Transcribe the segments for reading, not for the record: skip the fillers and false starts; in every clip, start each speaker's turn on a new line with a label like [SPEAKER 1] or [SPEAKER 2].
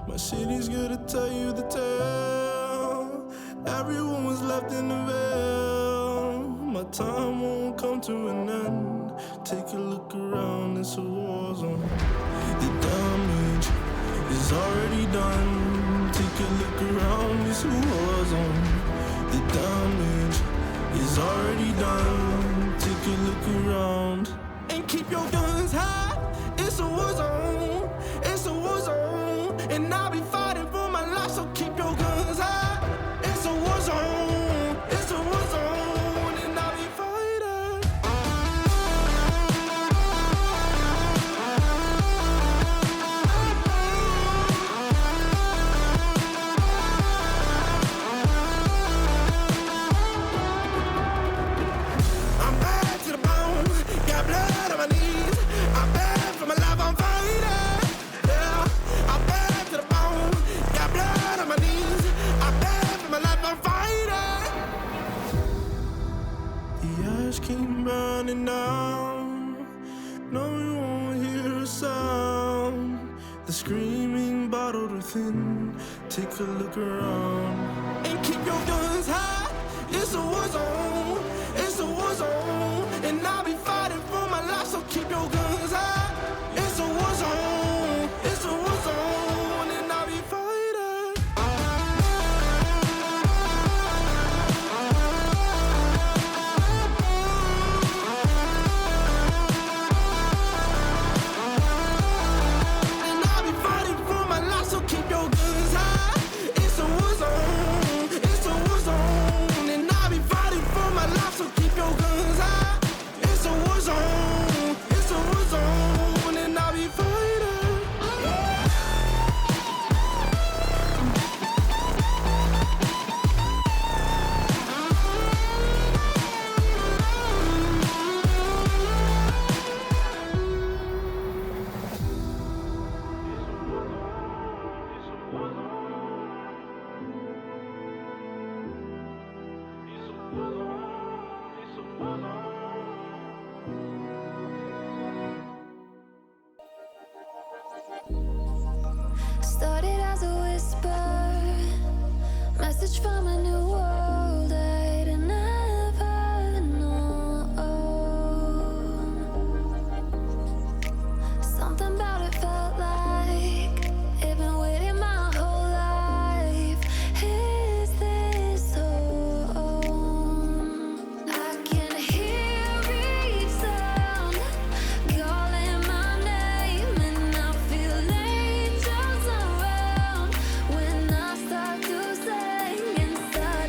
[SPEAKER 1] My city's gonna tell you the tale. Everyone was left in the veil. My time won't come to an end. Take a look around, it's a war zone. The damage is already done. Take a look around, it's a war zone. The damage is already done. Take a look around. And keep your guns high. It's a war zone. It's a war zone. And I'll be fighting for my life, so keep your guns high. It's a war zone. It's a war zone. And I'll be fighting. I'm bad to the bone. Got blood on my knees. I'm bad for my life, I'm fighting. Yeah, I'm bad to the bone. Got blood on my knees. I'm bad for my life, I'm fighting. The ash keep burning down. No, you won't hear a sound. The screaming bottled within. Take a look around. And keep your guns high. It's a war zone. It's a war zone. And I'll be fighting for my life, so keep your guns high. It's a war zone. It's a war zone. And I'll be fighting. And I'll be fighting for my life, so keep your guns high. It's a war zone. It's a war zone. And I'll be fighting for my life, so keep your guns high. It's a war zone. It's a war zone. And I'll be fighting.
[SPEAKER 2] Started as a whisper, message from a new world I'd never known. Something about it felt like it'd been waiting my whole life. Is this home? I can hear each sound calling my name, and I feel angels around when I start to sing inside.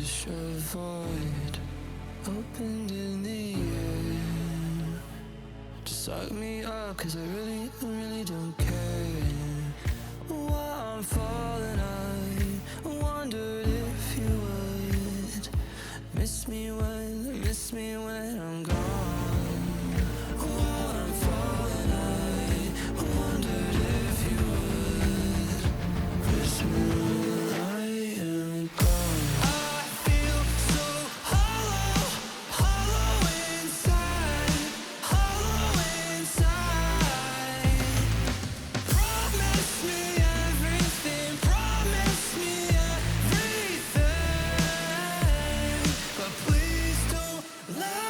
[SPEAKER 1] wish a void opened in the air to suck me up, cause I really don't care. While I'm falling, I wondered if you would miss me when I'm gone. While I'm falling, I wondered if you would miss me when I am gone. I feel so hollow, hollow inside, hollow inside. Promise me everything, promise me everything, but please don't lie.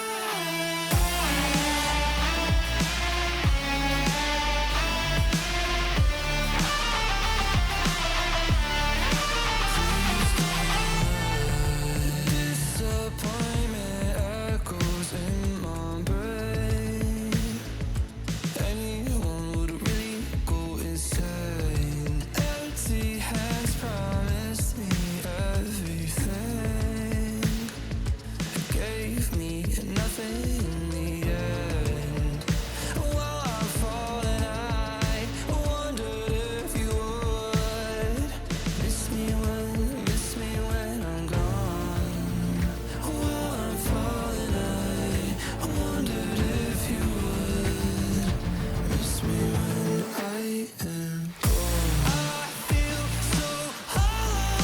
[SPEAKER 1] Disappointment echoes in my brain. Anyone would really go insane. Empty hands promised me everything, gave me nothing in the end. While I'm falling, I wondered if you would miss me when I'm gone. While I'm falling, I wondered if you would miss me when I am gone. I feel so hollow,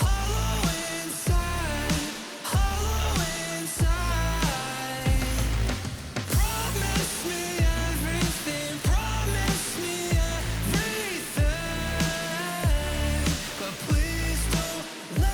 [SPEAKER 1] hollow inside, hollow inside. Promise me everything, promise me everything, but please don't lie.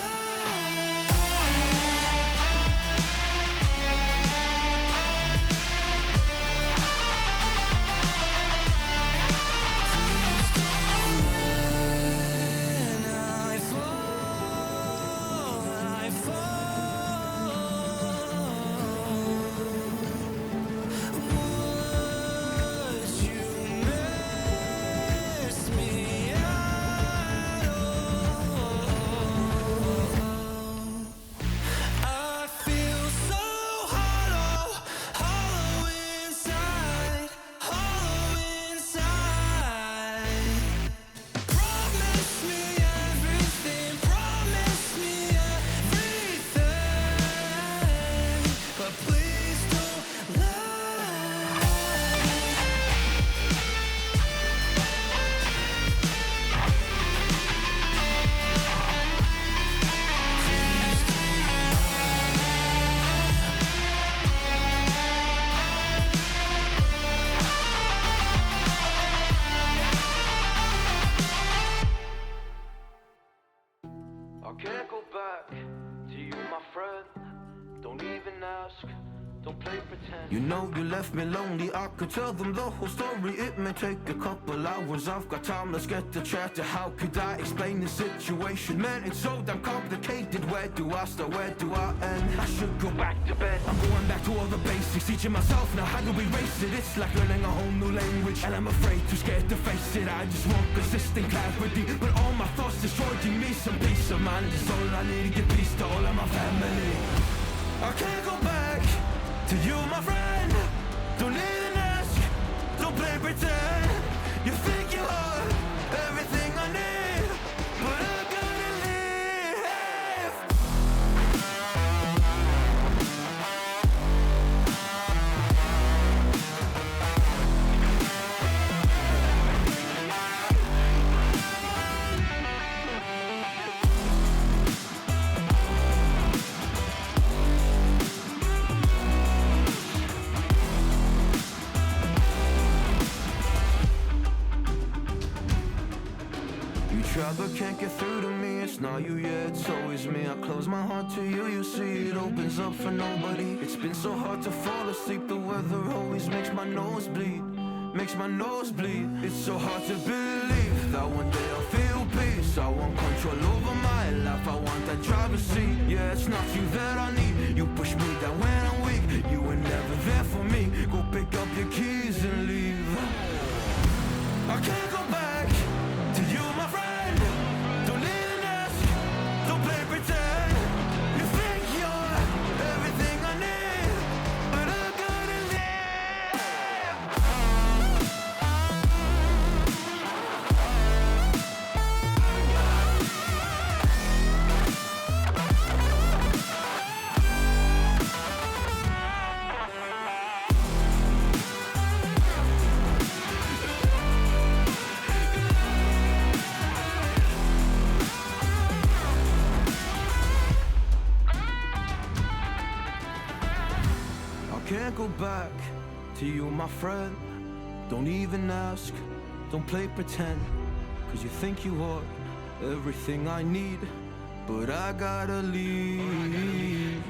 [SPEAKER 1] I feel so hollow, hollow inside, hollow inside. Promise me everything, promise me everything, but please don't lie.
[SPEAKER 3] I can't go back to you, my friend. Don't even ask, don't play pretend.
[SPEAKER 1] You know you left me lonely, I could tell them the whole story. It may take a couple hours, I've got time, let's get to chat. How could I explain the situation? Man, it's so damn complicated. Where do I start, where do I end? I should go back to bed. I'm going back to all the basics, teaching myself now how to erase it. It's like learning a whole new language, and I'm afraid, too scared to face it. I just want consistent clarity, but all my thoughts destroying me some peace of mind. It's all I need to give peace to all of my family. I can't go back to you, my friend. Don't even ask, don't play pretend. You think you are everything I need, but I'm gonna leave. Try but can't get through to me. It's not you, yeah, it's always me. I close my heart to you, you see it opens up for nobody. It's been so hard to fall asleep. The weather always makes my nose bleed, makes my nose bleed. It's so hard to believe that one day I'll feel peace. I want control over my life, I want that driver's seat. Yeah, it's not you that I need. You push me down when I'm weak. You were never there for me. Go pick up your keys and leave. I can't go back to you, my friend. Don't even ask, don't play pretend. You
[SPEAKER 3] back to you, my friend. Don't even ask, don't play pretend, 'cause you think you are everything I need, but I gotta leave.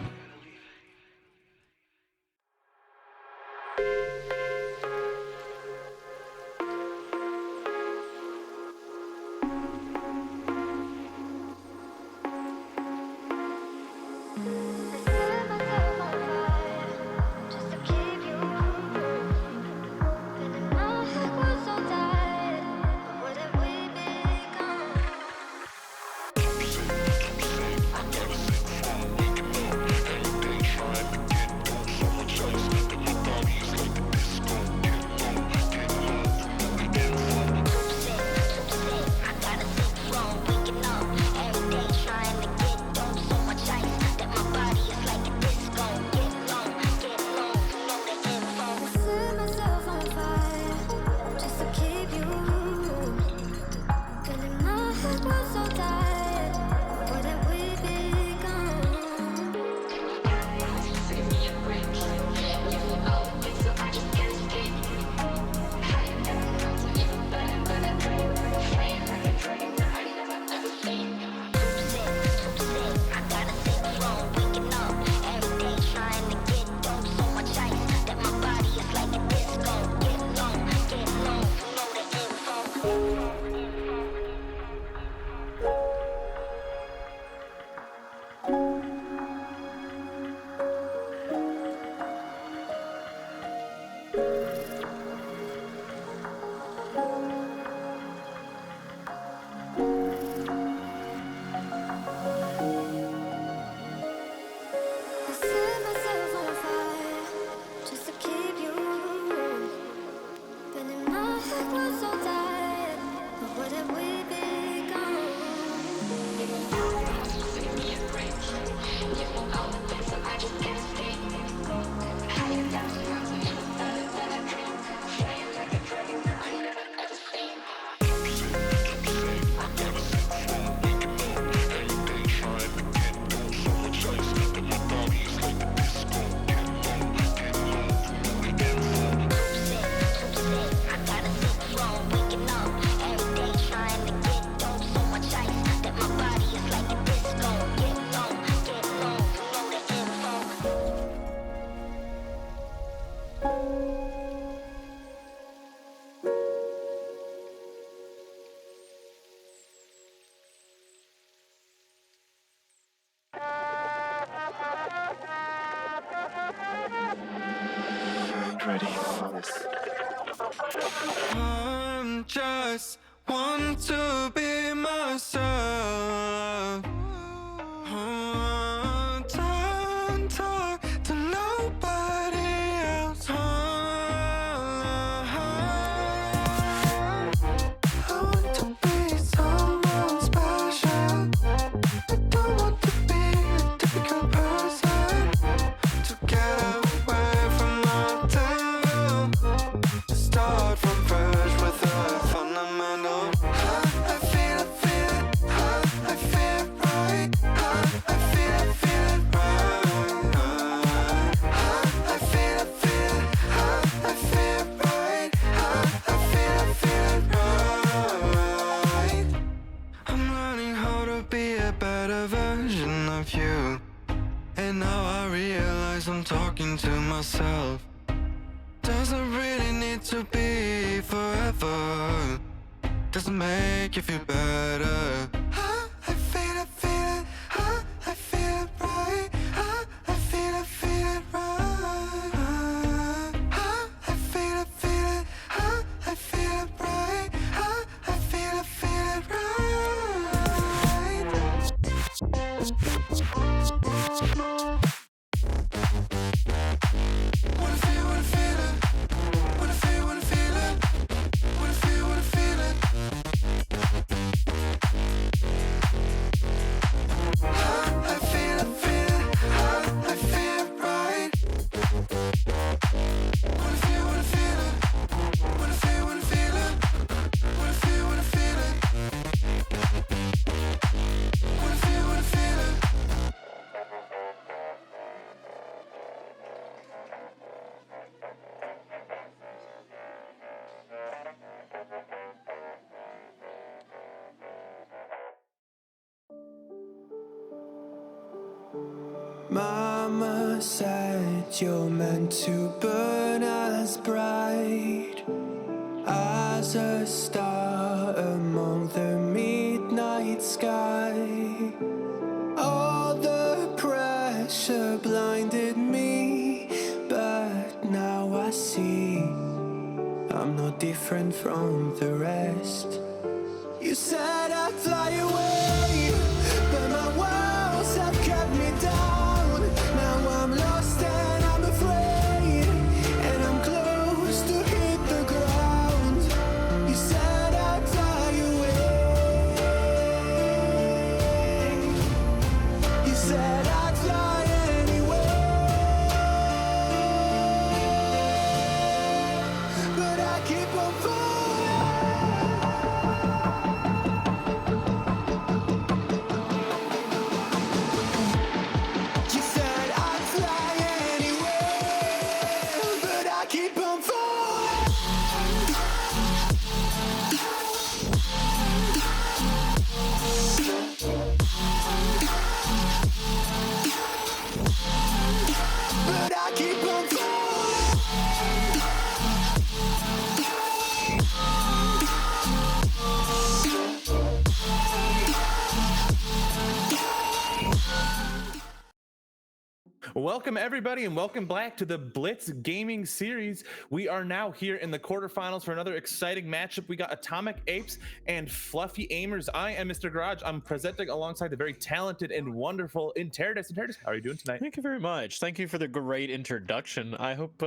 [SPEAKER 4] Ready for this.
[SPEAKER 1] I just want to be myself. Don't talk to nobody else. I want to be someone special. I don't want to be a typical person. To get away from my town, start from fresh with a fundamental. I feel it right. I feel it right. I feel it right. I feel it right. I feel it right. I'm learning how to be a better version of you, and now I realize I'm talking to myself. Doesn't really need to be forever. Doesn't make you feel better. I feel it right. I feel it right. I feel it right. I feel it right. I feel it right. Wanna feel it. Wanna feel it. Wanna feel it.
[SPEAKER 3] said you're meant to burn as bright as a star among the midnight sky. All the pressure blinded me, but now I see I'm no different from the rest. You said I'd fly away, but my walls have kept me down. Now I'm lost and I'm afraid, and I'm close to hit the ground. You said I'd fly away. You said I'd fly anyway, but I keep on falling. You said I'd fly anyway, but I keep on falling. But I keep on falling.
[SPEAKER 5] Welcome everybody and welcome back to the Blitz Gaming Series. We are now here in the quarterfinals for another exciting matchup. We got Atomic Apes and Fluffy Aimers. I am Mr. Garage. I'm presenting alongside the very talented and wonderful Interdis. Interdis, how are you doing tonight?
[SPEAKER 6] Thank you very much. Thank you for the great introduction. I hope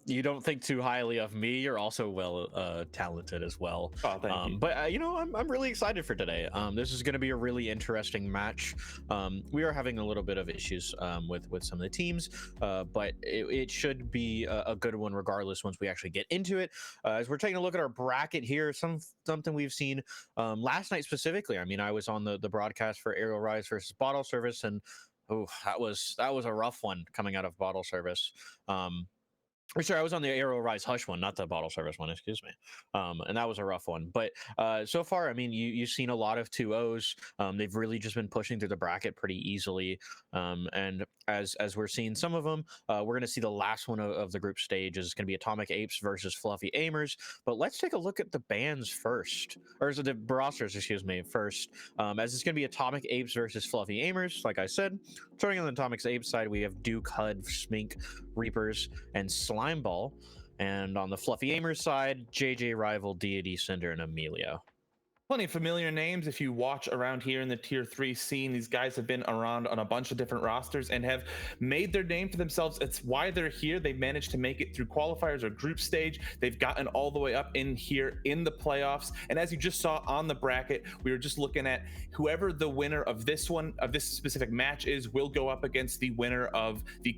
[SPEAKER 6] you don't think too highly of me. You're also well talented as well.
[SPEAKER 5] Oh, thank you.
[SPEAKER 6] But you know, I'm really excited for today. This is going to be a really interesting match. We are having a little bit of issues with some of the teams, but it should be a good one regardless once we actually get into it. As we're taking a look at our bracket here, something we've seen last night specifically. I mean, I was on the broadcast for Aerial Rise versus Bottle Service, and oh, that was a rough one coming out of Bottle Service. Or sorry, I was on the Aero Rise Hush one, not the Bottle Service one, excuse me. And that was a rough one. But so far, I mean, you've seen a lot of 2-0s. They've really just been pushing through the bracket pretty easily. And as we're seeing some of them, we're going to see the last one of the group stage is going to be Atomic Apes versus Fluffy Aimers. But let's take a look at the bands first. Or is it the rosters, excuse me, first. As it's going to be Atomic Apes versus Fluffy Aimers, like I said. Starting on the Atomic Apes side, we have Duke, HUD, Smink, Reapers, and Slime Ball. And on the Fluffy Aimers side, JJ, Rival, Deity, Cinder, and Emilio.
[SPEAKER 5] Plenty of familiar names if you watch around here in the tier 3 scene. These guys have been around on a bunch of different rosters and have made their name for themselves. It's why they're here. They managed to make it through qualifiers or group stage. They've gotten all the way up in here in the playoffs. And as you just saw on the bracket, we were just looking at whoever the winner of this one, of this specific match is, will go up against the winner of the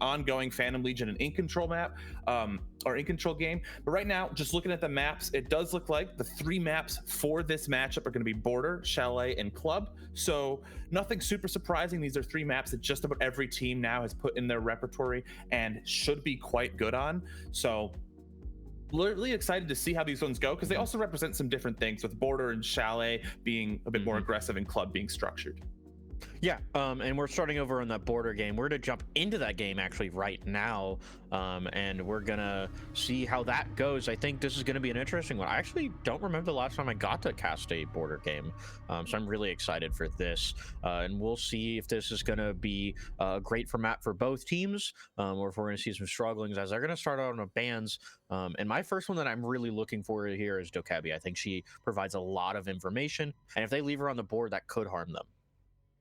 [SPEAKER 5] ongoing Phantom Legion and In Control map, or In Control game. But right now, just looking at the maps, it does look like the 3 maps for this matchup are going to be Border, Chalet, and Club. So nothing super surprising. These are 3 maps that just about every team now has put in their repertory and should be quite good on. So really excited to see how these ones go, because they also represent some different things, with Border and Chalet being a bit more aggressive and Club being structured.
[SPEAKER 6] Yeah, and we're starting over on that Border game. We're going to jump into that game actually right now, and we're going to see how that goes. I think this is going to be an interesting one. I actually don't remember the last time I got to cast a Border game, so I'm really excited for this, and we'll see if this is going to be a great format for both teams, or if we're going to see some strugglings, as they're going to start out on bands. And my first one that I'm really looking for here is Dokebi. I think she provides a lot of information, and if they leave her on the board, that could harm them.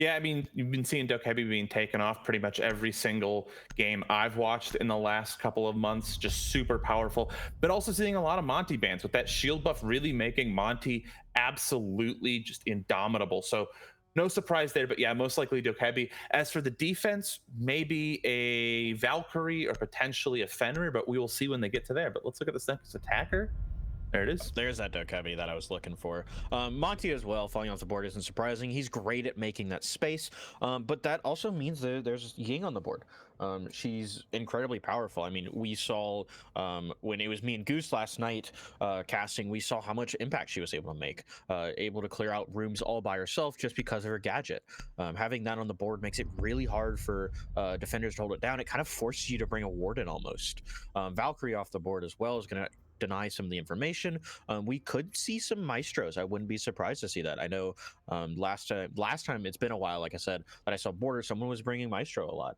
[SPEAKER 5] Yeah, I mean, you've been seeing Dokebi being taken off pretty much every single game I've watched in the last couple of months. Just super powerful, but also seeing a lot of Monty bans, with that shield buff really making Monty absolutely just indomitable. So no surprise there, but yeah, most likely Dokebi. As for the defense, maybe a Valkyrie or potentially a Fenrir, but we will see when they get to there. But let's look at this next attacker. There it is.
[SPEAKER 6] There's that duck heavy that I was looking for. Monty as well, falling off the board isn't surprising. He's great at making that space, but that also means that there's Ying on the board. She's incredibly powerful. I mean, we saw when it was me and Goose last night casting, we saw how much impact she was able to make, able to clear out rooms all by herself just because of her gadget. Having that on the board makes it really hard for defenders to hold it down. It kind of forces you to bring a warden almost. Valkyrie off the board as well is going to deny some of the information. We could see some maestros. I wouldn't be surprised to see that. I know last time it's been a while, like I said, that I saw border, someone was bringing maestro a lot.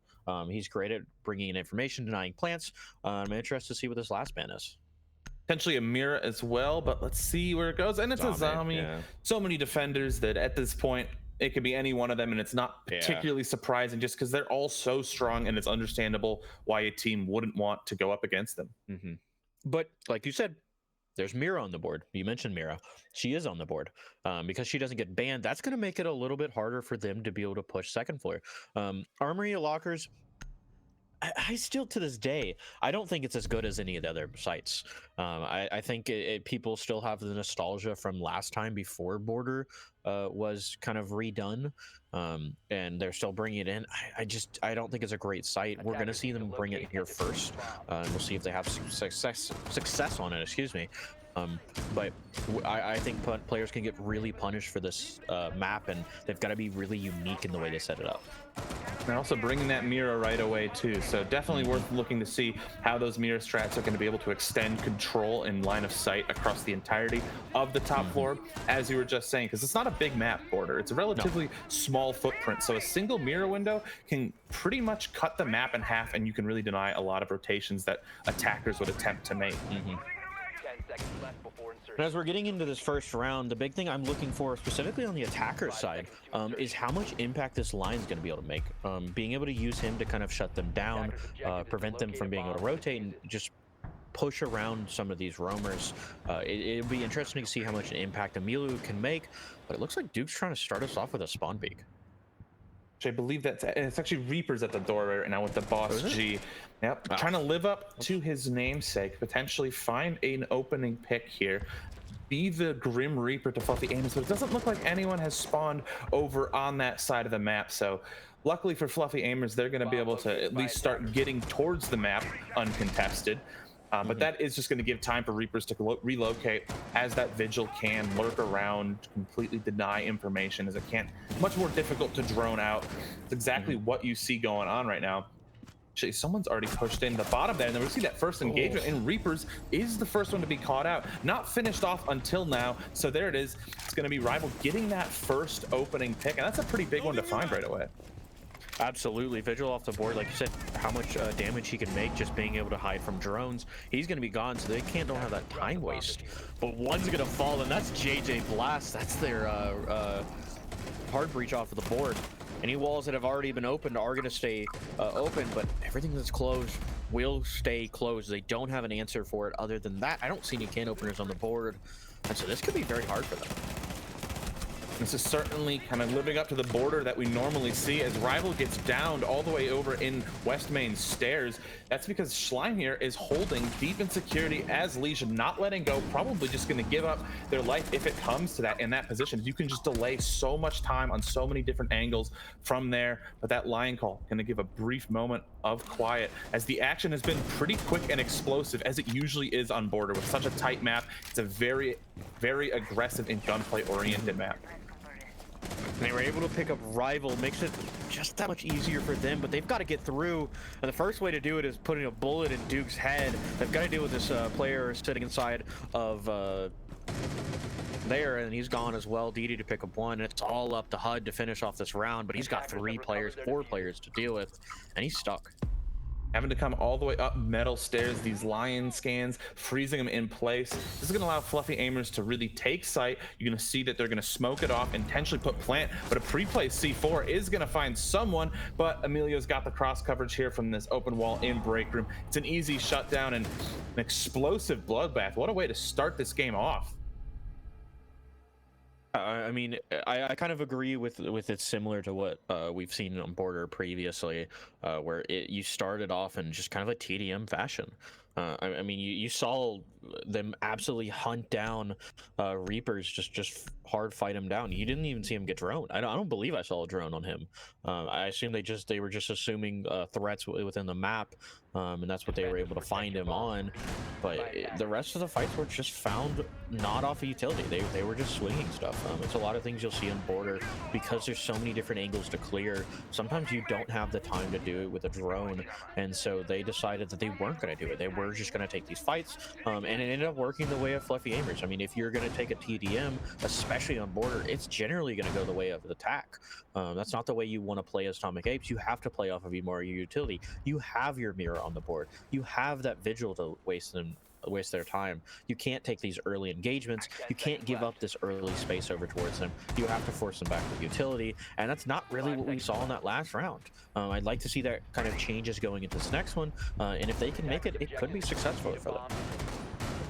[SPEAKER 6] He's great at bringing in information, denying plants. I'm interested to see what this last ban is.
[SPEAKER 5] Potentially a mirror as well, but let's see where it goes. And it's a zombie.
[SPEAKER 6] Yeah.
[SPEAKER 5] So many defenders that at this point it could be any one of them, and it's not particularly surprising just because they're all so strong, and it's understandable why a team wouldn't want to go up against them.
[SPEAKER 6] But like you said, there's Mira on the board. You mentioned Mira. She is on the board because she doesn't get banned. That's going to make it a little bit harder for them to be able to push second floor. Armory lockers, I still, to this day, I don't think it's as good as any of the other sites. I think people still have the nostalgia from last time before Border was kind of redone, and they're still bringing it in. I don't think it's a great site. We're going to see them bring it here first, and we'll see if they have success on it. Excuse me. But I think players can get really punished for this map, and they've got to be really unique in the way they set it up.
[SPEAKER 5] And also bringing that mirror right away too, so definitely worth looking to see how those mirror strats are going to be able to extend control and line of sight across the entirety of the top floor, as you were just saying, because it's not a big map border. It's a relatively small footprint, so a single mirror window can pretty much cut the map in half, and you can really deny a lot of rotations that attackers would attempt to make.
[SPEAKER 6] And as we're getting into this first round, the big thing I'm looking for, specifically on the attacker side, is how much impact this line is going to be able to make. Being able to use him to kind of shut them down, prevent them from being able to rotate, and just push around some of these roamers. It'll be interesting to see how much impact Emilu can make, but it looks like Duke's trying to start us off with a spawn peak.
[SPEAKER 5] I believe it's actually Reaper's at the door right now with the boss G. Yep, trying to live up to his namesake, potentially find an opening pick here, be the Grim Reaper to Fluffy Amos, but it doesn't look like anyone has spawned over on that side of the map. So luckily for Fluffy Aimers, they're going to be able to at least start getting towards the map uncontested. But that is just going to give time for Reapers to relocate, as that Vigil can lurk around, completely deny information, as it can't. Much more difficult to drone out. It's exactly what you see going on right now. Actually, someone's already pushed in the bottom there, and then we see that first engagement, and Reapers is the first one to be caught out. Not finished off until now, so there it is. It's going to be Rival getting that first opening pick, and that's a pretty big one to find right away.
[SPEAKER 6] Absolutely. Vigil off the board, like you said, how much damage he can make just being able to hide from drones. He's going to be gone, so they don't have that time waste. But one's going to fall, and that's JJ Blast. That's their hard breach off of the board. Any walls that have already been opened are going to stay open, but everything that's closed will stay closed. They don't have an answer for it. Other than that, I don't see any can openers on the board, and so this could be very hard for them.
[SPEAKER 5] This is certainly kind of living up to the border that we normally see as Rival gets downed all the way over in West Main stairs. That's because Schleim here is holding deep in security as Legion, not letting go, probably just going to give up their life if it comes to that in that position. You can just delay so much time on so many different angles from there, but that line call going to give a brief moment of quiet as the action has been pretty quick and explosive, as it usually is on border with such a tight map. It's a very, very aggressive and gunplay oriented map.
[SPEAKER 6] And they were able to pick up Rival, makes it just that much easier for them, but they've got to get through. And the first way to do it is putting a bullet in Duke's head. They've got to deal with this player sitting inside of there, and he's gone as well. DD to pick up one. It's all up to HUD to finish off this round, but he's got 4 players to deal with, and he's stuck.
[SPEAKER 5] Having to come all the way up metal stairs, these lion scans, freezing them in place. This is going to allow Fluffy Aimers to really take sight. You're going to see that they're going to smoke it off, intentionally put plant, but a pre-placed C4 is going to find someone, but Emilio's got the cross coverage here from this open wall in break room. It's an easy shutdown and an explosive bloodbath. What a way to start this game off.
[SPEAKER 6] I mean, I kind of agree with it, similar to what we've seen on Border previously, where you started off in just kind of a TDM fashion. I mean, you saw them absolutely hunt down Reapers, just hard fight him down. You didn't even see him get droned. I don't believe I saw a drone on him. I assume they were just assuming threats within the map, and that's what they were able to find him on. But the rest of the fights were just found not off of utility. They were just swinging stuff. It's a lot of things you'll see on Border because there's so many different angles to clear. Sometimes you don't have the time to do it with a drone, and so they decided that they weren't going to do it. They were just going to take these fights, and it ended up working the way of Fluffy Aimers. I mean, if you're going to take a TDM, especially on Border, it's generally going to go the way of the attack. That's not the way you want to play as Atomic Apes. You have to play off of more utility. You have your mirror on the board. You have that vigil to waste their time. You can't take these early engagements. You can't give up this early space over towards them. You have to force them back with utility, and that's not really what we saw in that last round. I'd like to see that kind of changes going into this next one, and if they can make it, it could be successful for them.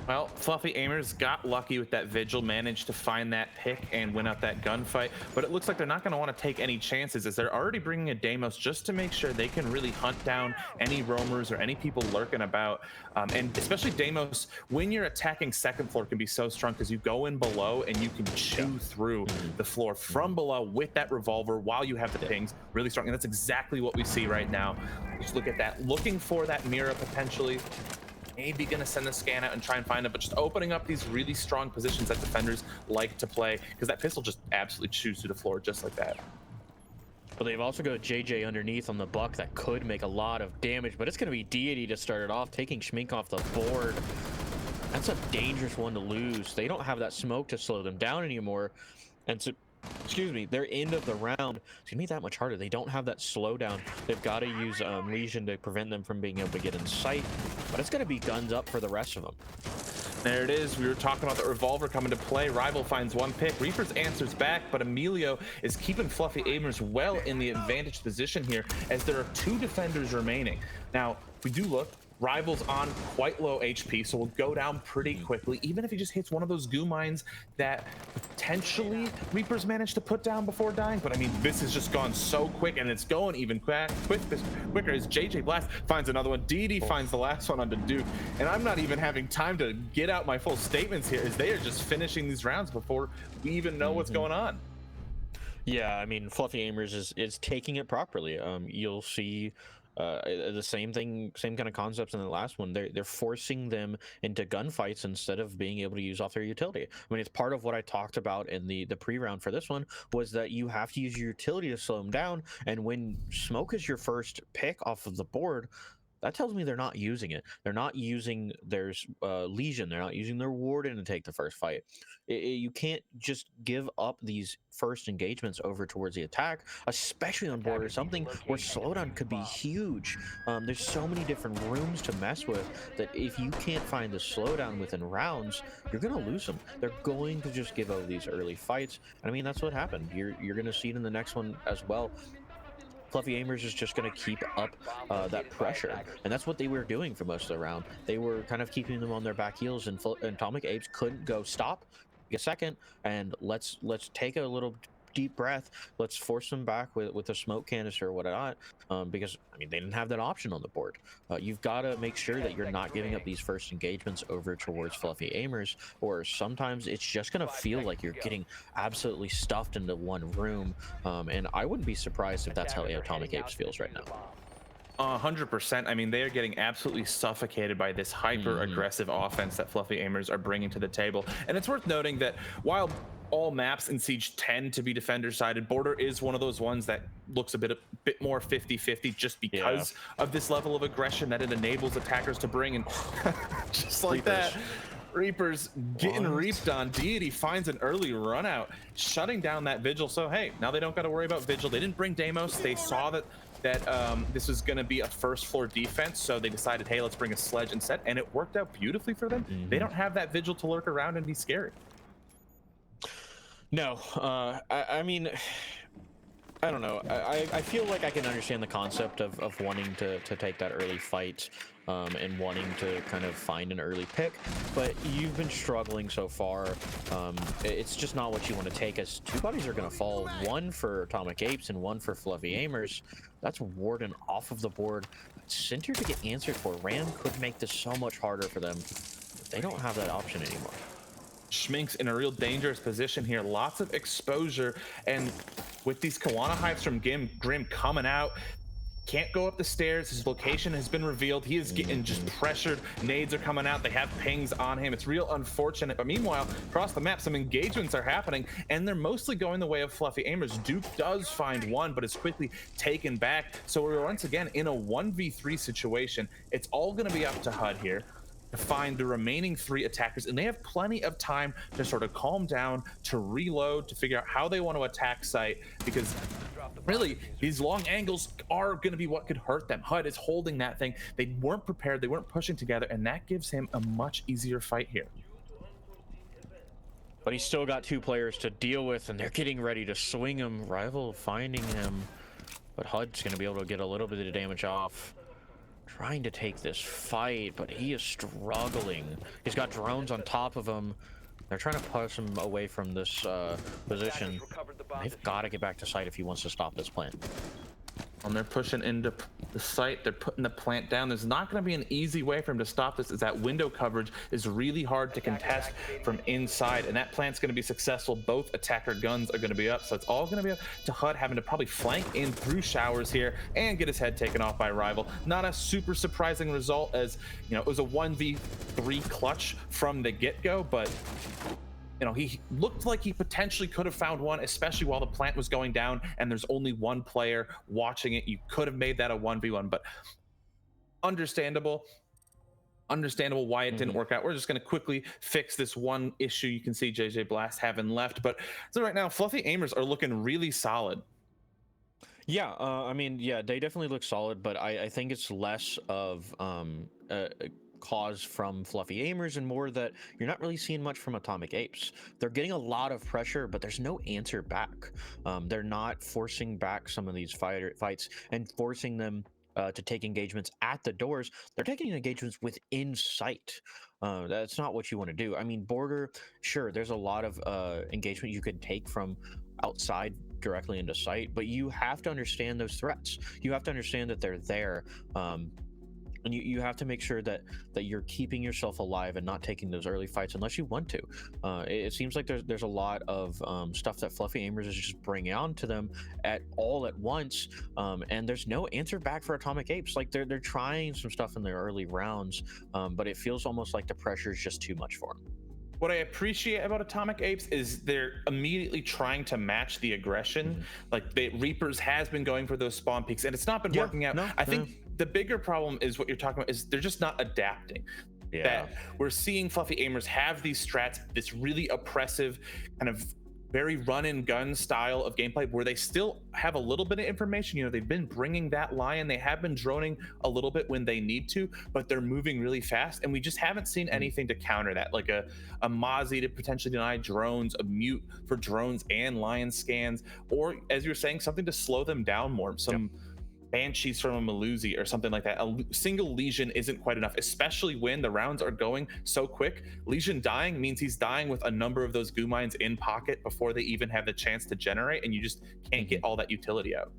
[SPEAKER 5] Well, Fluffy Aimers got lucky with that Vigil, managed to find that pick and win out that gunfight, but it looks like they're not going to want to take any chances as they're already bringing a Deimos just to make sure they can really hunt down any roamers or any people lurking about. And especially Deimos, when you're attacking second floor, can be so strong because you go in below and you can chew through the floor from below with that revolver while you have the pings. Really strong, and that's exactly what we see right now. Just look at that, looking for that mirror potentially. Maybe gonna send the scan out and try and find it, but just opening up these really strong positions that defenders like to play, because that pistol just absolutely chews through the floor just like that.
[SPEAKER 6] But they've also got JJ underneath on the buck that could make a lot of damage, but it's gonna be Deity to start it off, taking Schmink off the board. That's a dangerous one to lose. They don't have that smoke to slow them down anymore, and so excuse me, their end of the round is gonna be that much harder. They don't have that slowdown. They've got to use Legion to prevent them from being able to get in sight, but it's gonna be guns up for the rest of them.
[SPEAKER 5] There it is. We were talking about the revolver coming to play. Rival finds one pick. Reapers answers back, but Emilio is keeping Fluffy Aimers well in the advantage position here as there are 2 defenders remaining. Now, we do look. Rival's on quite low HP, so will go down pretty quickly, even if he just hits one of those goo mines that potentially Reapers managed to put down before dying. But I mean, this has just gone so quick, and it's going even quicker as JJ Blast finds another one. DD finds the last one onto Duke, and I'm not even having time to get out my full statements here as they are just finishing these rounds before we even know what's going on.
[SPEAKER 6] Yeah, I mean, Fluffy Aimers is taking it properly. You'll see the same kind of concepts in the last one. They're forcing them into gunfights instead of being able to use off their utility. I mean, it's part of what I talked about in the pre-round for this one, was that you have to use your utility to slow them down, and when smoke is your first pick off of the board, that tells me they're not using it. They're not using their Legion. They're not using their Warden to take the first fight. You can't just give up these first engagements over towards the attack, especially on Border, something where slowdown could be huge. There's so many different rooms to mess with that if you can't find the slowdown within rounds, you're going to lose them. They're going to just give out these early fights. And I mean, that's what happened. You're going to see it in the next one as well. Fluffy Aimers is just going to keep up that pressure, and that's what they were doing for most of the round. They were kind of keeping them on their back heels, and Atomic Apes couldn't go stop a second, and let's take a little deep breath. Let's force them back with a smoke canister or whatnot, because I mean, they didn't have that option on the board. You've got to make sure that you're not giving up these first engagements over towards Fluffy Aimers, or sometimes it's just going to feel like you're getting absolutely stuffed into one room, and I wouldn't be surprised if that's how Atomic Apes feels right now.
[SPEAKER 5] 100%. I mean, they are getting absolutely suffocated by this hyper aggressive offense that Fluffy Aimers are bringing to the table. And it's worth noting that while all maps in Siege tend to be defender sided, Border is one of those ones that looks a bit more 50-50 just because of this level of aggression that it enables attackers to bring. And just like that, Reapers getting reaped on. Deity finds an early run out, shutting down that Vigil. So hey, now they don't got to worry about Vigil. They didn't bring Deimos. They saw that this was going to be a first floor defense, so they decided, hey, let's bring a sledge instead, and it worked out beautifully for them. They don't have that Vigil to lurk around and be scary.
[SPEAKER 6] No, I mean, I don't know. I feel like I can understand the concept of wanting to take that early fight, and wanting to kind of find an early pick, but you've been struggling so far. It's just not what you want to take, as 2 bodies are going to fall, one for Atomic Apes and one for Fluffy Aimers. That's Warden off of the board. Center to get answered for. Ram could make this so much harder for them. they don't have that option anymore.
[SPEAKER 5] Schmink's in a real dangerous position here. Lots of exposure, and with these Kawana hives from Grim coming out, can't go up the stairs. His location has been revealed. He is getting just pressured. Nades are coming out. They have pings on him. It's real unfortunate. But meanwhile, across the map, some engagements are happening, and they're mostly going the way of Fluffy Aimers. Duke does find one, but is quickly taken back. So we're once again in a 1v3 situation. It's all going to be up to HUD here to find the remaining 3 attackers, and they have plenty of time to sort of calm down, to reload, to figure out how they want to attack site, because really these long angles are going to be what could hurt them. HUD is holding that thing. They weren't prepared, they weren't pushing together, and that gives him a much easier fight here.
[SPEAKER 6] But he's still got 2 players to deal with, and they're getting ready to swing him. Rival finding him, but HUD's going to be able to get a little bit of damage off. Trying to take this fight, but he is struggling. He's got drones on top of him. They're trying to push him away from this position. They've got to get back to site if he wants to stop this plant.
[SPEAKER 5] And they're pushing into the site. They're putting the plant down. There's not going to be an easy way for him to stop this, as that window coverage is really hard to contest from inside, and that plant's going to be successful. Both attacker guns are going to be up, so it's all going to be up to HUD having to probably flank in through showers here and get his head taken off by Rival. Not a super surprising result, as you know, it was a 1v3 clutch from the get-go, but you know, he looked like he potentially could have found one, especially while the plant was going down and there's only one player watching it. You could have made that a 1v1, but understandable why it didn't work out. We're just going to quickly fix this one issue you can see JJ Blast having left. But so right now, Fluffy Aimers are looking really solid.
[SPEAKER 6] Yeah, I mean, yeah, they definitely look solid, but I think it's less of cause from Fluffy Aimers and more that you're not really seeing much from Atomic Apes. They're getting a lot of pressure, but there's no answer back. They're not forcing back some of these fights and forcing them to take engagements at the doors. They're taking engagements within sight. That's not what you want to do. I mean, border, sure, there's a lot of engagement you could take from outside directly into sight, but you have to understand those threats. You have to understand that they're there. And you have to make sure that you're keeping yourself alive and not taking those early fights unless you want to. It seems like there's a lot of stuff that Fluffy Aimers is just bringing on to them at once, and there's no answer back for Atomic Apes. Like they're trying some stuff in their early rounds, but it feels almost like the pressure is just too much for them.
[SPEAKER 5] What I appreciate about Atomic Apes is they're immediately trying to match the aggression. Like the Reapers has been going for those spawn peaks, and it's not been working out. I think the bigger problem is what you're talking about is they're just not adapting. That we're seeing Fluffy Aimers have these strats, this really oppressive kind of very run and gun style of gameplay where they still have a little bit of information. You know, they've been bringing that lion, they have been droning a little bit when they need to, but they're moving really fast, and we just haven't seen anything to counter that, like a Mozzie to potentially deny drones, a mute for drones and lion scans, or as you're saying, something to slow them down more, some Banshees from a Maluzi or something like that. A single Legion isn't quite enough, especially when the rounds are going so quick. Legion dying means he's dying with a number of those goo mines in pocket before they even have the chance to generate, and you just can't get all that utility out.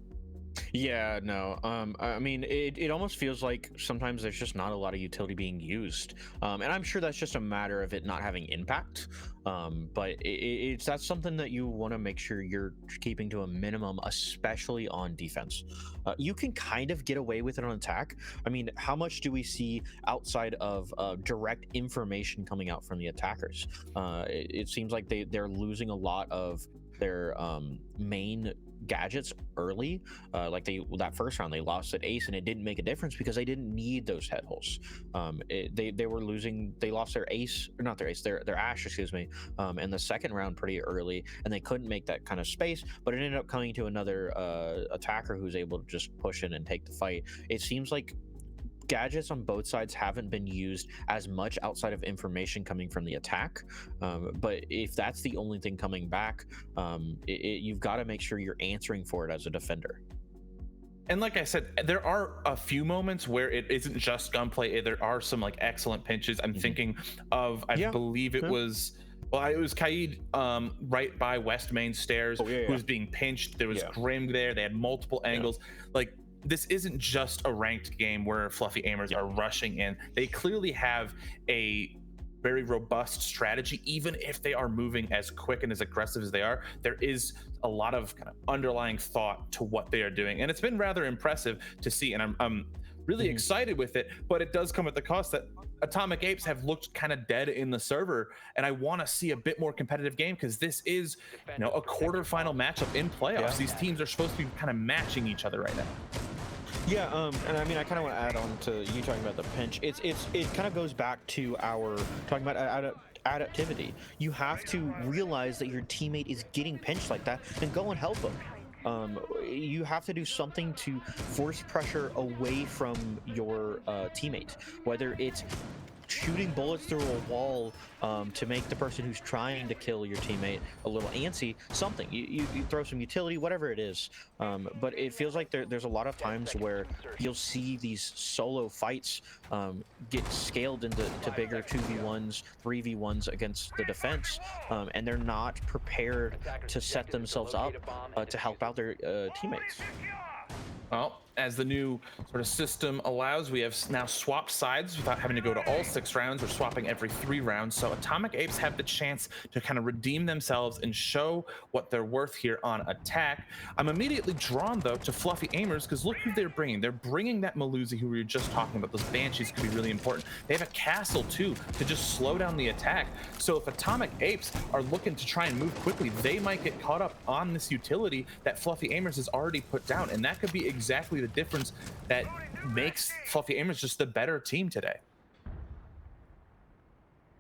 [SPEAKER 6] Yeah, no. I mean, it almost feels like sometimes there's just not a lot of utility being used, and I'm sure that's just a matter of it not having impact. But that's something that you want to make sure you're keeping to a minimum, especially on defense. You can kind of get away with it on attack. I mean, how much do we see outside of direct information coming out from the attackers? It seems like they're losing a lot of their main gadgets early, like that first round they lost at Ace, and it didn't make a difference because they didn't need those head holes. They lost their Ace, or not their Ace, their Ash, excuse me, in the second round pretty early, and they couldn't make that kind of space, but it ended up coming to another attacker who's able to just push in and take the fight. It seems like gadgets on both sides haven't been used as much outside of information coming from the attack, but if that's the only thing coming back, you've got to make sure you're answering for it as a defender.
[SPEAKER 5] And like I said, there are a few moments where it isn't just gunplay. There are some like excellent pinches. I'm thinking of, I believe it was, well, it was Kaid right by West Main Stairs, who was being pinched. There was Grim there. They had multiple angles. Like, this isn't just a ranked game where Fluffy Aimers are rushing in. They clearly have a very robust strategy. Even if they are moving as quick and as aggressive as they are, there is a lot of kind of underlying thought to what they are doing, and it's been rather impressive to see, and I'm really excited with it. But it does come at the cost that Atomic Apes have looked kind of dead in the server, and I want to see a bit more competitive game, because this is, you know, a quarterfinal matchup in playoffs. These teams are supposed to be kind of matching each other right now.
[SPEAKER 6] Yeah, and I mean, I kind of want to add on to you talking about the pinch. It kind of goes back to our talking about adaptivity. You have to realize that your teammate is getting pinched like that, and go and help them. You have to do something to force pressure away from your teammate, whether it's shooting bullets through a wall to make the person who's trying to kill your teammate a little antsy, something. You throw some utility, whatever it is. But it feels like there's a lot of times where you'll see these solo fights get scaled into bigger 2v1s, 3v1s against the defense, and they're not prepared to set themselves up to help out their teammates.
[SPEAKER 5] Well, as the new sort of system allows, we have now swapped sides without having to go to all 6 rounds. We're swapping every 3 rounds. So Atomic Apes have the chance to kind of redeem themselves and show what they're worth here on attack. I'm immediately drawn, though, to Fluffy Aimers, because look who they're bringing. They're bringing that Maluzi who we were just talking about. Those Banshees could be really important. They have a castle, too, to just slow down the attack. So if Atomic Apes are looking to try and move quickly, they might get caught up on this utility that Fluffy Aimers has already put down. And that could be exactly the difference that makes Fluffy Aimers just the better team today.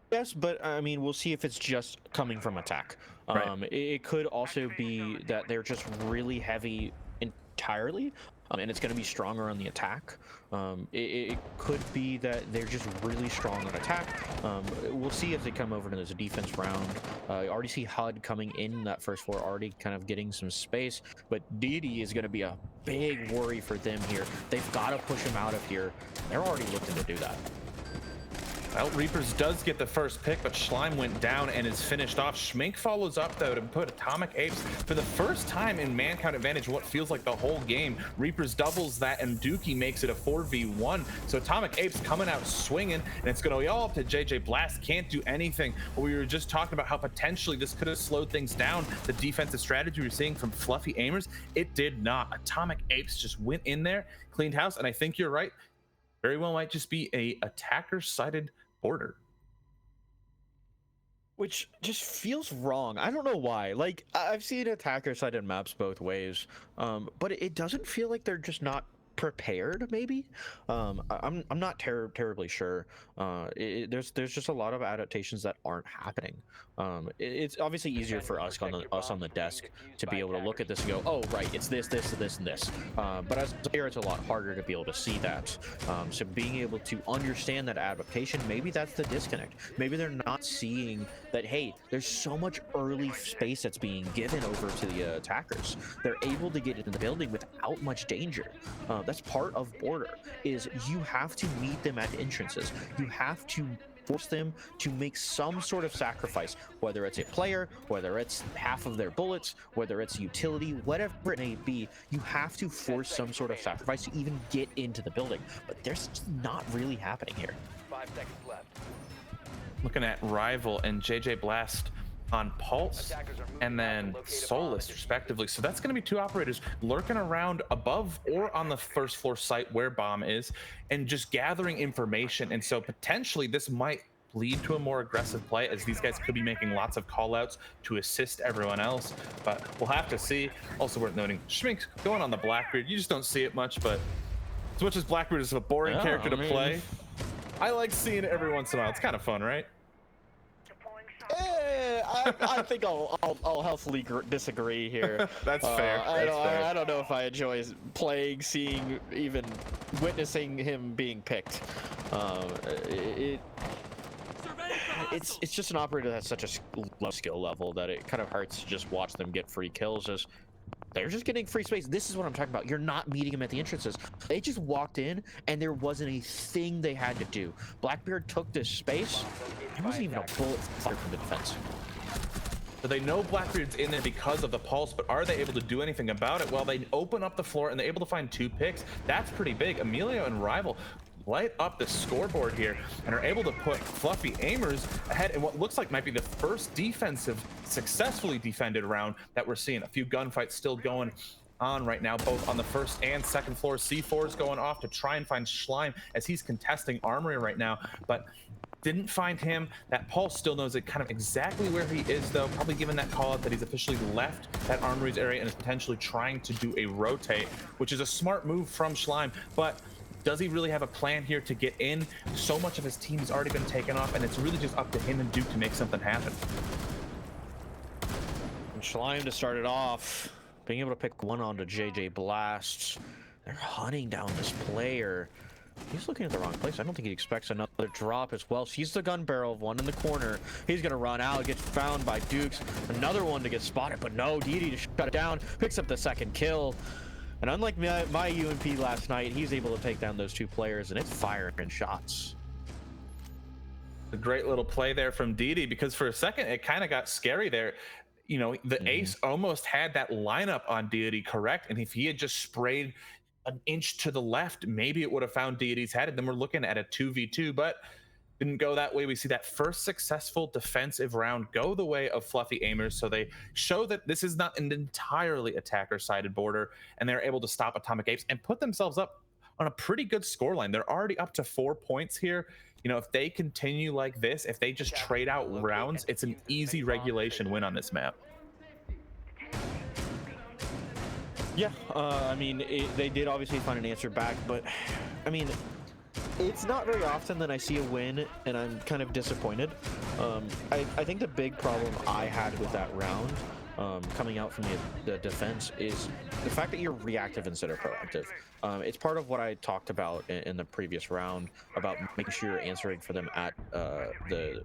[SPEAKER 6] Yes, but I mean, we'll see if it's just coming from attack.
[SPEAKER 5] Right.
[SPEAKER 6] It could also be that they're just really heavy entirely, and it's going to be stronger on the attack. It could be that they're just really strong on attack. We'll see if they come over to this defense round. I already see HUD coming in that first floor, already kind of getting some space, but DD is going to be a big worry for them here. They've got to push him out of here. They're already looking to do that.
[SPEAKER 5] Well, Reapers does get the first pick, but Schleim went down and is finished off. Schmink follows up, though, to put Atomic Apes for the first time in man count advantage, what feels like the whole game. Reapers doubles that, and Dookie makes it a 4v1. So Atomic Apes coming out swinging, and it's going to be all up to JJ Blast. Can't do anything. We were just talking about how potentially this could have slowed things down. The defensive strategy we're seeing from Fluffy Aimers, it did not. Atomic Apes just went in there, cleaned house, and I think you're right. Very well might just be a attacker-sided border,
[SPEAKER 6] which just feels wrong. I don't know why. Like, I've seen attacker-sided maps both ways, but it doesn't feel like they're just not prepared. Maybe I'm not terribly sure. There's just a lot of adaptations that aren't happening. It's obviously easier for us on the desk to be able to look at this and go, oh right, it's this and this, but as a player it's a lot harder to be able to see that. So being able to understand that adaptation, maybe that's the disconnect. Maybe they're not seeing that, hey, there's so much early space that's being given over to the attackers. They're able to get into the building without much danger. That's part of border, is you have to meet them at entrances. You have to force them to make some sort of sacrifice, whether it's a player, whether it's half of their bullets, whether it's utility, whatever it may be. You have to force some sort of sacrifice to even get into the building, but there's just not really happening here.
[SPEAKER 7] 5 seconds left.
[SPEAKER 5] Looking at Rival and JJ Blast on Pulse and then Solus respectively. So that's going to be 2 operators lurking around above or on the first floor site where Bomb is and just gathering information. And so potentially this might lead to a more aggressive play, as these guys could be making lots of call outs to assist everyone else, but we'll have to see. Also worth noting, Schmink going on the Blackbeard. You just don't see it much, but as much as Blackbeard is a boring character to play, I like seeing it every once in a while. It's kind of fun, right?
[SPEAKER 6] I think I'll healthily disagree here.
[SPEAKER 5] That's fair.
[SPEAKER 6] I don't know if I enjoy playing, seeing, even witnessing him being picked. It's just an operator that's such a low skill level that it kind of hurts to just watch them get free kills. They're just getting free space. This is what I'm talking about. You're not meeting them at the entrances. They just walked in and there wasn't a thing they had to do. Blackbeard took this space. There wasn't even a bullet fired from the defense.
[SPEAKER 5] So they know Blackbeard's in there because of the pulse, but are they able to do anything about it? Well, they open up the floor and they're able to find 2 picks. That's pretty big. Emilio and Rival light up the scoreboard here and are able to put Fluffy Aimers ahead in what looks like might be the first successfully defended round that we're seeing. A few gunfights still going on right now, both on the first and second floor. C4's going off to try and find Schleim as he's contesting Armory right now, but didn't find him. That Pulse still knows it kind of exactly where he is, though, probably given that call out that he's officially left that Armory's area and is potentially trying to do a rotate, which is a smart move from Schleim. But does he really have a plan here to get in? So much of his team has already been taken off, and it's really just up to him and Duke to make something happen.
[SPEAKER 6] And Schleim to start it off, being able to pick one onto JJ Blast. They're hunting down this player. He's looking at the wrong place. I don't think he expects another drop as well. Sees the gun barrel of one in the corner. He's gonna run out, gets found by Dukes. Another one to get spotted, but no, Deity to shut it down, picks up the second kill. And unlike my UMP last night, he's able to take down those two players, and it's firing shots.
[SPEAKER 5] A great little play there from Deity, because for a second it kind of got scary there. You know, the Ace almost had that lineup on Deity correct, and if he had just sprayed an inch to the left, maybe it would have found Deity's head, and then we're looking at a 2v2, but didn't go that way. We see that first successful defensive round go the way of Fluffy Aimers, so they show that this is not an entirely attacker-sided border, and they're able to stop Atomic Apes and put themselves up on a pretty good scoreline. They're already up to 4 points here. You know, if they continue like this, if they just trade out rounds, it's an easy regulation win on this map.
[SPEAKER 6] Yeah, I mean, they did obviously find an answer back, but I mean, it's not very often that I see a win and I'm kind of disappointed. I think the big problem I had with that round, coming out from the defense, is the fact that you're reactive instead of proactive. It's part of what I talked about in the previous round about making sure you're answering for them at the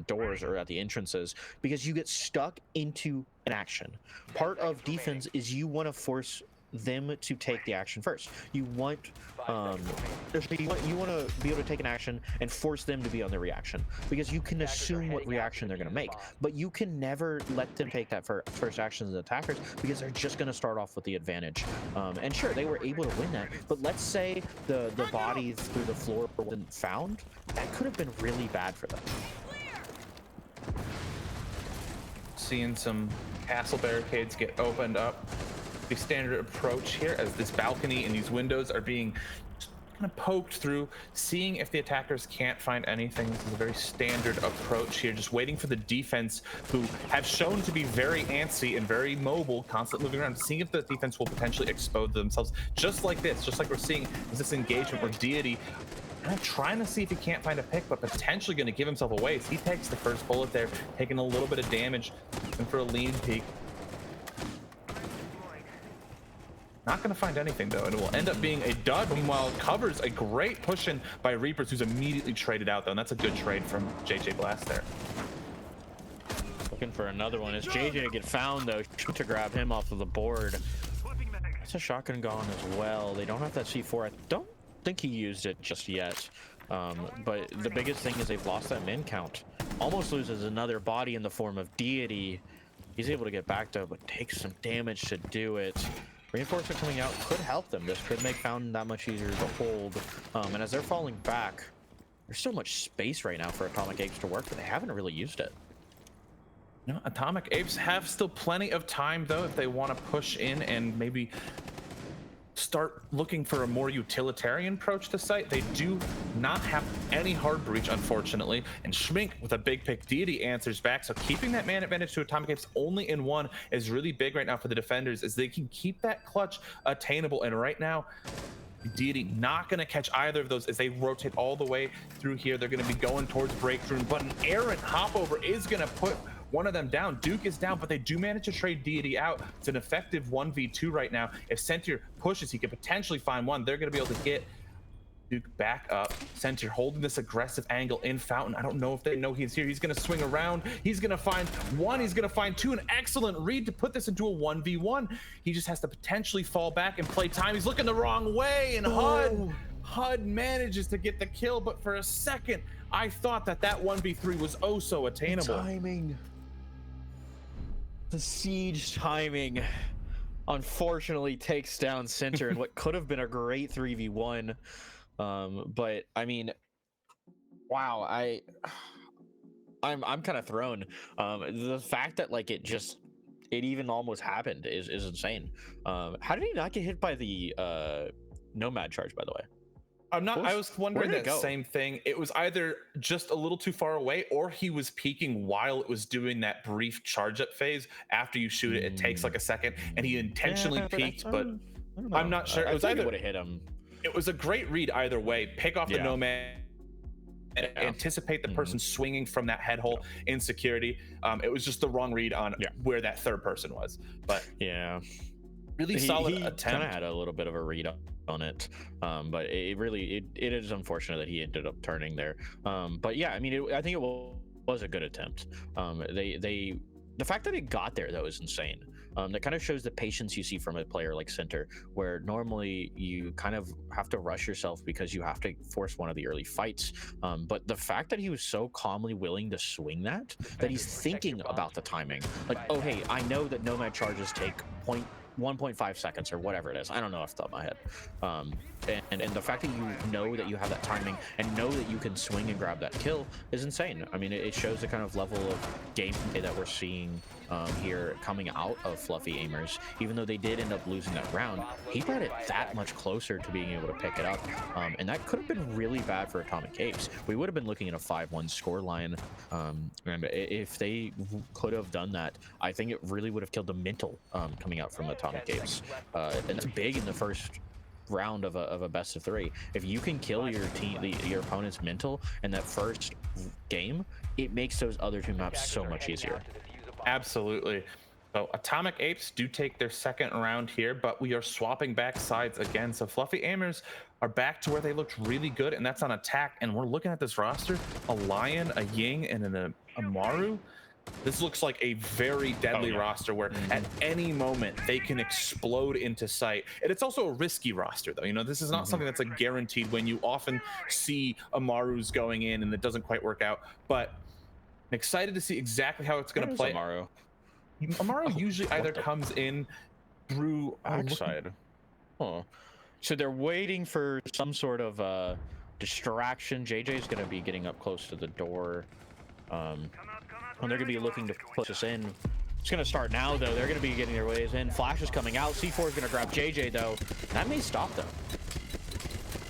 [SPEAKER 6] doors or at the entrances, because you get stuck into an action. Part of defense is you want to force them to take the action first. You want to be able to take an action and force them to be on the reaction, because you can assume what reaction they're going to make, but you can never let them take that first action as attackers, because they're just going to start off with the advantage. And sure, they were able to win that, but let's say the body through the floor wasn't found. That could have been really bad for them.
[SPEAKER 5] Seeing some castle barricades get opened up. The standard approach here as this balcony and these windows are being kind of poked through, seeing if the attackers can't find anything. This is a very standard approach here, just waiting for the defense, who have shown to be very antsy and very mobile, constantly moving around, seeing if the defense will potentially expose themselves, just like this, just like we're seeing is this engagement where Deity kind of trying to see if he can't find a pick, but potentially going to give himself away as he takes the first bullet there, taking a little bit of damage, and for a lean peek. Not going to find anything, though, and it will end up being a dud. Meanwhile, covers a great push in by Reapers, who's immediately traded out, though, and that's a good trade from JJ Blast there.
[SPEAKER 6] Looking for another one. It's JJ to get found, though, to grab him off of the board. It's a shotgun gone as well. They don't have that C4. I don't think he used it just yet. But the biggest thing is they've lost that min count. Almost loses another body in the form of Deity. He's able to get back, though, but takes some damage to do it. Reinforcement coming out could help them. This could make Fountain that much easier to hold. And as they're falling back, there's so much space right now for Atomic Apes to work, but they haven't really used it.
[SPEAKER 5] No, Atomic Apes have still plenty of time, though, if they want to push in and maybe start looking for a more utilitarian approach to site. They do not have any hard breach, unfortunately, and Schmink with a big pick. Deity answers back, so keeping that man advantage to Atomic Apes only in one is really big right now for the defenders, as they can keep that clutch attainable. And right now, Deity not going to catch either of those as they rotate all the way through here. They're going to be going towards breakthrough, but an errant hop over is going to put one of them down. Duke is down, but they do manage to trade Deity out. It's an effective 1v2 right now. If Sentier pushes, he could potentially find one. They're going to be able to get Duke back up. Sentier holding this aggressive angle in Fountain. I don't know if they know he's here. He's going to swing around. He's going to find one. He's going to find two. An excellent read to put this into a 1v1. He just has to potentially fall back and play time. He's looking the wrong way, and HUD manages to get the kill, but for a second, I thought that 1v3 was oh so attainable.
[SPEAKER 6] The timing. The siege timing unfortunately takes down Center in what could have been a great 3v1. But I mean, wow, I'm kind of thrown. The fact that like it even almost happened is insane. How did he not get hit by the nomad charge, by the way?
[SPEAKER 5] I was wondering
[SPEAKER 6] where did it
[SPEAKER 5] that
[SPEAKER 6] go?
[SPEAKER 5] same thing. It was either just a little too far away, or he was peeking while it was doing that brief charge up phase. After you shoot it, it takes like a second, and he intentionally peeked, but
[SPEAKER 6] I don't know.
[SPEAKER 5] I'm not sure.
[SPEAKER 6] I
[SPEAKER 5] It was
[SPEAKER 6] think
[SPEAKER 5] either
[SPEAKER 6] would have hit him.
[SPEAKER 5] it was a great read either way. Pick off the
[SPEAKER 6] Yeah.
[SPEAKER 5] nomad and anticipate the person swinging from that head hole in security. It was just the wrong read on where that third person was. But
[SPEAKER 6] Yeah,
[SPEAKER 5] really solid
[SPEAKER 6] he
[SPEAKER 5] attempt.
[SPEAKER 6] kind of had a little bit of a read on it, but it is unfortunate that he ended up turning there. But yeah, I mean, I think it was a good attempt. The fact that it got there though is insane. That kind of shows the patience you see from a player like Center, where normally you kind of have to rush yourself because you have to force one of the early fights. But the fact that he was so calmly willing to swing that he's thinking about the timing. Like, oh, hey, I know that nomad charges take 1.5 seconds or whatever it is. I don't know off the top of my head. And the fact that you know that you have that timing and know that you can swing and grab that kill is insane. I mean, it shows the kind of level of gameplay that we're seeing here coming out of Fluffy Aimers. Even though they did end up losing that round, he brought it that much closer to being able to pick it up. And that could have been really bad for Atomic Apes. We would have been looking at a 5-1 scoreline. And if they could have done that, I think it really would have killed the mental coming out from Atomic Apes. And it's big in the first round of a best of 3. If you can kill your your opponent's mental in that first game, it makes those other 2 maps so much easier.
[SPEAKER 5] Absolutely. So Atomic Apes do take their second round here, but we are swapping back sides again. So Fluffy Aimers are back to where they looked really good, and that's on attack. And we're looking at this roster: a Lion, a Ying, and an Amaru. This looks like a very deadly roster where at any moment they can explode into sight. And it's also a risky roster, though. You know, this is not something that's a guaranteed win. You often see Amarus going in and it doesn't quite work out. But I'm excited to see exactly how it's going to play. Amaru usually either comes in through
[SPEAKER 6] backside. Oh, so they're waiting for some sort of distraction. JJ's going to be getting up close to the door. And they're going to be looking to push us in. It's going to start now, though. They're going to be getting their ways in. Flash is coming out. C4 is going to grab JJ, though. That may stop them.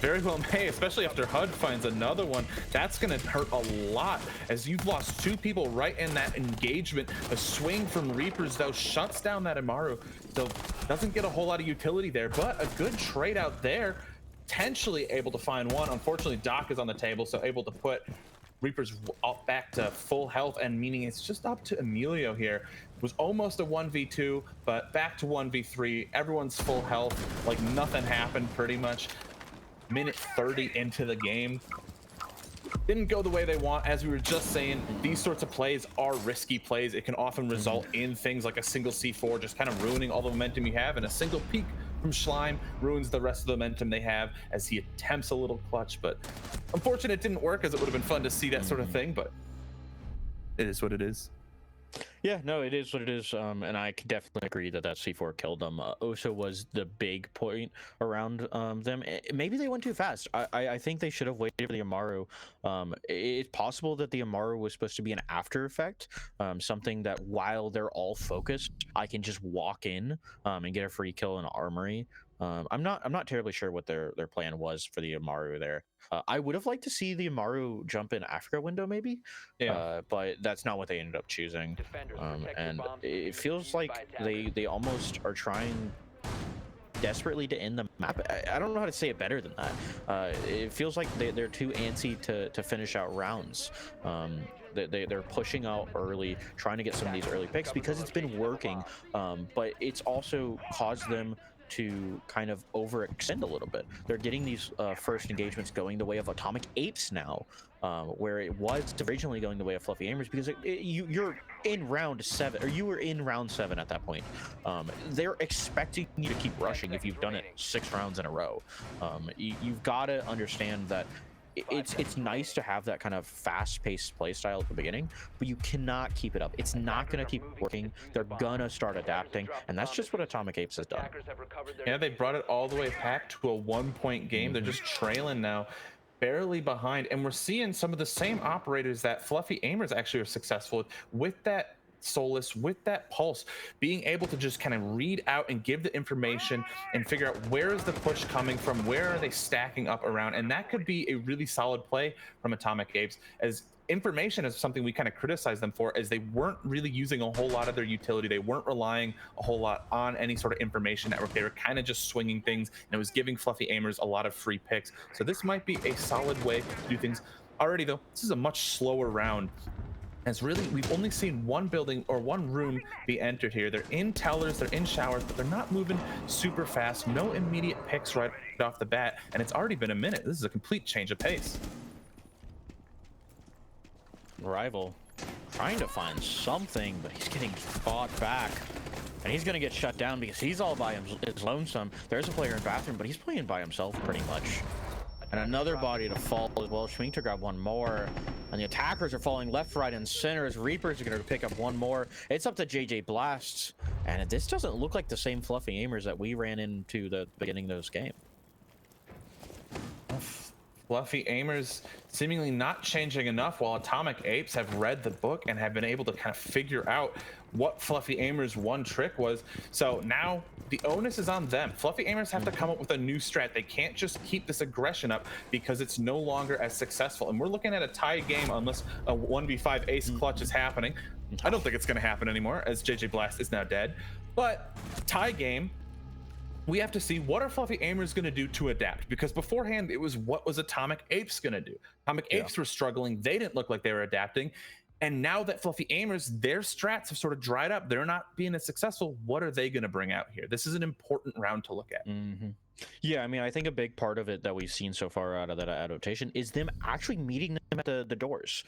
[SPEAKER 5] Very well may, especially after HUD finds another one. That's going to hurt a lot, as you've lost 2 people right in that engagement. A swing from Reapers, though, shuts down that Amaru. So doesn't get a whole lot of utility there, but a good trade out there. Potentially able to find one. Unfortunately, Doc is on the table, so able to put Reapers back to full health, and meaning it's just up to Emilio here. It was almost a 1v2, but back to 1v3. Everyone's full health, like nothing happened pretty much. Minute 30 into the game. Didn't go the way they want. As we were just saying, these sorts of plays are risky plays. It can often result in things like a single C4 just kind of ruining all the momentum you have, and a single peek from Schleim ruins the rest of the momentum they have as he attempts a little clutch. But unfortunately, it didn't work, as it would have been fun to see that sort of thing, but it is what it is.
[SPEAKER 6] Yeah, no, it is what it is, and I can definitely agree that C4 killed them. Osa was the big point around them. Maybe they went too fast. I think they should have waited for the Amaru. It's possible that the Amaru was supposed to be an after effect, something that while they're all focused, I can just walk in and get a free kill in Armory. I'm not terribly sure what their plan was for the Amaru there. I would have liked to see the Amaru jump in Africa window, maybe. Yeah. But that's not what they ended up choosing. And it feels like they almost are trying desperately to end the map. I don't know how to say it better than that. It feels like they're too antsy to finish out rounds. They're pushing out early, trying to get some of these early picks because it's been working, but it's also caused them to kind of overextend a little bit. They're getting these first engagements going the way of Atomic Apes now, where it was originally going the way of Fluffy Aimers, because you're in round 7, or you were in round 7 at that point. They're expecting you to keep rushing if you've done it 6 rounds in a row. You've got to understand that it's nice to have that kind of fast-paced play style at the beginning, but you cannot keep it up. It's not going to keep working. They're gonna start adapting, and that's just what Atomic Apes has done.
[SPEAKER 5] Yeah, they brought it all the way back to a 1-point game. They're just trailing now, barely behind, and we're seeing some of the same operators that Fluffy Aimers actually are successful with that Solus, with that Pulse, being able to just kind of read out and give the information and figure out where is the push coming from, where are they stacking up around, and that could be a really solid play from Atomic Apes, as information is something we kind of criticize them for, as they weren't really using a whole lot of their utility. They weren't relying a whole lot on any sort of information network. They were kind of just swinging things, and it was giving Fluffy Aimers a lot of free picks. So this might be a solid way to do things. Already though, this is a much slower round, as really we've only seen one building or one room be entered here. They're in tellers, they're in showers, but they're not moving super fast. No immediate picks right off the bat, and it's already been a minute. This is a complete change of pace.
[SPEAKER 6] Rival trying to find something, but he's getting fought back, and he's gonna get shut down because he's all by himself. It's lonesome. There's a player in bathroom, but he's playing by himself pretty much. And another body to fall as well. Schmink to grab one more, and the attackers are falling left, right, and center as Reapers are going to pick up one more. It's up to JJ Blasts, and this doesn't look like the same Fluffy Aimers that we ran into the beginning of this game.
[SPEAKER 5] Fluffy Aimers seemingly not changing enough, while Atomic Apes have read the book and have been able to kind of figure out what Fluffy Aimers' one trick was. So now the onus is on them. Fluffy Aimers have to come up with a new strat. They can't just keep this aggression up because it's no longer as successful. And we're looking at a tie game unless a 1v5 ace clutch is happening. I don't think it's going to happen anymore, as JJ Blast is now dead. But tie game, we have to see what are Fluffy Aimers going to do to adapt, because beforehand it was what was Atomic Apes going to do. Atomic Apes were struggling. They didn't look like they were adapting. And now that Fluffy Aimers, their strats have sort of dried up, they're not being as successful. What are they going to bring out here? This is an important round to look at.
[SPEAKER 6] Yeah, I mean, I think a big part of it that we've seen so far out of that adaptation is them actually meeting them at the doors.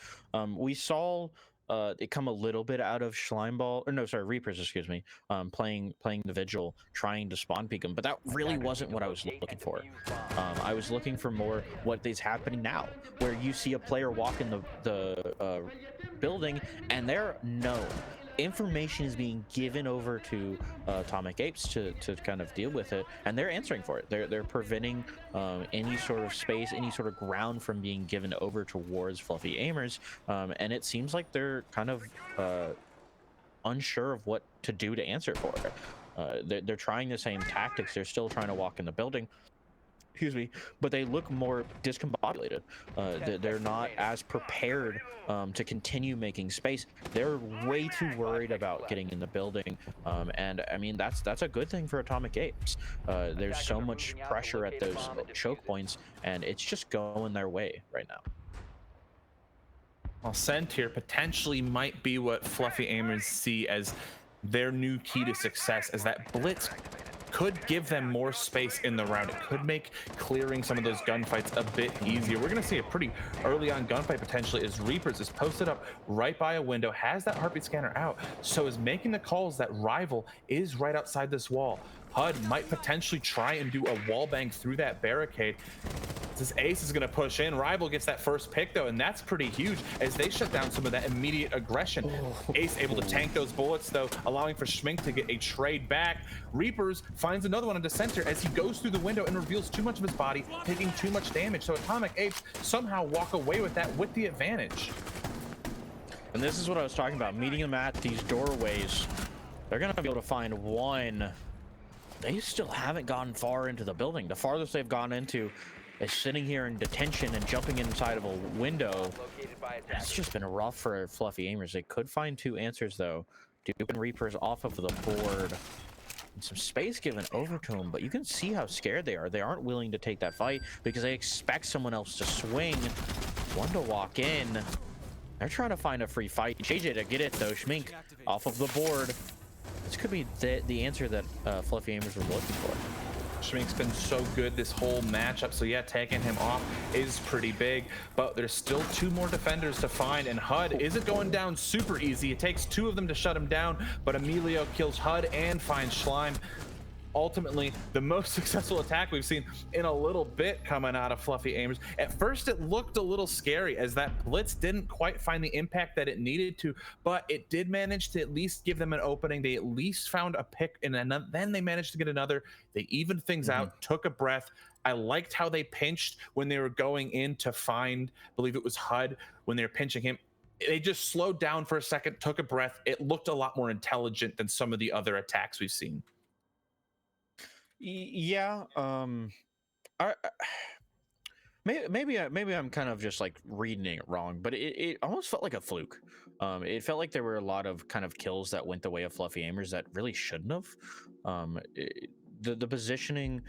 [SPEAKER 6] We saw it come a little bit out of Schleimball, or no, sorry, Reapers, excuse me, playing the Vigil, trying to spawn peek them, but that really wasn't what I was looking for. I was looking for more what is happening now, where you see a player walk in the building and they're known. Information is being given over to Atomic Apes to kind of deal with it, and they're answering for it. They're preventing any sort of space, any sort of ground from being given over towards Fluffy Aimers, and it seems like they're kind of unsure of what to do to answer for it. They're trying the same tactics. They're still trying to walk in the building, excuse me, but they look more discombobulated. They're not as prepared to continue making space. They're way too worried about getting in the building, and I mean that's a good thing for Atomic Apes. There's so much pressure at those choke points, and it's just going their way right now.
[SPEAKER 5] Well, Sent here potentially might be what Fluffy Aimers see as their new key to success, as that blitz could give them more space in the round. It could make clearing some of those gunfights a bit easier. We're going to see a pretty early on gunfight potentially, as Reapers is posted up right by a window, has that heartbeat scanner out, so is making the calls that Rival is right outside this wall. HUD might potentially try and do a wall bang through that barricade. This Ace is going to push in. Rival gets that first pick though, and that's pretty huge as they shut down some of that immediate aggression. Ace able to tank those bullets though, allowing for Schmink to get a trade back. Reapers finds another one into center as he goes through the window and reveals too much of his body, taking too much damage. So Atomic Apes somehow walk away with that with the advantage.
[SPEAKER 6] And this is what I was talking about, meeting them at these doorways. They're going to be able to find one. They still haven't gone far into the building. The farthest they've gone into is sitting here in detention and jumping inside of a window. It's just been rough for Fluffy Aimers. They could find two answers though. Duke and Reapers off of the board. And some space given over to them, but you can see how scared they are. They aren't willing to take that fight because they expect someone else to swing. One to walk in. They're trying to find a free fight. JJ to get it though. Schmink off of the board. This could be the answer that Fluffy Aimers were looking for.
[SPEAKER 5] Schmink's been so good this whole matchup, so yeah, taking him off is pretty big, but there's still two more defenders to find, and HUD isn't going down super easy. It takes two of them to shut him down, but Emilio kills HUD and finds Schleim. ultimately the most successful attack we've seen in a little bit coming out of Fluffy Aimers. At first it looked a little scary as that blitz didn't quite find the impact that it needed to, but it did manage to at least give them an opening. They at least found a pick, and then they managed to get another. They evened things out, took a breath. I liked how they pinched when they were going in to find, I believe it was HUD, when they were pinching him. They just slowed down for a second, took a breath. It looked a lot more intelligent than some of the other attacks we've seen.
[SPEAKER 6] Yeah. Maybe I'm kind of just like reading it wrong, but it almost felt like a fluke. It felt like there were a lot of kind of kills that went the way of Fluffy Aimers that really shouldn't have. The positioning,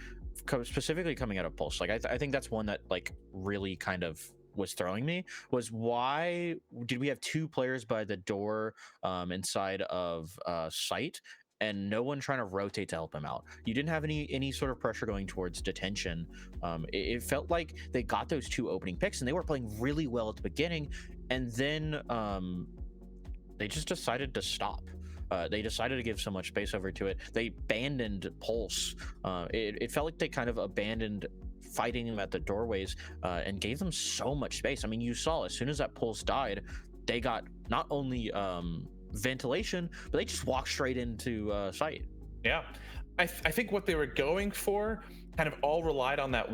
[SPEAKER 6] specifically coming out of Pulse, like I think that's one that like really kind of was throwing me, was why did we have two players by the door inside of site and no one trying to rotate to help him out? You didn't have any sort of pressure going towards detention. It felt like they got those two opening picks and they were playing really well at the beginning, and then they just decided to stop. They decided to give so much space over to it. They abandoned Pulse. It felt like they kind of abandoned fighting them at the doorways and gave them so much space. I mean, you saw as soon as that Pulse died, they got not only ventilation, but they just walked straight into site.
[SPEAKER 5] Yeah, I think what they were going for kind of all relied on that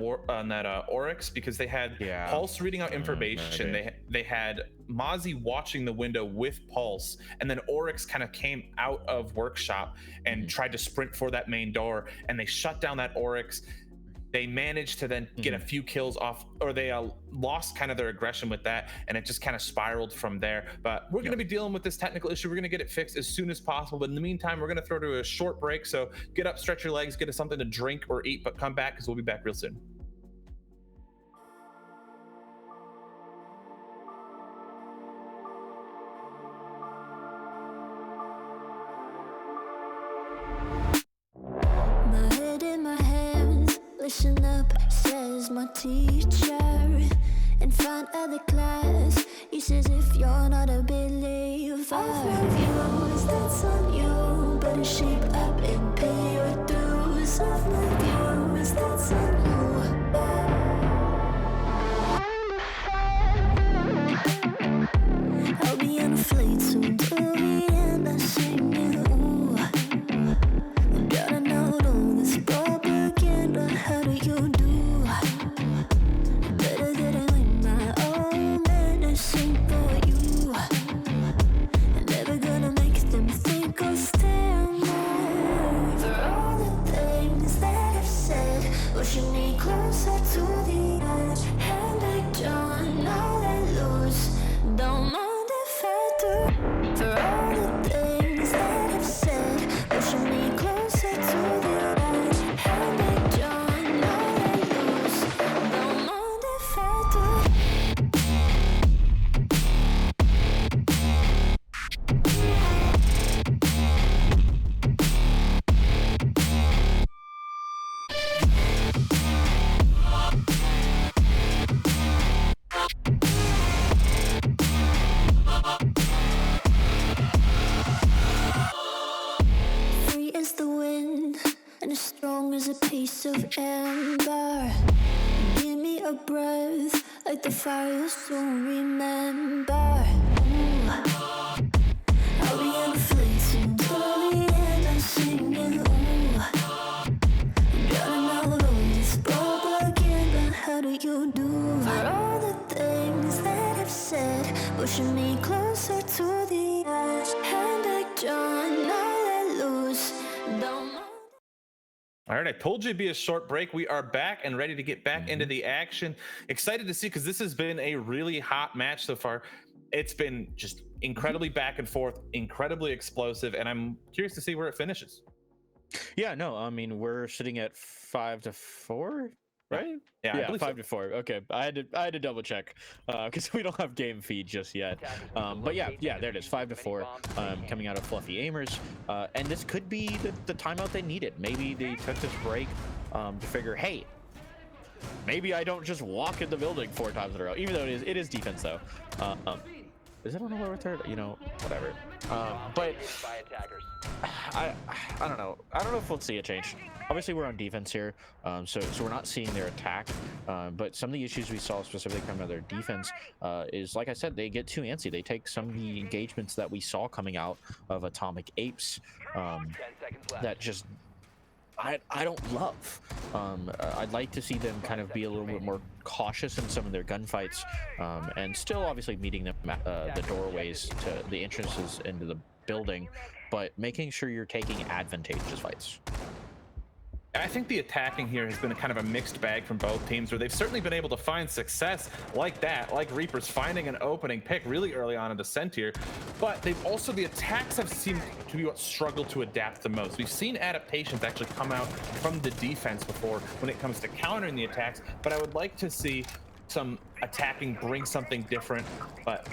[SPEAKER 5] Oryx, because they had Pulse reading out information. They had Mozzie watching the window with Pulse, and then Oryx kind of came out of workshop and tried to sprint for that main door, and they shut down that Oryx. They managed to then get a few kills off, or they lost kind of their aggression with that, and it just kind of spiraled from there. But we're going to be dealing with this technical issue. We're going to get it fixed as soon as possible. But in the meantime, we're going to throw to a short break. So get up, stretch your legs, get us something to drink or eat, but come back because we'll be back real soon.
[SPEAKER 2] My head in my hands, listen up, says my teacher. In front of the class, he says if you're not a believer, of views, that's on you. Better shape up and pay your dues. Of my views, that's on you. I'll be on a flight soon to Vienna singing. Ooh, gotta know all this propaganda. How do you do? Better get it in my own medicine for you. Never gonna make them think I'll stand more. For all the things that I've said, pushing me closer to the edge. And I don't know that lose. Don't mind if I do. For all the things that I've said, pushing me closer to the edge. And I don't know that lose. Don't mind if I do. Free as the wind and as strong as a piece of amber. Give me a breath like the fire you'll soon remember. Ooh, I'll be on a flight soon to the end. I'm singing. Ooh, gotta know all this propaganda. How do you do? For all the things that I've said, pushing me closer to the edge. And I don't know that lose. Don't mind.
[SPEAKER 5] All right, I told you it'd be a short break. We are back and ready to get back into the action. Excited to see, because this has been a really hot match so far. It's been just incredibly back and forth, incredibly explosive, and I'm curious to see where it finishes.
[SPEAKER 6] Yeah, no, I mean, we're sitting at 5-4, right?
[SPEAKER 5] Yeah, I
[SPEAKER 6] Yeah,
[SPEAKER 5] believe so.
[SPEAKER 6] 5-4. Okay, I had to double check because we don't have game feed just yet. But yeah, there it is, 5-4, coming out of Fluffy Aimers, and this could be the timeout they needed. Maybe they took this break to figure, hey, maybe I don't just walk in the building 4 times in a row, even though it is defense though. Is it on the lower third? You know, whatever. But I don't know. I don't know if we'll see a change. Obviously, we're on defense here, so we're not seeing their attack. But some of the issues we saw specifically coming out of their defense is, like I said, they get too antsy. They take some of the engagements that we saw coming out of Atomic Apes that just I don't love. I'd like to see them kind of be a little bit more cautious in some of their gunfights, and still obviously meeting them at the doorways to the entrances into the building, but making sure you're taking advantageous fights.
[SPEAKER 5] I think the attacking here has been a kind of a mixed bag from both teams, where they've certainly been able to find success like that, like Reapers finding an opening pick really early on in Descent here, but they've also, the attacks have seemed to be what struggled to adapt the most. We've seen adaptations actually come out from the defense before when it comes to countering the attacks, but I would like to see some attacking bring something different. But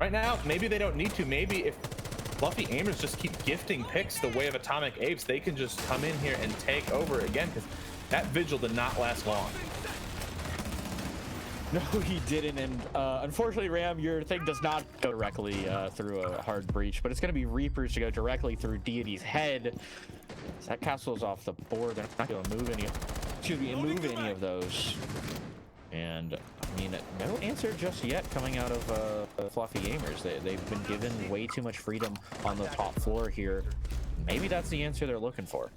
[SPEAKER 5] right now, maybe they don't need to. Maybe if Fluffy Aimers just keep gifting picks the way of Atomic Apes, they can just come in here and take over again, because that vigil did not last long.
[SPEAKER 6] No, he didn't, and unfortunately, Ram, your thing does not go directly through a hard breach, but it's going to be Reapers to go directly through Deity's head. That castle's off the board. They're not going to move any of those. And I mean, no answer just yet coming out of Fluffy Aimers. They've been given way too much freedom on the top floor here. Maybe that's the answer they're looking for.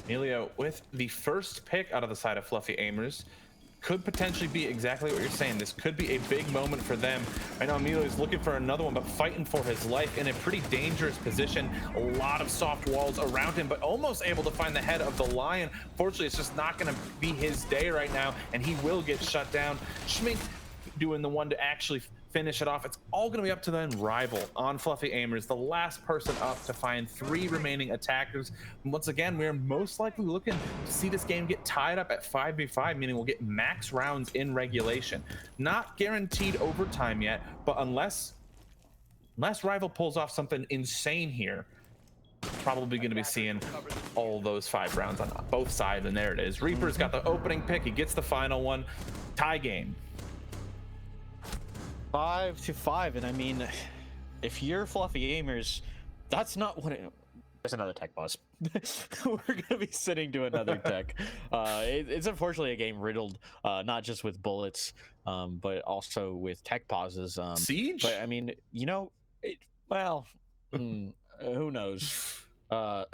[SPEAKER 5] Emilio, with the first pick out of the side of Fluffy Aimers, could potentially be exactly what you're saying. This could be a big moment for them. I know Emilio's looking for another one, but fighting for his life in a pretty dangerous position. A lot of soft walls around him, but almost able to find the head of the Lion. Fortunately, it's just not going to be his day right now, and he will get shut down. Schmink doing the one to actually finish it off. It's all going to be up to the rival on Fluffy Aimers, the last person up to find 3 remaining attackers. And once again, we're most likely looking to see this game get tied up at 5v5, meaning we'll get max rounds in regulation. Not guaranteed overtime yet, but unless rival pulls off something insane here, probably going to be seeing all those 5 rounds on both sides. And there it is. Reaper's got the opening pick. He gets the final one. Tie game.
[SPEAKER 6] 5-5, and I mean, if you're Fluffy Aimers, that's not what it... There's another tech pause. We're gonna be sitting to another tech. It's unfortunately a game riddled not just with bullets, but also with tech pauses.
[SPEAKER 5] Siege?
[SPEAKER 6] But I mean, you know, who knows? I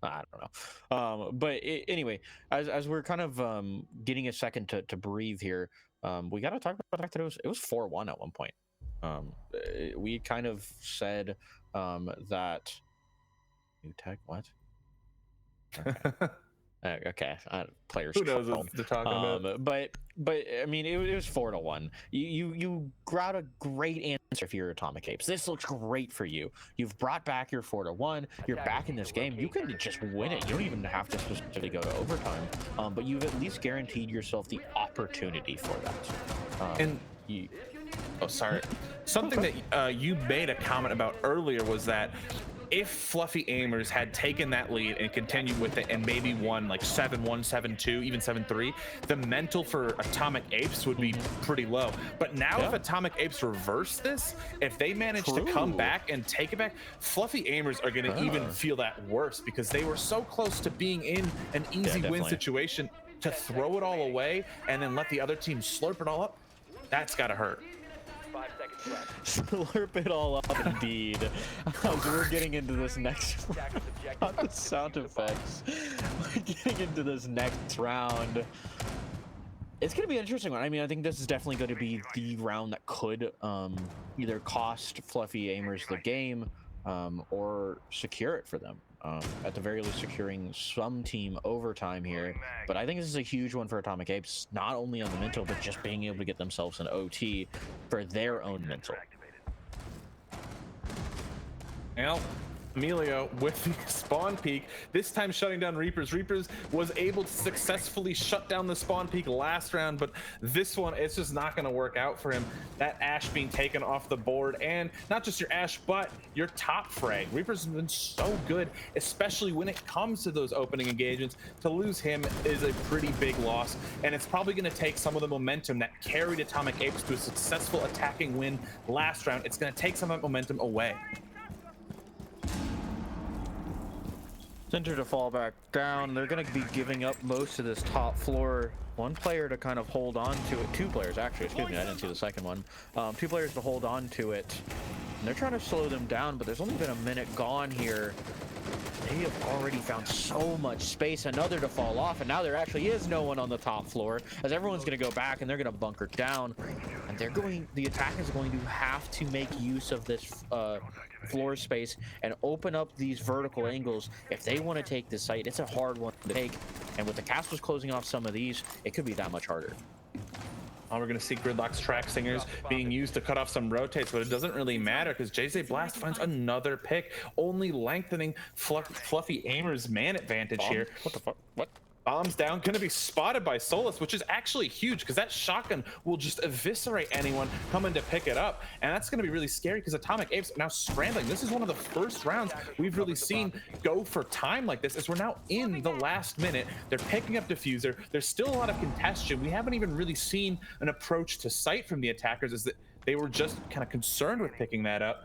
[SPEAKER 6] don't know. But anyway, as we're kind of getting a second to breathe here, we got to talk about the fact that it was 4-1 at one point. We kind of said that new tech, what? Okay, players.
[SPEAKER 5] Who knows what they're talking about?
[SPEAKER 6] But I mean, it was 4-1. You got a great answer for your Atomic Apes. This looks great for you. You've brought back your 4-1. You're back in this game. You can just win it. You don't even have to specifically go to overtime. But you've at least guaranteed yourself the opportunity for that.
[SPEAKER 5] Oh, sorry. Something that you made a comment about earlier was that if Fluffy Aimers had taken that lead and continued with it and maybe won like 7-1, 7-2, even 7-3, the mental for Atomic Apes would be pretty low. But now if Atomic Apes reverse this, if they manage to come back and take it back, Fluffy Aimers are going to even feel that worse, because they were so close to being in an easy win situation. To throw it all away and then let the other team slurp it all up, that's got to hurt.
[SPEAKER 4] 5 seconds left.
[SPEAKER 6] Slurp it all up, indeed. We're getting into this next round. Not the sound effects. We're getting into this next round. It's going to be an interesting one. I mean, I think this is definitely going to be the round that could either cost Fluffy Aimers the game or secure it for them. At the very least, securing some team overtime here. But I think this is a huge one for Atomic Apes, not only on the mental, but just being able to get themselves an OT for their own mental.
[SPEAKER 5] Well, Emilio with the spawn peak, this time shutting down Reapers. Reapers was able to successfully shut down the spawn peak last round, but this one, it's just not going to work out for him. That Ash being taken off the board, and not just your Ash, but your top frag. Reapers has been so good, especially when it comes to those opening engagements. To lose him is a pretty big loss, and it's probably going to take some of the momentum that carried Atomic Apes to a successful attacking win last round. It's going to take some of that momentum away.
[SPEAKER 6] Center to fall back down. They're going to be giving up most of this top floor. One player to kind of hold on to it. Two players, actually. Excuse me, I didn't see the second one. Two players to hold on to it. And they're trying to slow them down, but there's only been a minute gone here. They have already found so much space. Another to fall off, and now there actually is no one on the top floor, as everyone's going to go back and they're going to bunker down. And the attack is going to have to make use of this floor space and open up these vertical angles if they want to take this site. It's a hard one to take, and with the castles closing off some of these, it could be that much harder.
[SPEAKER 5] We're going to see Gridlock's track singers being used to cut off some rotates, but it doesn't really matter because JJ Blast finds another pick, only lengthening Fluffy Aimer's man advantage here.
[SPEAKER 6] What the fuck? What?
[SPEAKER 5] Bombs down, going to be spotted by Solus, which is actually huge because that shotgun will just eviscerate anyone coming to pick it up. And that's going to be really scary because Atomic Apes are now scrambling. This is one of the first rounds we've really seen go for time like this, as we're now in the last minute. They're picking up Diffuser. There's still a lot of congestion. We haven't even really seen an approach to site from the attackers, as that they were just kind of concerned with picking that up.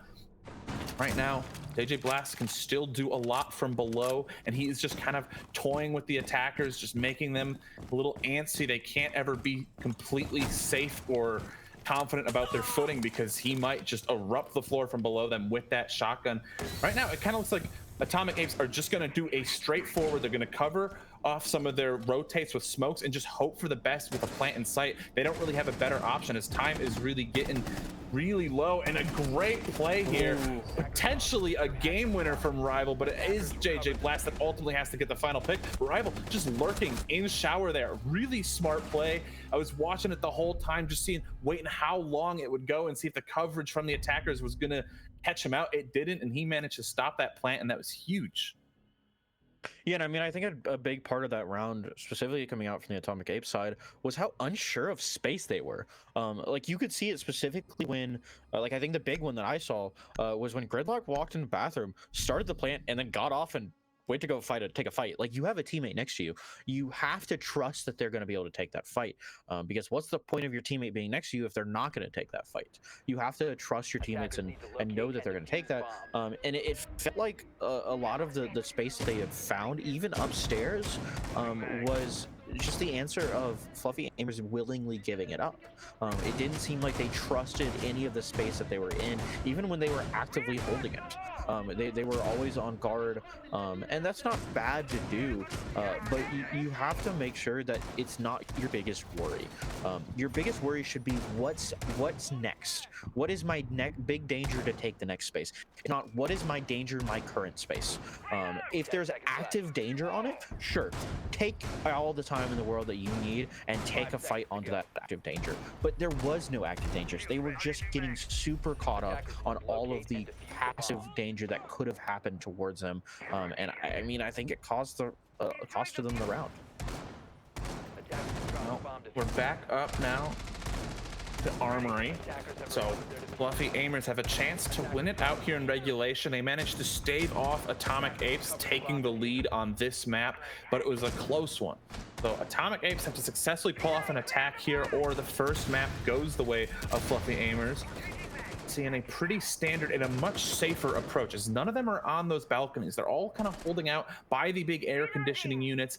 [SPEAKER 5] Right now, JJ Blast can still do a lot from below, and he is just kind of toying with the attackers, just making them a little antsy. They can't ever be completely safe or confident about their footing because he might just erupt the floor from below them with that shotgun. Right now, it kind of looks like Atomic Apes are just going to do a straightforward. They're going to cover off some of their rotates with smokes and just hope for the best with a plant in sight. They don't really have a better option as time is really getting really low. And a great play here. Ooh. Potentially a game winner from Rival, but it is JJ Blast that ultimately has to get the final pick. Rival just lurking in shower there. Really smart play. I was watching it the whole time, just waiting how long it would go and see if the coverage from the attackers was going to catch him out. It didn't, and he managed to stop that plant, and that was huge.
[SPEAKER 6] Yeah, and I mean, I think a big part of that round, specifically coming out from the Atomic Ape side, was how unsure of space they were. Like, you could see it specifically when, like, I think the big one that I saw was when Gridlock walked in the bathroom, started the plant, and then got off and wait to go take a fight. Like, you have a teammate next to you. You have to trust that they're going to be able to take that fight. Because what's the point of your teammate being next to you if they're not going to take that fight? You have to trust your teammates and know that they're going to take that. And it felt like a lot of the space that they had found, even upstairs, was just the answer of Fluffy Aimers willingly giving it up. It didn't seem like they trusted any of the space that they were in, even when they were actively holding it. They were always on guard, and that's not bad to do, but you have to make sure that it's not your biggest worry. Your biggest worry should be what's next. What is my big danger to take the next space? If not, what is my danger in my current space? If there's active danger on it, sure, take all the time in the world that you need and take a fight onto that active danger. But there was no active dangers. They were just getting super caught up on all of the passive danger that could have happened towards them, and I mean, I think it cost them the round.
[SPEAKER 5] Well, we're back up now to Armory, so Fluffy Aimers have a chance to win it out here in regulation. They managed to stave off Atomic Apes taking the lead on this map, but it was a close one. So Atomic Apes have to successfully pull off an attack here, or the first map goes the way of Fluffy Aimers. Seeing a pretty standard and a much safer approach, as none of them are on those balconies. They're all kind of holding out by the big air conditioning units,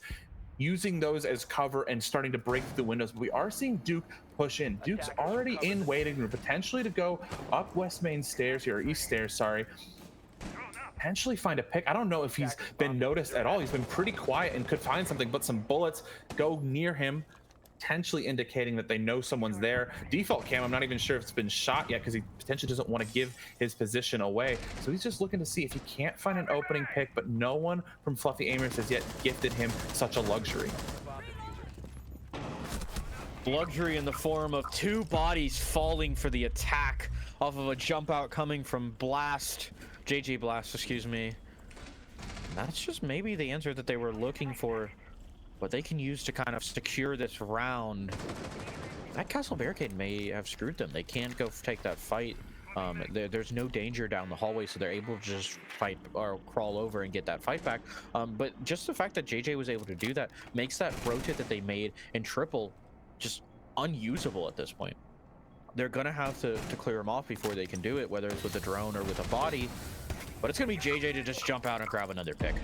[SPEAKER 5] using those as cover and starting to break through the windows. But we are seeing Duke push in. Duke's already in waiting room, potentially to go up West Main stairs here, or East stairs, sorry. Potentially find a pick. I don't know if he's been noticed at all. He's been pretty quiet and could find something, but some bullets go near him, potentially indicating that they know someone's there. Default cam, I'm not even sure if it's been shot yet because he potentially doesn't want to give his position away. So he's just looking to see if he can't find an opening pick, but no one from Fluffy Aimers has yet gifted him such a luxury.
[SPEAKER 6] Luxury in the form of two bodies falling for the attack off of a jump out coming from Blast. JG Blast, excuse me. That's just maybe the answer that they were looking for. What they can use to kind of secure this round. That castle barricade may have screwed them. They can't go take that fight. There's no danger down the hallway, so they're able to just fight or crawl over and get that fight back. But just the fact that JJ was able to do that makes that rotate that they made in triple just unusable at this point. They're gonna have to clear them off before they can do it, whether it's with a drone or with a body. But it's gonna be JJ to just jump out and grab another pick.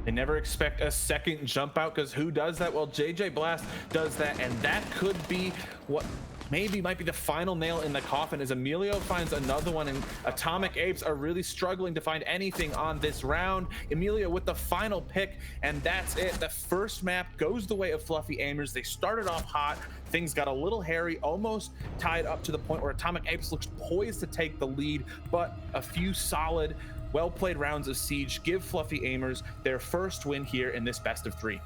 [SPEAKER 5] They never expect a second jump out, because who does that? Well, JJ Blast does that, and that could be what maybe might be the final nail in the coffin, as Emilio finds another one, and Atomic Apes are really struggling to find anything on this round. Emilio with the final pick, and that's it. The first map goes the way of Fluffy Aimers. They started off hot. Things got a little hairy, almost tied up to the point where Atomic Apes looks poised to take the lead, but a few solid, well-played rounds of Siege give Fluffy Aimers their first win here in this best of 3.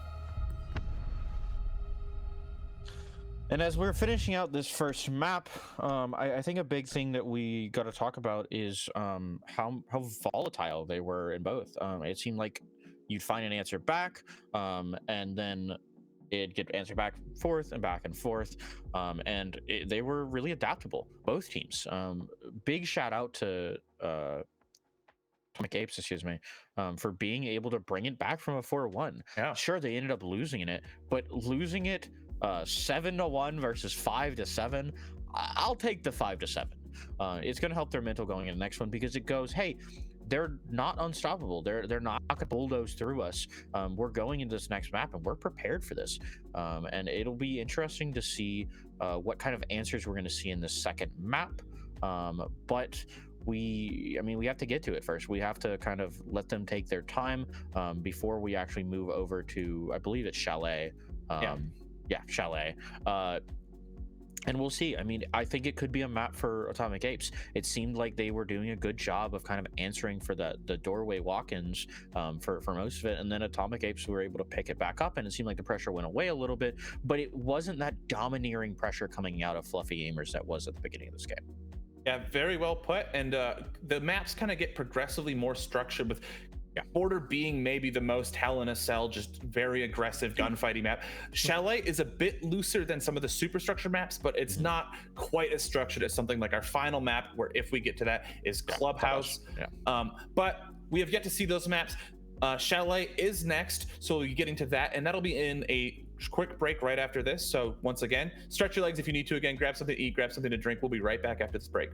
[SPEAKER 6] And as we're finishing out this first map, I think a big thing that we got to talk about is how volatile they were in both. It seemed like you'd find an answer back, and then it'd get answered back forth and back and forth, and they were really adaptable, both teams. Big shout out to Atomic Apes, excuse me, for being able to bring it back from a 4-1.
[SPEAKER 5] Yeah.
[SPEAKER 6] Sure, they ended up losing it, but losing it 7-1 versus 5-7, I'll take the 5-7. It's going to help their mental going in the next one, because it goes, hey, they're not unstoppable. They're not going to bulldoze through us. We're going into this next map, and we're prepared for this. And it'll be interesting to see what kind of answers we're going to see in the second map. But we have to get to it first. We have to kind of let them take their time before we actually move over to, I believe it's Chalet. Yeah, Chalet. And we'll see. I mean, I think it could be a map for Atomic Apes. It seemed like they were doing a good job of kind of answering for the doorway walk-ins for most of it. And then Atomic Apes were able to pick it back up, and it seemed like the pressure went away a little bit, but it wasn't that domineering pressure coming out of Fluffy Aimers that was at the beginning of this game.
[SPEAKER 5] Yeah, very well put. And the maps kind of get progressively more structured, with Border being maybe the most Hell in a Cell, just very aggressive gunfighting map. Chalet is a bit looser than some of the superstructure maps, but it's not quite as structured as something like our final map, where if we get to that is Clubhouse. But we have yet to see those maps. Chalet is next, so we'll be getting to that, and that'll be in a quick break right after this. So once again, stretch your legs if you need to. Again, grab something to eat, grab something to drink. We'll be right back after this break.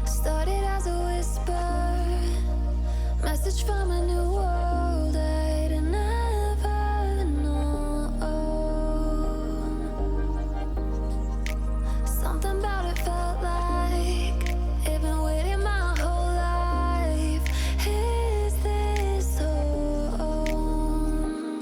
[SPEAKER 2] Started as a whisper, message from a new world I'd never known. Something about it felt like it'd been waiting my whole life. Is this home?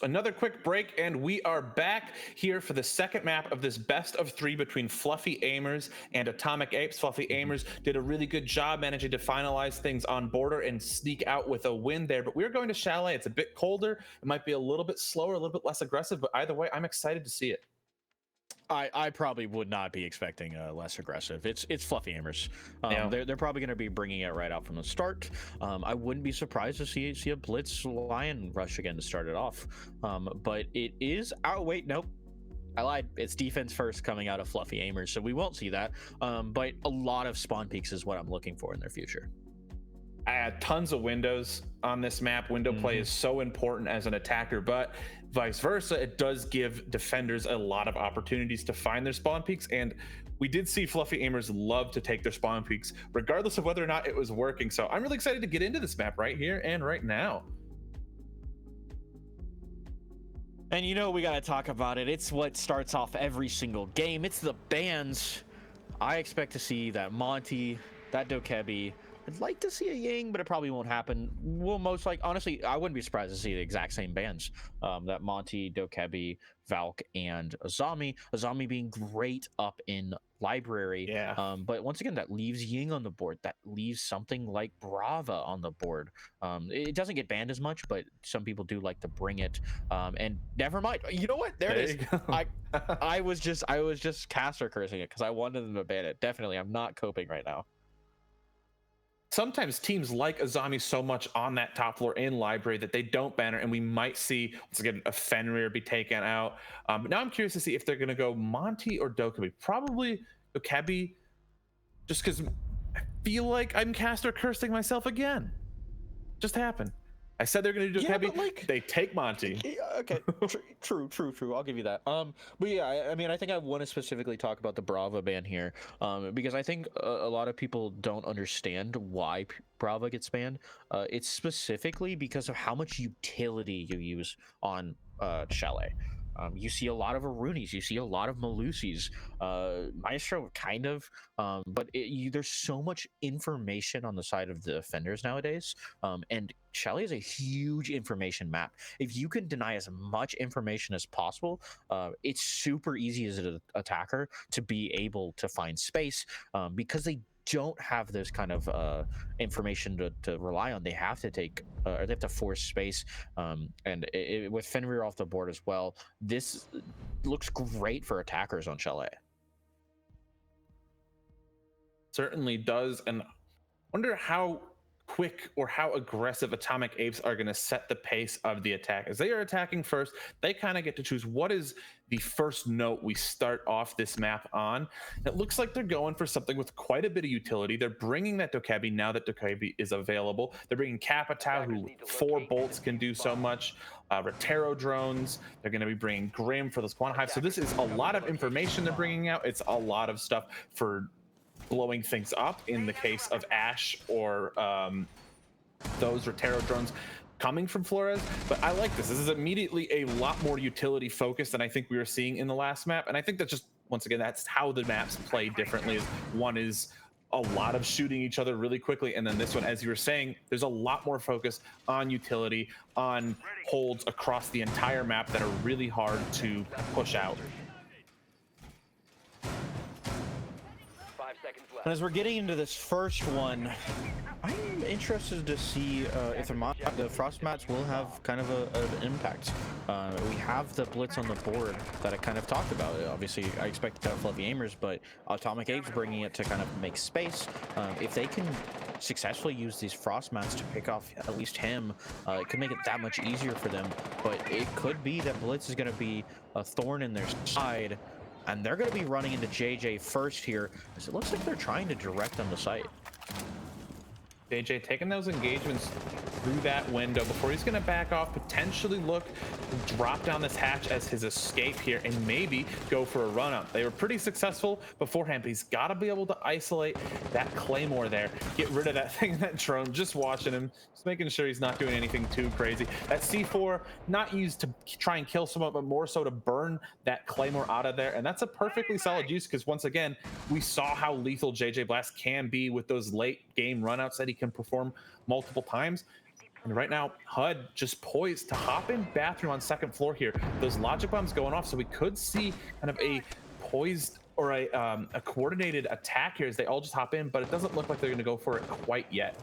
[SPEAKER 5] Another quick break, and we are back here for the second map of this best of 3 between Fluffy Aimers and Atomic Apes. Fluffy Aimers did a really good job managing to finalize things on border and sneak out with a win there, but we're going to Chalet. It's a bit colder. It might be a little bit slower, a little bit less aggressive, but either way, I'm excited to see it.
[SPEAKER 6] I probably would not be expecting less aggressive. It's Fluffy Aimers.
[SPEAKER 5] Yeah.
[SPEAKER 6] They're probably going to be bringing it right out from the start. I wouldn't be surprised to see a Blitz Lion rush again to start it off. But it is... Oh, wait, nope. I lied. It's defense first coming out of Fluffy Aimers, so we won't see that. But a lot of spawn peaks is what I'm looking for in their future.
[SPEAKER 5] I had tons of windows on this map. Window play is so important as an attacker, but vice versa, it does give defenders a lot of opportunities to find their spawn peaks. And we did see Fluffy Aimers love to take their spawn peaks, regardless of whether or not it was working. So I'm really excited to get into this map right here and right now.
[SPEAKER 6] And you know we got to talk about it. It's what starts off every single game. It's the bans. I expect to see that Monty, that Dokebi. I'd like to see a Ying, but it probably won't happen. We'll most like, honestly, I wouldn't be surprised to see the exact same bans. That Monty, Dokebi, Valk, and Azami. Azami being great up in library.
[SPEAKER 5] Yeah.
[SPEAKER 6] But once again, that leaves Ying on the board. That leaves something like Brava on the board. It doesn't get banned as much, but some people do like to bring it. And never mind. You know what? There it is. I was just caster cursing it because I wanted them to ban it. Definitely, I'm not coping right now.
[SPEAKER 5] Sometimes teams like Azami so much on that top floor in library that they don't ban her, and we might see once again a Fenrir be taken out. But now I'm curious to see if they're going to go Monty or Dokebi. Probably Dokebi, just because I feel like I'm caster cursing myself again. Just happened. I said they're going to do Dokebi.
[SPEAKER 6] But like,
[SPEAKER 5] they take Monty.
[SPEAKER 6] Okay, true. I'll give you that. But yeah, I mean, I think I want to specifically talk about the Brava ban here, because I think a lot of people don't understand why Brava gets banned. It's specifically because of how much utility you use on Chalet. You see a lot of Arunis, you see a lot of Malusis, Maestro kind of, but there's so much information on the side of the defenders nowadays, and Chalet is a huge information map. If you can deny as much information as possible, it's super easy as an attacker to be able to find space, because they don't have this kind of information to rely on. They have to take or they have to force space, and with Fenrir off the board as well, this looks great for attackers on Chalet.
[SPEAKER 5] Certainly does, and wonder how quick or how aggressive Atomic Apes are going to set the pace of the attack. As they are attacking first, they kind of get to choose what is the first note we start off this map on. It looks like they're going for something with quite a bit of utility. They're bringing that Dokebi now that Dokebi is available. They're bringing Capitao, who 4 bolts can do so much. Rotero drones. They're going to be bringing Grim for those Quantum Hive. So this is a lot of information they're bringing out. It's a lot of stuff for blowing things up in the case of Ash or those Rotero drones coming from Flores. But I like this. This is immediately a lot more utility focused than I think we were seeing in the last map. And I think that just, once again, that's how the maps play differently. One is a lot of shooting each other really quickly, and then this one, as you were saying, there's a lot more focus on utility, on holds across the entire map that are really hard to push out.
[SPEAKER 6] And as we're getting into this first one, I'm interested to see if the frost mats will have kind of an impact. We have the blitz on the board that I kind of talked about. Obviously, I expect to have Fluffy Aimers, but Atomic Apes bringing it to kind of make space. If they can successfully use these frost mats to pick off at least him, it could make it that much easier for them. But it could be that blitz is going to be a thorn in their side, and they're going to be running into JJ first here, as it looks like they're trying to direct on the site.
[SPEAKER 5] JJ taking those engagements through that window before he's going to back off, potentially look to drop down this hatch as his escape here and maybe go for a run up. They were pretty successful beforehand, but he's got to be able to isolate that Claymore there, get rid of that thing in that drone, just watching him, just making sure he's not doing anything too crazy. That C4 not used to try and kill someone, but more so to burn that Claymore out of there. And that's a perfectly solid use, because once again, we saw how lethal JJ Blast can be with those late game runouts that he can perform multiple times. And right now, HUD just poised to hop in bathroom on second floor here. Those logic bombs going off, so we could see kind of a poised or a coordinated attack here as they all just hop in, but it doesn't look like they're going to go for it quite yet.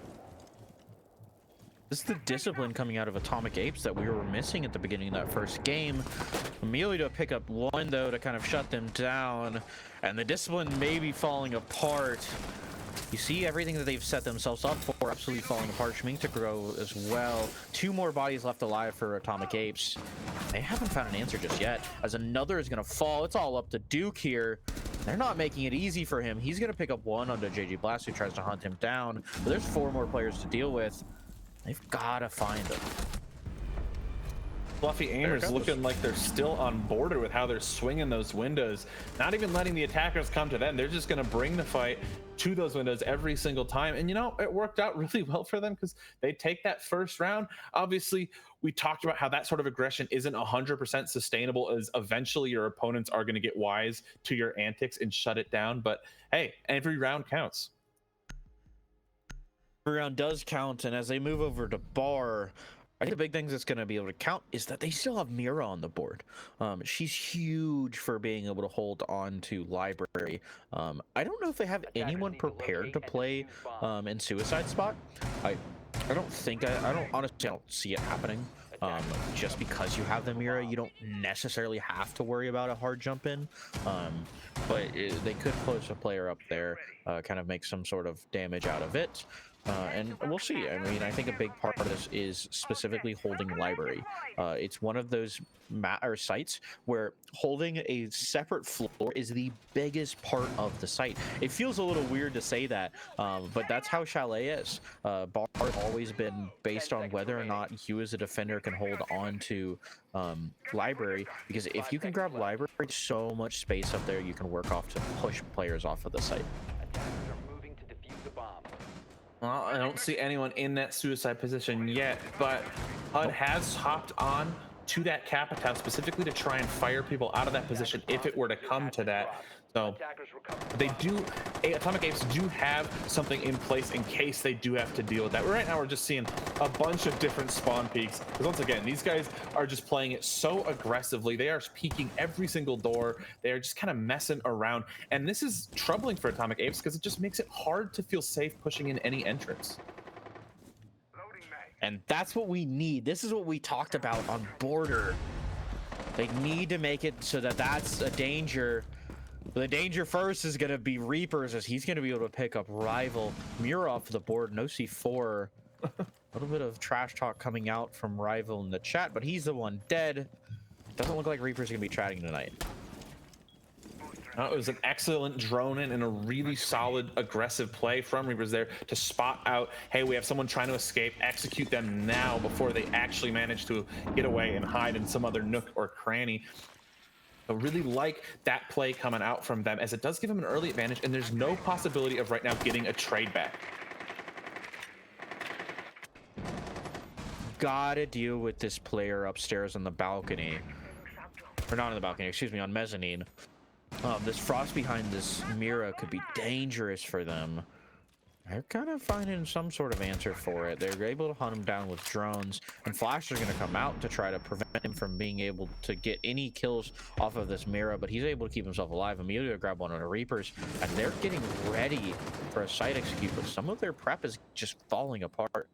[SPEAKER 6] This is the discipline coming out of Atomic Apes that we were missing at the beginning of that first game. Emilio to pick up one, though, to kind of shut them down. And the discipline may be falling apart. You see everything that they've set themselves up for absolutely falling apart. Schmink to grow as well. 2 more bodies left alive for Atomic Apes. They haven't found an answer just yet, as another is going to fall. It's all up to Duke here. They're not making it easy for him. He's going to pick up one onto JJ Blast, who tries to hunt him down. But there's 4 more players to deal with. They've got to find him.
[SPEAKER 5] Fluffy Aimers looking like they're still on border with how they're swinging those windows, not even letting the attackers come to them. They're just going to bring the fight to those windows every single time. And, you know, it worked out really well for them because they take that first round. Obviously, we talked about how that sort of aggression isn't 100% sustainable, as eventually your opponents are going to get wise to your antics and shut it down. But, hey, every round counts.
[SPEAKER 6] Every round does count, and as they move over to Bar, I think the big things that's going to be able to count is that they still have Mira on the board. She's huge for being able to hold on to Library. I don't know if they have anyone prepared to play in Suicide Spot. I don't think, I don't honestly, I don't see it happening. Just because you have the Mira, you don't necessarily have to worry about a hard jump in. But they could close a player up there, kind of make some sort of damage out of it. And we'll see. I mean, I think a big part of this is specifically holding Library. It's one of those sites where holding a separate floor is the biggest part of the site. It feels a little weird to say that, but that's how Chalet is. Bar's always been based on whether or not you as a defender can hold on to Library, because if you can grab Library, there's so much space up there you can work off to push players off of the site.
[SPEAKER 5] Well, I don't see anyone in that suicide position yet, but HUD has hopped on to that Capitao specifically to try and fire people out of that position if it were to come to that. So they do, Atomic Apes do have something in place in case they do have to deal with that. Right now we're just seeing a bunch of different spawn peaks, because once again, these guys are just playing it so aggressively. They are peeking every single door. They are just kind of messing around, and this is troubling for Atomic Apes because it just makes it hard to feel safe pushing in any entrance.
[SPEAKER 6] And that's what we need. This is what we talked about on Border. They need to make it so that that's a danger. The danger first is going to be Reapers, as he's going to be able to pick up Rival. Mira off the board, no C4. A little bit of trash talk coming out from Rival in the chat, but he's the one dead. Doesn't look like Reapers going to be chatting tonight.
[SPEAKER 5] It was an excellent drone in and a really solid aggressive play from Reapers there to spot out, hey, we have someone trying to escape, execute them now before they actually manage to get away and hide in some other nook or cranny. I really like that play coming out from them, as it does give them an early advantage, and there's no possibility of right now getting a trade back.
[SPEAKER 6] Gotta deal with this player upstairs on the balcony. Or not on the balcony, excuse me, on mezzanine. This frost behind this Mira could be dangerous for them. They're kind of finding some sort of answer for it. They're able to hunt him down with drones, and Flash is going to come out to try to prevent him from being able to get any kills off of this Mira, but he's able to keep himself alive. Emilio grab one of the Reapers, and they're getting ready for a site execute, but some of their prep is just falling apart.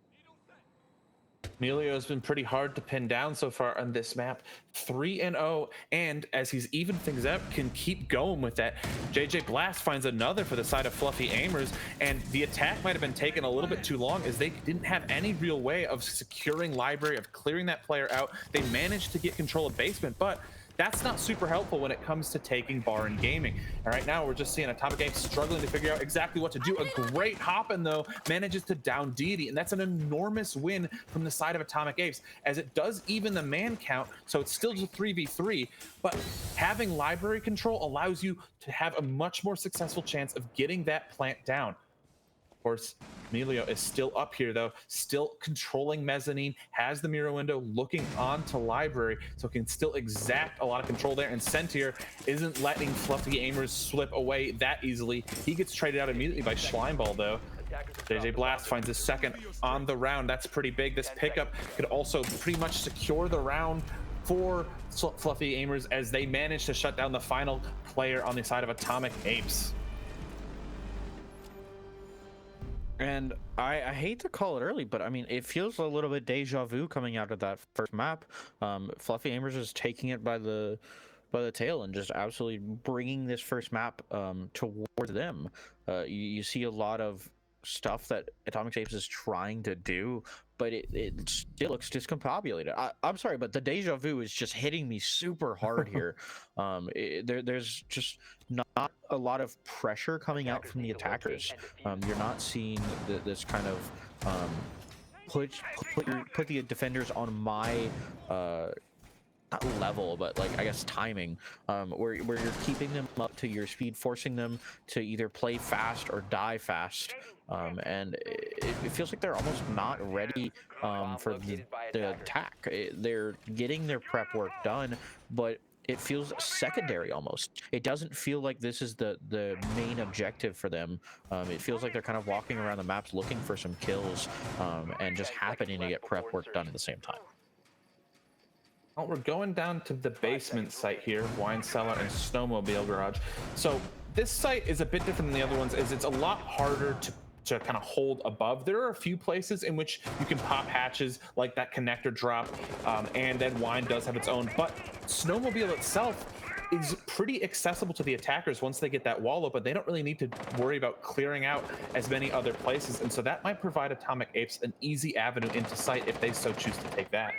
[SPEAKER 5] Emilio has been pretty hard to pin down so far on this map, 3-0, and as he's evened things up, can keep going with that. JJ Blast finds another for the side of Fluffy Aimers, and the attack might have been taken a little bit too long, as they didn't have any real way of securing Library, of clearing that player out. They managed to get control of basement, but that's not super helpful when it comes to taking Bar and Gaming. And right now, we're just seeing Atomic Apes struggling to figure out exactly what to do. A great hop-in, though, manages to down Deity, and that's an enormous win from the side of Atomic Apes, as it does even the man count, so it's still just a 3v3, but having Library control allows you to have a much more successful chance of getting that plant down. Of course, Emilio is still up here, though, still controlling mezzanine, has the Mira window, looking onto Library, so can still exact a lot of control there. And Sentier isn't letting Fluffy Aimers slip away that easily. He gets traded out immediately by Schleimball, though. JJ Blast finds his second on the round. That's pretty big. This pickup could also pretty much secure the round for Fluffy Aimers as they manage to shut down the final player on the side of Atomic Apes.
[SPEAKER 6] And I hate to call it early, but I mean, it feels a little bit deja vu coming out of that first map. Fluffy Aimers is taking it by the tail and just absolutely bringing this first map towards them. You see a lot of stuff that Atomic Apes is trying to do, but it still looks discombobulated. I'm sorry, but the deja vu is just hitting me super hard here. There's just not a lot of pressure coming out from the attackers. You're not seeing this kind of put the defenders on my not level, but like I guess timing, where you're keeping them up to your speed, forcing them to either play fast or die fast, and it feels like they're almost not ready for the attack. They're getting their prep work done, but it feels secondary almost. It doesn't feel like this is the main objective for them. It feels like they're kind of walking around the maps looking for some kills, and just happening to get prep work done at the same time.
[SPEAKER 5] Well, we're going down to the basement site here, Wine Cellar and Snowmobile Garage. So this site is a bit different than the other ones, as it's a lot harder to kind of hold above. There are a few places in which you can pop hatches like that connector drop, and then Wine does have its own, but Snowmobile itself is pretty accessible to the attackers once they get that wall open. They don't really need to worry about clearing out as many other places, and so that might provide Atomic Apes an easy avenue into site if they so choose to take that.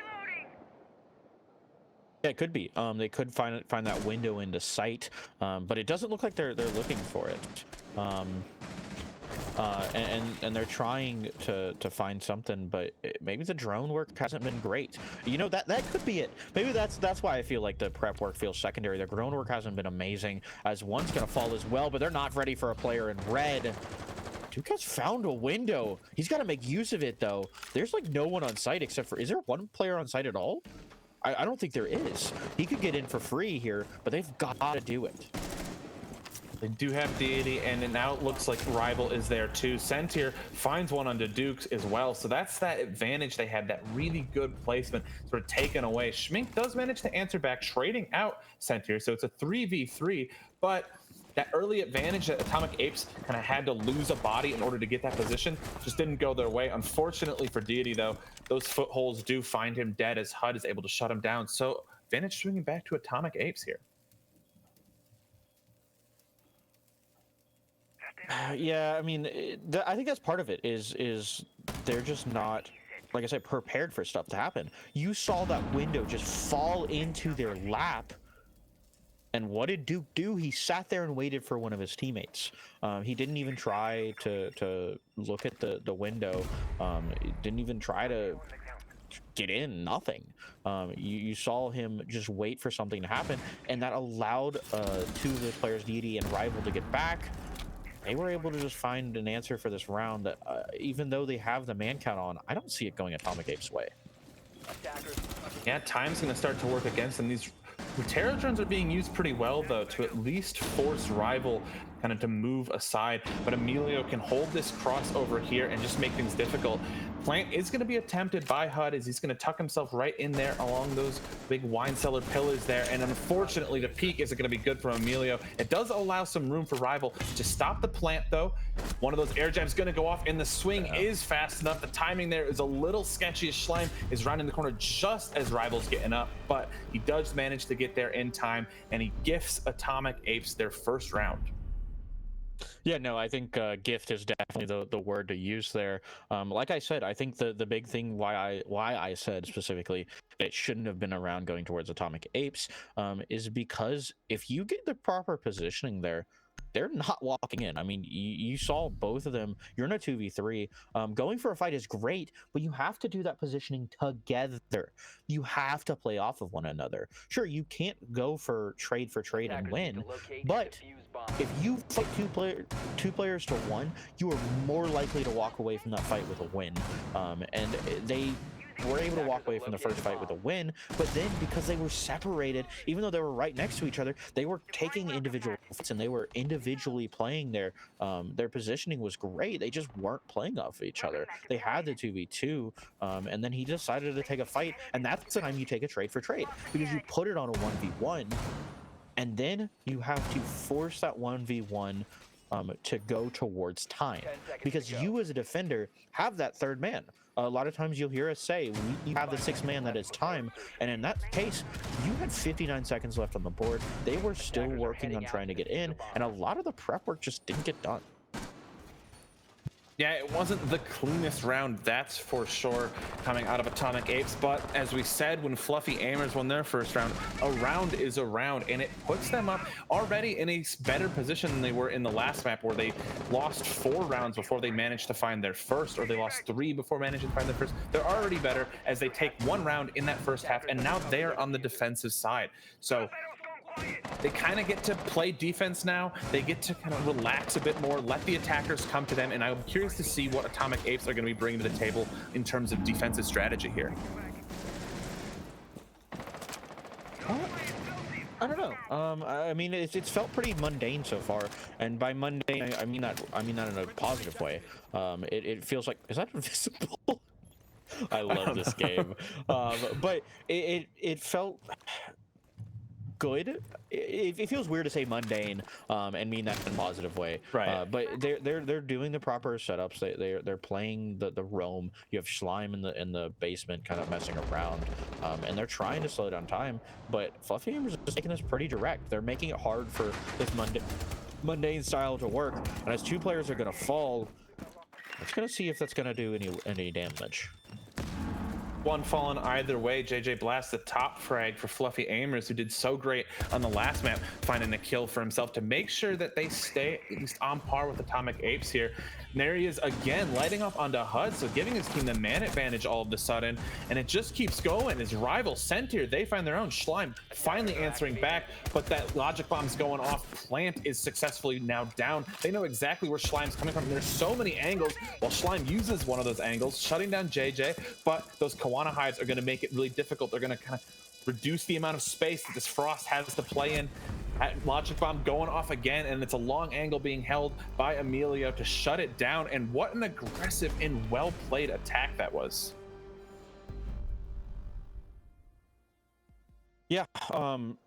[SPEAKER 6] Yeah, it could be. They could find that window into sight, but it doesn't look like they're looking for it. And they're trying to find something, but maybe the drone work hasn't been great. You know, that could be it. Maybe that's why I feel like the prep work feels secondary. The drone work hasn't been amazing, as one's gonna fall as well, but they're not ready for a player in red. Duke found a window. He's got to make use of it, though. There's like no one on site except for, is there one player on site at all? I don't think there is. He could get in for free here, but they've got to do it.
[SPEAKER 5] They do have Deity, and now it looks like Rival is there too. Sentier finds one onto Dukes as well, so that's that advantage they had, that really good placement sort of taken away. Schmink does manage to answer back, trading out Sentier, so it's a 3v3, but that early advantage that Atomic Apes kind of had to lose a body in order to get that position just didn't go their way. Unfortunately for Deity, though, those footholds do find him dead as HUD is able to shut him down. So advantage swinging back to Atomic Apes here.
[SPEAKER 6] Yeah, I mean, I think that's part of it, is they're just not, like I said, prepared for stuff to happen. You saw that window just fall into their lap. And what did Duke do? He sat there and waited for one of his teammates. He didn't even try to look at the window. He didn't even try to get in, nothing. You saw him just wait for something to happen, and that allowed two of the players, Deity and Rival, to get back. They were able to just find an answer for this round that, even though they have the man count on, I don't see it going Atomic Apes' way.
[SPEAKER 5] Yeah, time's going to start to work against them. These Terra drones are being used pretty well, though, to at least force Rival kind of to move aside, but Emilio can hold this crossover here and just make things difficult. Plant is going to be attempted by HUD as he's going to tuck himself right in there along those big wine cellar pillars there, and unfortunately the peak isn't going to be good for Emilio. It does allow some room for Rival to stop the plant, though. One of those air jabs going to go off, and the swing is fast enough. The timing there is a little sketchy as Schleim is rounding the corner just as Rival's getting up, but he does manage to get there in time, and he gifts Atomic Apes their first round.
[SPEAKER 6] Yeah, no, I think gift is definitely the word to use there. Like I said, I think the big thing why I said specifically it shouldn't have been around going towards Atomic Apes is because if you get the proper positioning there, they're not walking in. I mean, you saw both of them. You're in a 2v3. Going for a fight is great, but you have to do that positioning together. You have to play off of one another. Sure, you can't go for trade and win, but if you fight two players to one, you are more likely to walk away from that fight with a win. And were able to walk away from the first fight with a win, but then because they were separated, even though they were right next to each other, they were taking individual fights and they were individually playing their positioning was great. They just weren't playing off of each other. They had the 2v2, and then he decided to take a fight, and that's the time you take a trade for trade, because you put it on a 1v1, and then you have to force that 1v1 to go towards time, because you as a defender have that third man. A lot of times you'll hear us say you have the sixth man that is time, and in that case you had 59 seconds left on the board. They were still working on trying to get in, and a lot of the prep work just didn't get done.
[SPEAKER 5] Yeah, it wasn't the cleanest round, that's for sure, coming out of Atomic Apes. But as we said, when Fluffy Aimers won their first round, a round is a round, and it puts them up already in a better position than they were in the last map, where they lost 4 rounds before they managed to find their first, or they lost 3 before managing to find their first. They're already better as they take 1 round in that first half, and now they're on the defensive side. So they kind of get to play defense now. They get to kind of relax a bit more, let the attackers come to them, and I'm curious to see what Atomic Apes are going to be bringing to the table in terms of defensive strategy here.
[SPEAKER 6] I don't know. I mean, it's felt pretty mundane so far, and by mundane, I mean that in a positive way. It feels like, is that invisible? I love this game, but it felt good. It feels weird to say mundane and mean that in a positive way,
[SPEAKER 5] right?
[SPEAKER 6] But they're doing the proper setups. They're playing the roam. You have Slime in the basement kind of messing around, and they're trying to slow down time, but Fluffy Gamers is making this pretty direct. They're making it hard for this mundane style to work, and as 2 players are going to fall, let's gonna see if that's going to do any damage.
[SPEAKER 5] One fallen either way. JJ Blast, the top frag for Fluffy Aimers, who did so great on the last map, finding a kill for himself to make sure that they stay at least on par with Atomic Apes here. And there he is again, lighting up onto HUD, so giving his team the man advantage all of a sudden, and it just keeps going. His rival Sentier, they find their own. Slime finally answering back, but that logic bomb's going off. Plant is successfully now down. They know exactly where Slime's coming from. There's so many angles, while Slime uses one of those angles, shutting down JJ, but those Kawana hides are going to make it really difficult. They're going to kind of reduce the amount of space that this Frost has to play in. Logic bomb going off again, and it's a long angle being held by Emilio to shut it down. And what an aggressive and well played attack that was.
[SPEAKER 6] Yeah,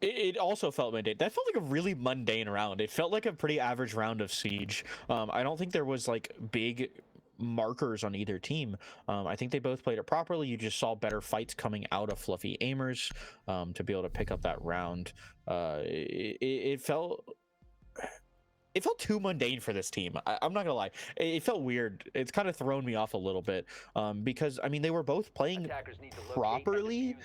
[SPEAKER 6] it also felt mundane. That felt like a really mundane round. It felt like a pretty average round of Siege. I don't think there was like big markers on either team. I think they both played it properly. You just saw better fights coming out of Fluffy Aimers to be able to pick up that round. It felt too mundane for this team. I'm not gonna lie, it felt weird. It's kind of thrown me off a little bit because I mean they were both playing properly,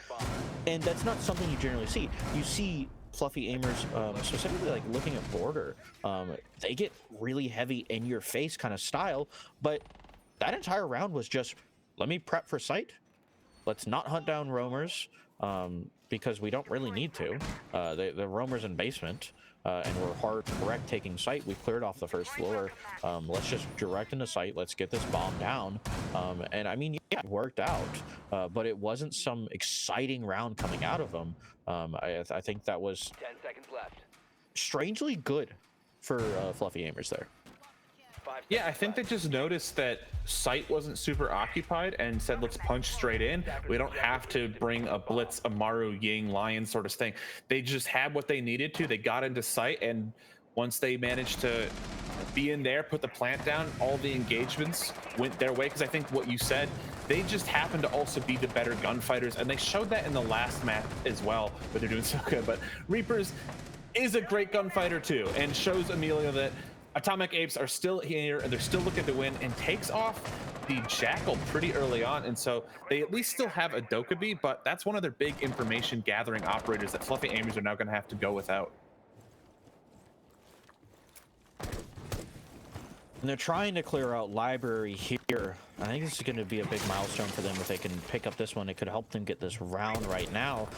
[SPEAKER 6] and that's not something you generally see. You see Fluffy Aimers, specifically like looking at border, they get really heavy in your face kind of style, but that entire round was just, let me prep for sight. Let's not hunt down roamers because we don't really need to. The roamers in basement, and we're hard direct taking sight. We cleared off the first floor. Let's just direct into sight. Let's get this bomb down. And I mean, yeah, it worked out, but it wasn't some exciting round coming out of them. I think that was
[SPEAKER 4] 10 seconds left.
[SPEAKER 6] strangely good for Fluffy Aimers there.
[SPEAKER 5] Yeah, I think they just noticed that sight wasn't super occupied and said, let's punch straight in. We don't have to bring a Blitz, Amaru, Ying, Lion sort of thing. They just had what they needed to. They got into sight, and once they managed to be in there, put the plant down, all the engagements went their way. Because I think what you said, they just happened to also be the better gunfighters, and they showed that in the last map as well, but they're doing so good. But Reapers is a great gunfighter too, and shows Emilio that Atomic Apes are still here and they're still looking to win, and takes off the Jackal pretty early on. And so they at least still have a Dokkaebi, but that's one of their big information gathering operators that Fluffy Aimers are now going to have to go without.
[SPEAKER 6] And they're trying to clear out library here. I think this is going to be a big milestone for them if they can pick up this one. It could help them get this round right now.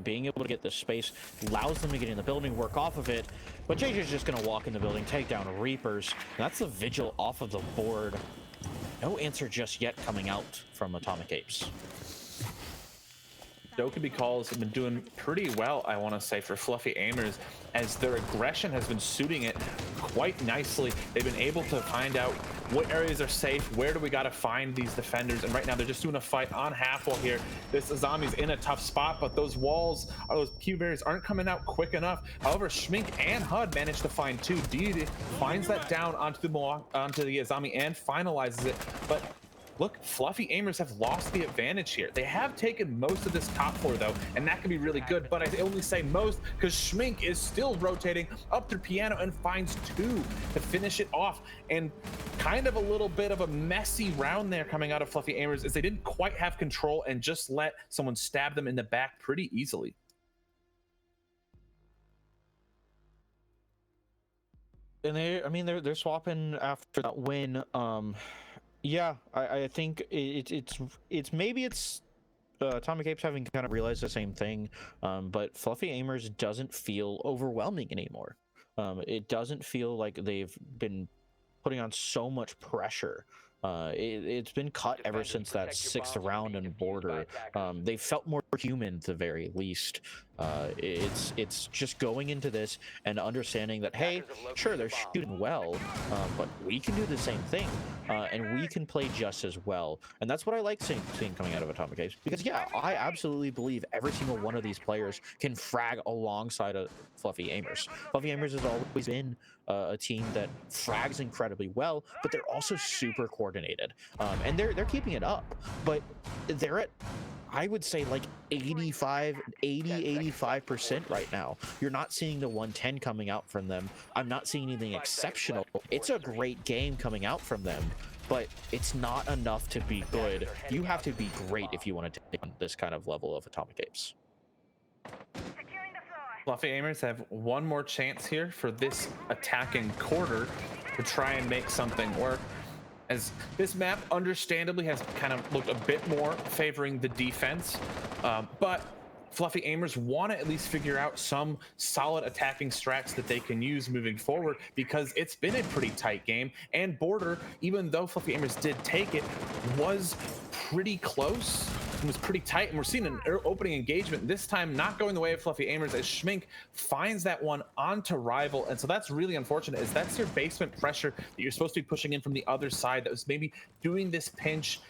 [SPEAKER 6] Being able to get this space allows them to get in the building, work off of it. But JJ's just going to walk in the building, take down Reapers. And that's the Vigil off of the board. no answer just yet coming out from Atomic Apes.
[SPEAKER 5] Dokkaebi calls have been doing pretty well, I want to say, for Fluffy Aimers, as their aggression has been suiting it quite nicely. They've been able to find out what areas are safe, where do we got to find these defenders, and right now they're just doing a fight on half wall here. This Azami's in a tough spot, but those walls, those Q barriers aren't coming out quick enough. However, Schmink and HUD managed to find two. Deity finds that down onto the Azami and finalizes it, but look, Fluffy Aimers have lost the advantage here. They have taken most of this top floor though, and that can be really good, but I only say most because Schmink is still rotating up through piano and finds two to finish it off. And kind of a little bit of a messy round there coming out of Fluffy Aimers is they didn't quite have control and just let someone stab them in the back pretty easily.
[SPEAKER 6] And they're swapping after that win. Yeah, I think it's maybe Atomic Apes having kind of realized the same thing, but Fluffy Aimers doesn't feel overwhelming anymore. It doesn't feel like they've been putting on so much pressure. It's been cut ever since that 6th round in Border. They felt more human at the very least. It's just going into this and understanding that, hey, sure, they're shooting well, but we can do the same thing, and we can play just as well. And that's what I like seeing coming out of Atomic Apes, because yeah, I absolutely believe every single one of these players can frag alongside of Fluffy Aimers. Fluffy Aimers has always been a team that frags incredibly well, but they're also super coordinated, and they're keeping it up, but they're at, I would say, like 85% right now. You're not seeing the 110 coming out from them. I'm not seeing anything exceptional. It's a great game coming out from them, but it's not enough to be good. You have to be great if you want to take on this kind of level of Atomic Apes.
[SPEAKER 5] Fluffy Aimers have one more chance here for this attacking quarter to try and make something work, as this map understandably has kind of looked a bit more favoring the defense, but Fluffy Aimers want to at least figure out some solid attacking strats that they can use moving forward, because it's been a pretty tight game, and Border, even though Fluffy Aimers did take it, was pretty close. It was pretty tight, and we're seeing an opening engagement this time not going the way of Fluffy Aimers, as Schmink finds that one onto Rival. And so that's really unfortunate, as that's your basement pressure that you're supposed to be pushing in from the other side that was maybe doing this pinch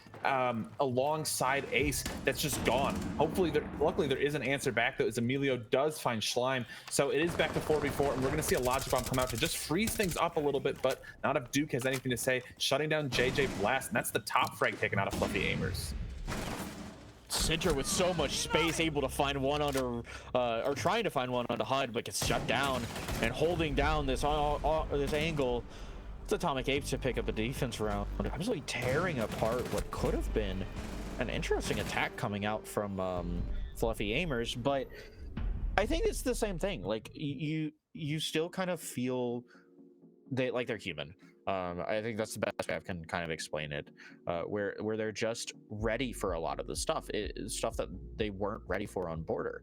[SPEAKER 5] alongside Ace. That's just gone. Hopefully luckily there is an answer back, though, as Emilio does find Schleim. So it is back to 4v4, and we're gonna see a logic bomb come out to just freeze things up a little bit, but not if Duke has anything to say, shutting down JJ Blast, and that's the top frag taken out of Fluffy Aimers.
[SPEAKER 6] Center with so much space, able to find one under, or trying to find one under HUD, but gets shut down, and holding down this this angle. It's Atomic Apes to pick up a defense round, absolutely tearing apart what could have been an interesting attack coming out from Fluffy Aimers. But I think it's the same thing. Like you still kind of feel like they're human. I think that's the best way I can kind of explain it, where they're just ready for a lot of the stuff that they weren't ready for on Border.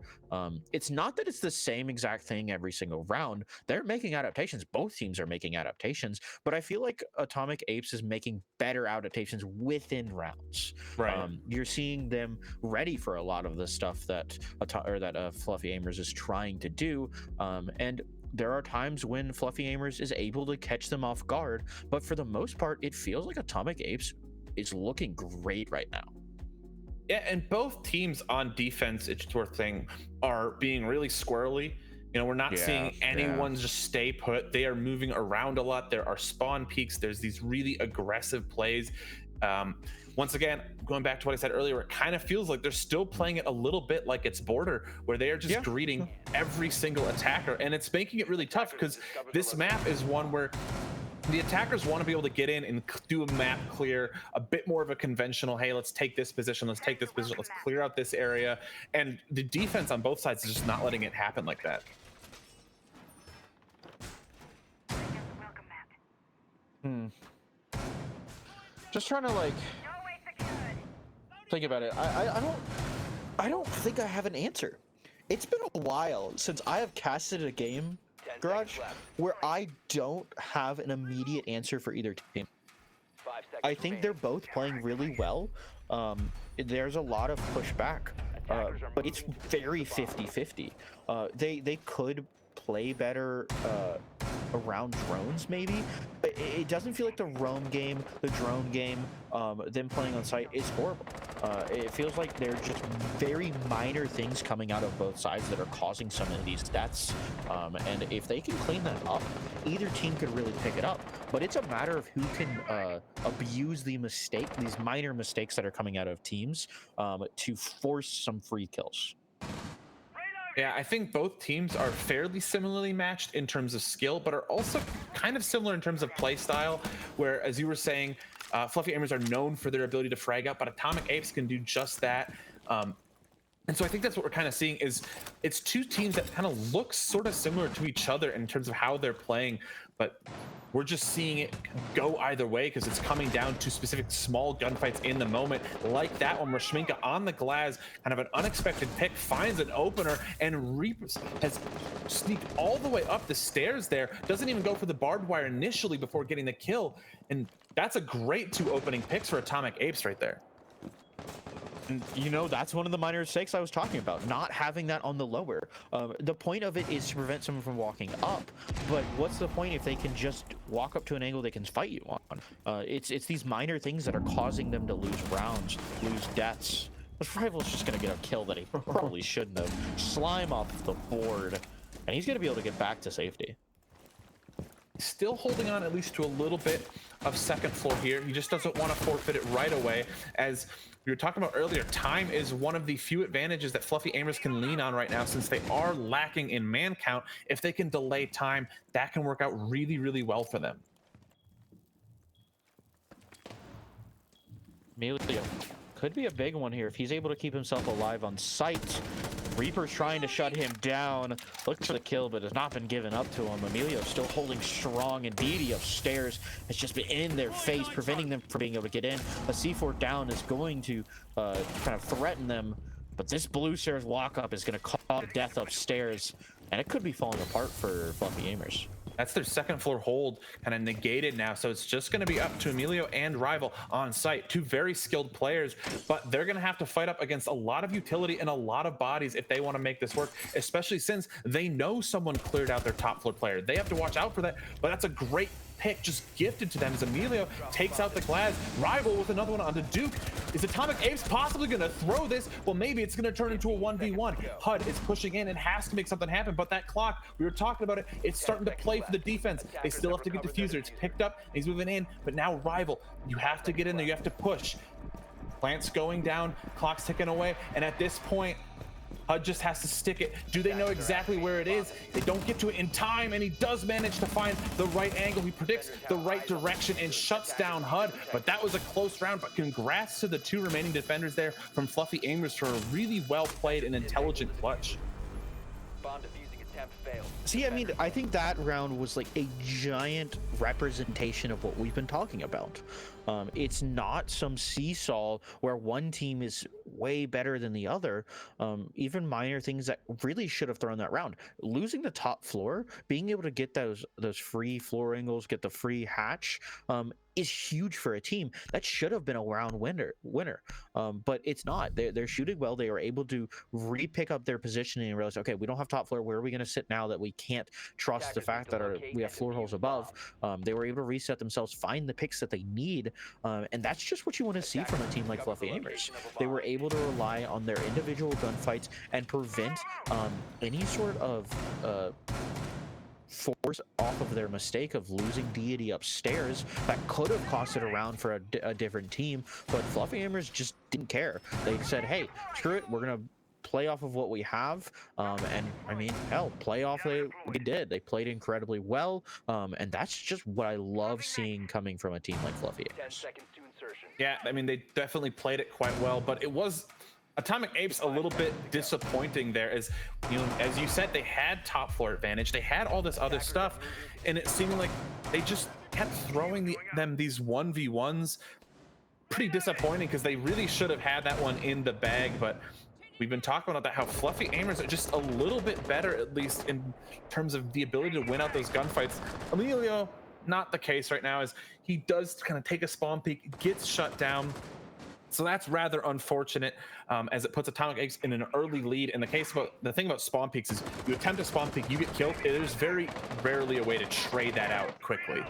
[SPEAKER 6] It's not that it's the same exact thing every single round. They're making adaptations. Both teams are making adaptations, but I feel like Atomic Apes is making better adaptations within rounds.
[SPEAKER 5] Right.
[SPEAKER 6] You're seeing them ready for a lot of the stuff that Fluffy Aimers is trying to do, and there are times when Fluffy Aimers is able to catch them off guard, but for the most part, it feels like Atomic Apes is looking great right now.
[SPEAKER 5] Yeah, and both teams on defense, it's worth saying, are being really squirrely. You know, we're not seeing anyone just stay put. They are moving around a lot. There are spawn peaks. There's these really aggressive plays. Once again, going back to what I said earlier, it kind of feels like they're still playing it a little bit like it's Border, where they are just greeting every single attacker, and it's making it really tough, because this map is one where the attackers want to be able to get in and do a map clear, a bit more of a conventional, hey, let's take this position, let's take this position, let's clear out this area, and the defense on both sides is just not letting it happen like that.
[SPEAKER 6] Just trying to like think about it. I don't think I have an answer. It's been a while since I have casted a game, Garage, where I don't have an immediate answer for either team. I think they're both playing really well. There's a lot of pushback, but it's very 50-50. They could play better around drones maybe, but it doesn't feel like the drone game, them playing on site is horrible. It feels like they're just very minor things coming out of both sides that are causing some of these deaths, and if they can clean that up, either team could really pick it up. But it's a matter of who can abuse these minor mistakes that are coming out of teams to force some free kills.
[SPEAKER 5] Yeah, I think both teams are fairly similarly matched in terms of skill, but are also kind of similar in terms of play style, where, as you were saying, Fluffy Aimers are known for their ability to frag out, but Atomic Apes can do just that. And so I think that's what we're kind of seeing is it's two teams that kind of look sort of similar to each other in terms of how they're playing, but we're just seeing it go either way because it's coming down to specific small gunfights in the moment, like that one where Schminka on the glass, kind of an unexpected pick, finds an opener, and Reapers has sneaked all the way up the stairs there, doesn't even go for the barbed wire initially before getting the kill, and that's a great 2 opening picks for Atomic Apes right there.
[SPEAKER 6] And you know, that's one of the minor mistakes I was talking about, not having that on the lower. The point of it is to prevent someone from walking up, but what's the point if they can just walk up to an angle they can fight you on? It's these minor things that are causing them to lose rounds, lose deaths. This rival's just gonna get a kill that he probably shouldn't have. Slime off the board, and he's gonna be able to get back to safety.
[SPEAKER 5] Still holding on at least to a little bit of second floor here. He just doesn't want to forfeit it right away. As we were talking about earlier, time is one of the few advantages that Fluffy Aimers can lean on right now, since they are lacking in man count. If they can delay time, that can work out really, really well for them.
[SPEAKER 6] Amelia could be a big one here if he's able to keep himself alive on sight. Reaper's trying to shut him down. Looks for the kill, but has not been given up to him. Emilio still holding strong, and BD upstairs has just been in their face, preventing them from being able to get in. A C4 down is going to kind of threaten them, but this blue stairs walk-up is going to cause death upstairs, and it could be falling apart for Fluffy Aimers.
[SPEAKER 5] That's their second floor hold kind of negated now. So it's just going to be up to Emilio and Rival on site. 2 very skilled players, but they're going to have to fight up against a lot of utility and a lot of bodies if they want to make this work, especially since they know someone cleared out their top floor player. They have to watch out for that, but that's a great pick just gifted to them as Emilio takes out the glass. Rival with another one onto Duke. Is Atomic Apes possibly going to throw this? Well, maybe it's going to turn into a 1v1. HUD is pushing in and has to make something happen, but that clock, we were talking about it, it's starting to play for the defense. They still have to get Diffuser. It's picked up, he's moving in, but now Rival, you have to get in there, you have to push. Plant's going down, clock's ticking away, and at this point, HUD just has to stick it. Do they know exactly where it is? They don't get to it in time, and he does manage to find the right angle. He predicts the right direction and shuts down HUD, but that was a close round. But congrats to the 2 remaining defenders there from Fluffy Aimers for a really well played and intelligent clutch.
[SPEAKER 4] Bomb defusing attempt failed.
[SPEAKER 6] See, I mean, I think that round was like a giant representation of what we've been talking about. It's not some seesaw where one team is way better than the other. Even minor things that really should have thrown that round. Losing the top floor, being able to get those free floor angles, get the free hatch, is huge for a team. That should have been a round winner. But it's not. They're shooting well. They were able to re-pick up their positioning and realize, okay, we don't have top floor. Where are we going to sit now that we can't trust the fact that we have floor holes above? They were able to reset themselves, find the picks that they need, and that's just what you want to see from a team like Fluffy Aimers. They were able to rely on their individual gunfights and prevent any sort of force off of their mistake of losing Deity upstairs that could have costed a round for a different team. But Fluffy Aimers just didn't care. They said, hey, screw it, we're gonna play off of what we have, and I mean, hell, play off they did. They played incredibly well, and that's just what I love seeing coming from a team like Fluffy Aimers.
[SPEAKER 4] 10 seconds to insertion.
[SPEAKER 5] Yeah, I mean, they definitely played it quite well, but it was Atomic Apes a little bit disappointing there. As you know, as you said, they had top floor advantage, they had all this other stuff, and it seemed like they just kept throwing them these 1v1s. Pretty disappointing because they really should have had that one in the bag. But we've been talking about that, how Fluffy Aimers are just a little bit better, at least in terms of the ability to win out those gunfights. Emilio, not the case right now, as he does kind of take a spawn peek, gets shut down. So that's rather unfortunate, as it puts Atomic Apes in an early lead. And the thing about spawn peeks is you attempt a spawn peek, you get killed. There's very rarely a way to trade that out quickly.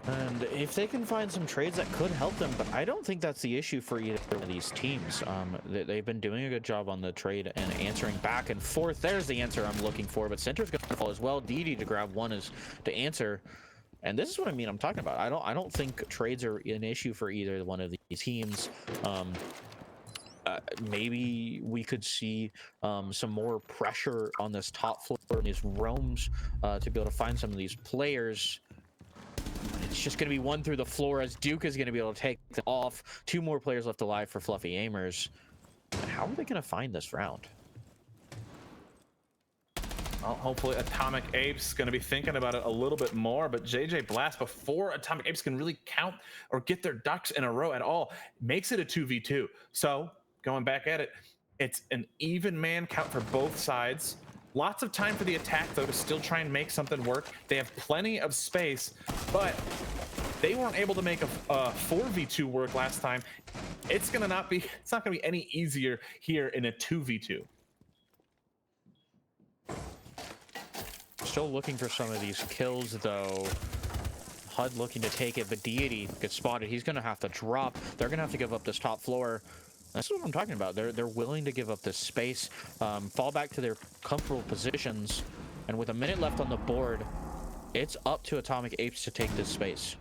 [SPEAKER 6] And if they can find some trades that could help them, but I don't think that's the issue for either of these teams. They've been doing a good job on the trade and answering back and forth. There's the answer I'm looking for, but center's going to fall as well. DD to grab one is to answer. And this is what I'm talking about. I don't think trades are an issue for either one of these teams. Maybe we could see some more pressure on this top floor in these roams to be able to find some of these players. It's just going to be one through the floor, as Duke is going to be able to take them off. 2 more players left alive for Fluffy Aimers. How are they going to find this round?
[SPEAKER 5] Well, hopefully Atomic Apes going to be thinking about it a little bit more, but JJ Blast, before Atomic Apes can really count or get their ducks in a row at all, makes it a 2v2. So going back at it, it's an even man count for both sides. Lots of time for the attack, though, to still try and make something work. They have plenty of space, but they weren't able to make a 4v2 work last time. It's not going to be any easier here in a 2v2.
[SPEAKER 6] Still looking for some of these kills, though. HUD looking to take it, but Deity gets spotted. He's going to have to drop. They're going to have to give up this top floor. That's what I'm talking about. They're willing to give up this space, fall back to their comfortable positions, and with a minute left on the board, it's up to Atomic Apes to take this space.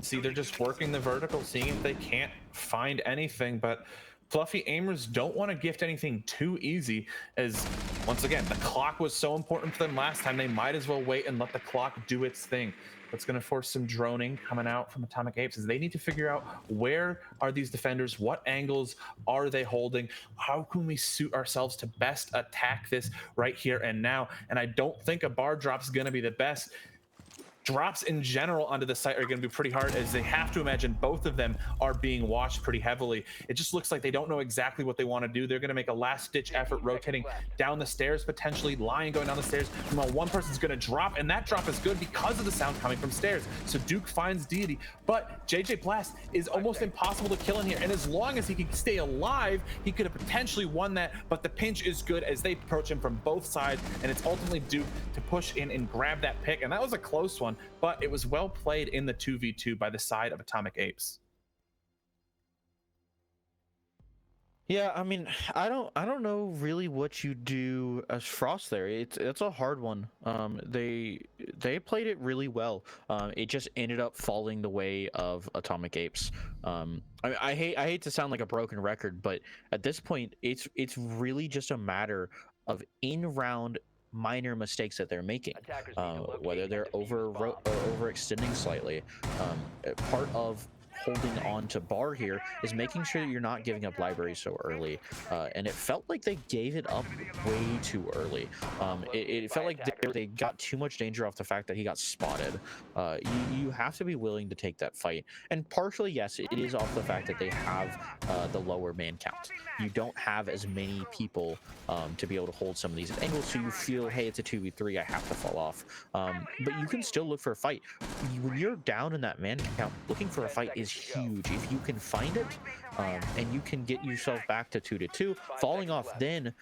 [SPEAKER 5] See, they're just working the vertical, seeing if they can't find anything, but Fluffy Aimers don't want to gift anything too easy, as once again, the clock was so important for them last time. They might as well wait and let the clock do its thing. That's going to force some droning coming out from Atomic Apes, as they need to figure out where are these defenders, what angles are they holding, how can we suit ourselves to best attack this right here and now. And I don't think a bar drop is going to be the best. Drops in general onto the site are going to be pretty hard, as they have to imagine both of them are being watched pretty heavily. It just looks like they don't know exactly what they want to do. They're going to make a last-ditch effort, rotating down the stairs, potentially Lion going down the stairs. Meanwhile, one person's going to drop, and that drop is good because of the sound coming from stairs. So Duke finds Deity, but JJ Blast is almost impossible to kill in here, and as long as he can stay alive, he could have potentially won that, but the pinch is good as they approach him from both sides, and it's ultimately Duke to push in and grab that pick, and that was a close one, but it was well played in the 2v2 by the side of Atomic Apes.
[SPEAKER 6] Yeah, I mean, I don't know really what you do as Frost there. It's a hard one. They played it really well. It just ended up falling the way of Atomic Apes. I hate to sound like a broken record, but at this point, it's really just a matter of in-round minor mistakes that they're making, whether they're overextending slightly. Part of holding on to bar here is making sure that you're not giving up libraries so early, and it felt like they gave it up way too early. It felt like they got too much danger off the fact that he got spotted. You have to be willing to take that fight, and partially, yes, it is off the fact that they have the lower man count. You don't have as many people to be able to hold some of these angles, so you feel, hey, it's a 2v3, I have to fall off. But you can still look for a fight. When you're down in that man count, looking for a fight is huge. If you can find it, and you can get yourself back to 2-2, falling off then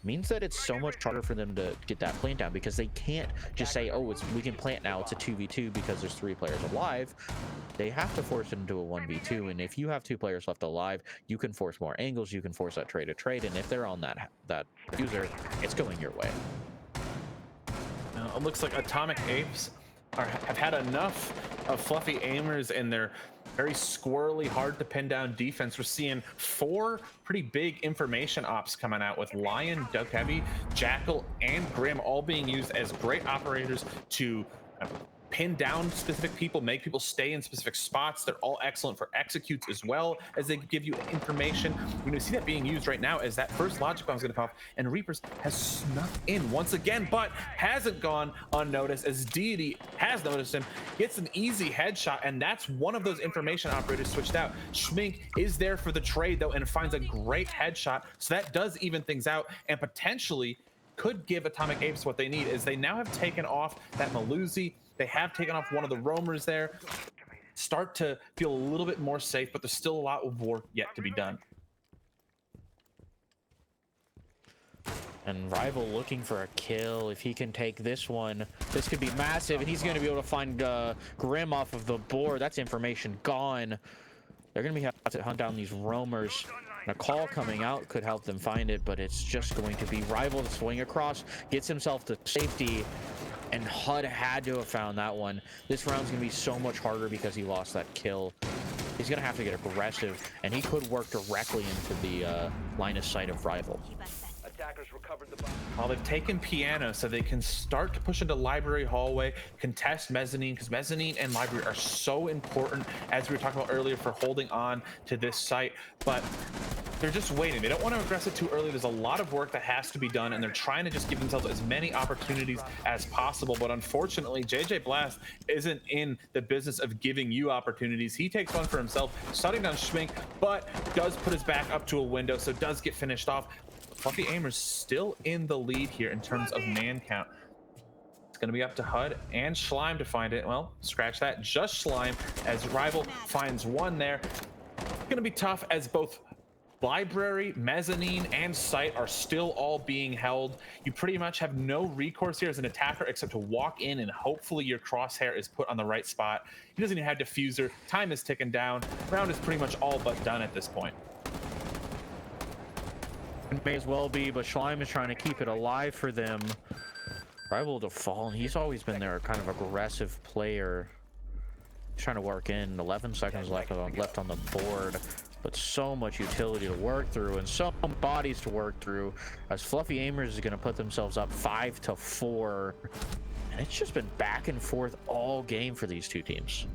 [SPEAKER 6] means that it's so much harder for them to get that plant down, because they can't just say, oh, we can plant now, it's a 2v2 because there's 3 players alive. They have to force it into a 1v2, and if you have 2 players left alive, you can force more angles, you can force that trade to trade, and if they're on that user, it's going your way.
[SPEAKER 5] It looks like Atomic Apes have had enough of Fluffy Aimers and their very squirrely, hard to pin down defense. We're seeing 4 pretty big information ops coming out, with Lion, Duck Heavy, Jackal, and Grim all being used as great operators to pin down specific people, make people stay in specific spots. They're all excellent for executes as well, as they give you information. We're going to see that being used right now as that first logic bomb is going to pop, and Reapers has snuck in once again, but hasn't gone unnoticed, as Deity has noticed him, gets an easy headshot, and that's one of those information operators switched out. Schmink is there for the trade, though, and finds a great headshot, so that does even things out, and potentially could give Atomic Apes what they need is they now have taken off that Maluzi. They have taken off one of the roamers there. Start to feel a little bit more safe, but there's still a lot of work yet to be done.
[SPEAKER 6] And Rival looking for a kill. If he can take this one, this could be massive, and he's going to be able to find Grim off of the board. That's information gone. They're going to have to hunt down these roamers. And a call coming out could help them find it, but it's just going to be Rival to swing across, gets himself to safety, and HUD had to have found that one. This round's going to be so much harder because he lost that kill. He's going to have to get aggressive, and he could work directly into the line of sight of Rival.
[SPEAKER 4] Attackers recovered the bomb.
[SPEAKER 5] Well, they've taken Piano, so they can start to push into Library Hallway, contest Mezzanine, because Mezzanine and Library are so important, as we were talking about earlier, for holding on to this site. But they're just waiting. They don't want to aggress it too early. There's a lot of work that has to be done, and they're trying to just give themselves as many opportunities as possible. But unfortunately, JJ Blast isn't in the business of giving you opportunities. He takes one for himself, shutting down Schmink, but does put his back up to a window, so does get finished off. Fluffy Aimers still in the lead here in terms of man count. It's going to be up to HUD and Schleim to find it. Well, scratch that, just Schleim, as Rival finds one there. It's going to be tough as both Library, Mezzanine, and Site are still all being held. You pretty much have no recourse here as an attacker except to walk in and hopefully your crosshair is put on the right spot. He doesn't even have diffuser. Time is ticking down. Round is pretty much all but done at this point.
[SPEAKER 6] It may as well be, but Schleim is trying to keep it alive for them. Rival to fall, and he's always been their kind of aggressive player. He's trying to work in. 11 seconds left on the board, but so much utility to work through and so many bodies to work through, as Fluffy Aimers is going to put themselves up 5-4, and it's just been back and forth all game for these two teams.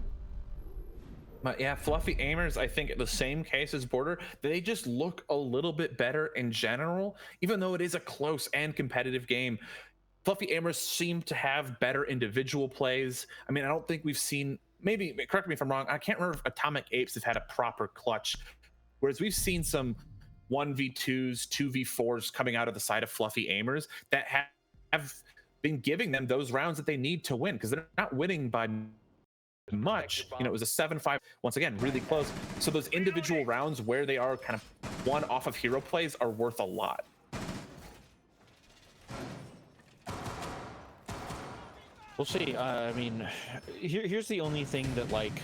[SPEAKER 5] But yeah, Fluffy Aimers, I think the same case as Border, they just look a little bit better in general, even though it is a close and competitive game. Fluffy Aimers seem to have better individual plays. I mean, I don't think we've seen, maybe, correct me if I'm wrong, I can't remember if Atomic Apes have had a proper clutch, whereas we've seen some 1v2s, 2v4s coming out of the side of Fluffy Aimers that have been giving them those rounds that they need to win, because they're not winning by much. You know, it was a 7-5, once again, really close. So those individual rounds where they are kind of one off of hero plays are worth a lot.
[SPEAKER 6] We'll see. I mean, here's the only thing that, like,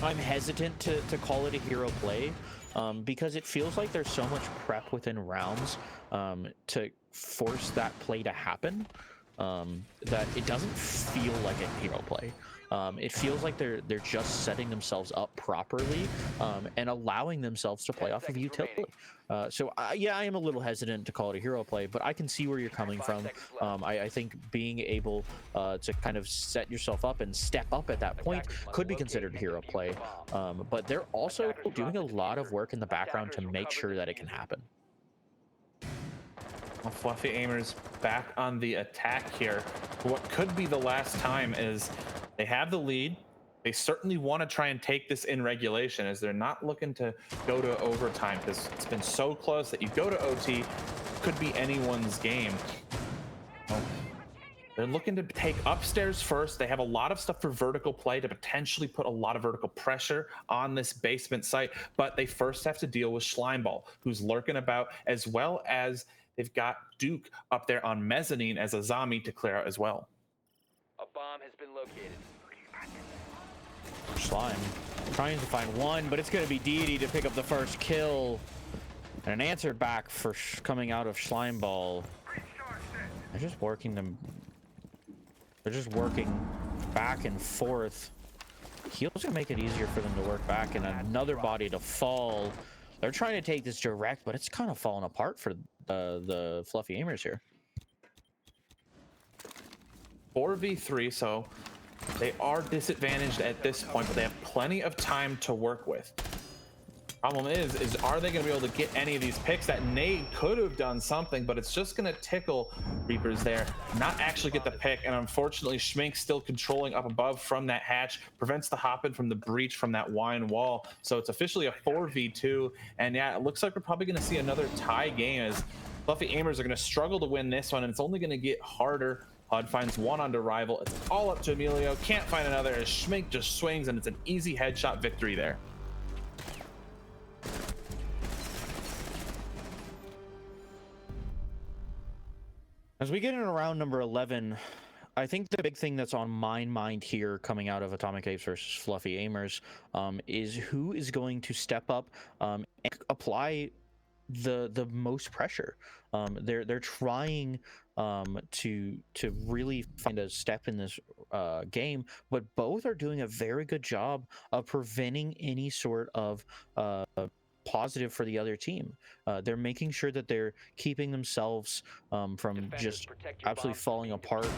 [SPEAKER 6] I'm hesitant to call it a hero play, because it feels like there's so much prep within rounds to force that play to happen, that it doesn't feel like a hero play. It feels like they're just setting themselves up properly and allowing themselves to play off of utility. Yeah, I am a little hesitant to call it a hero play, but I can see where you're coming from. I think being able to kind of set yourself up and step up at that point could be considered a hero play. But they're also doing a lot of work in the background to make sure that it can happen.
[SPEAKER 5] Well, Fluffy Aimers back on the attack here. What could be the last time is they have the lead. They certainly want to try and take this in regulation, as they're not looking to go to overtime, because it's been so close that you go to OT, could be anyone's game. Well, they're looking to take upstairs first. They have a lot of stuff for vertical play to potentially put a lot of vertical pressure on this basement site, but they first have to deal with Schleimball, who's lurking about, as well as they've got Duke up there on Mezzanine as a zombie to clear out as well.
[SPEAKER 4] A bomb has been located.
[SPEAKER 6] Schleim trying to find one, but it's going to be Deity to pick up the first kill. And an answer back for coming out of Schleimball. They're just working them. They're just working back and forth. Heal's going to make it easier for them to work back, and another body to fall. They're trying to take this direct, but it's kind of falling apart for the Fluffy Aimers here.
[SPEAKER 5] 4v3, so they are disadvantaged at this point, but they have plenty of time to work with. Problem is are they going to be able to get any of these picks? That nade could have done something, but it's just going to tickle Reapers there, not actually get the pick. And unfortunately, Schmink still controlling up above from that hatch, prevents the hop-in from the breach from that wine wall. So it's officially a 4v2. And yeah, it looks like we're probably going to see another tie game, as Fluffy Aimers are going to struggle to win this one, and it's only going to get harder. HUD finds one onto Rival. It's all up to Emilio. Can't find another as Schmink just swings, and it's an easy headshot victory there.
[SPEAKER 6] As we get into round number 11, I think the big thing that's on my mind here coming out of Atomic Apes versus Fluffy Aimers is who is going to step up and apply the most pressure. They're trying to really find a step in this game, but both are doing a very good job of preventing any sort of positive for the other team. They're making sure that they're keeping themselves from just absolutely falling apart,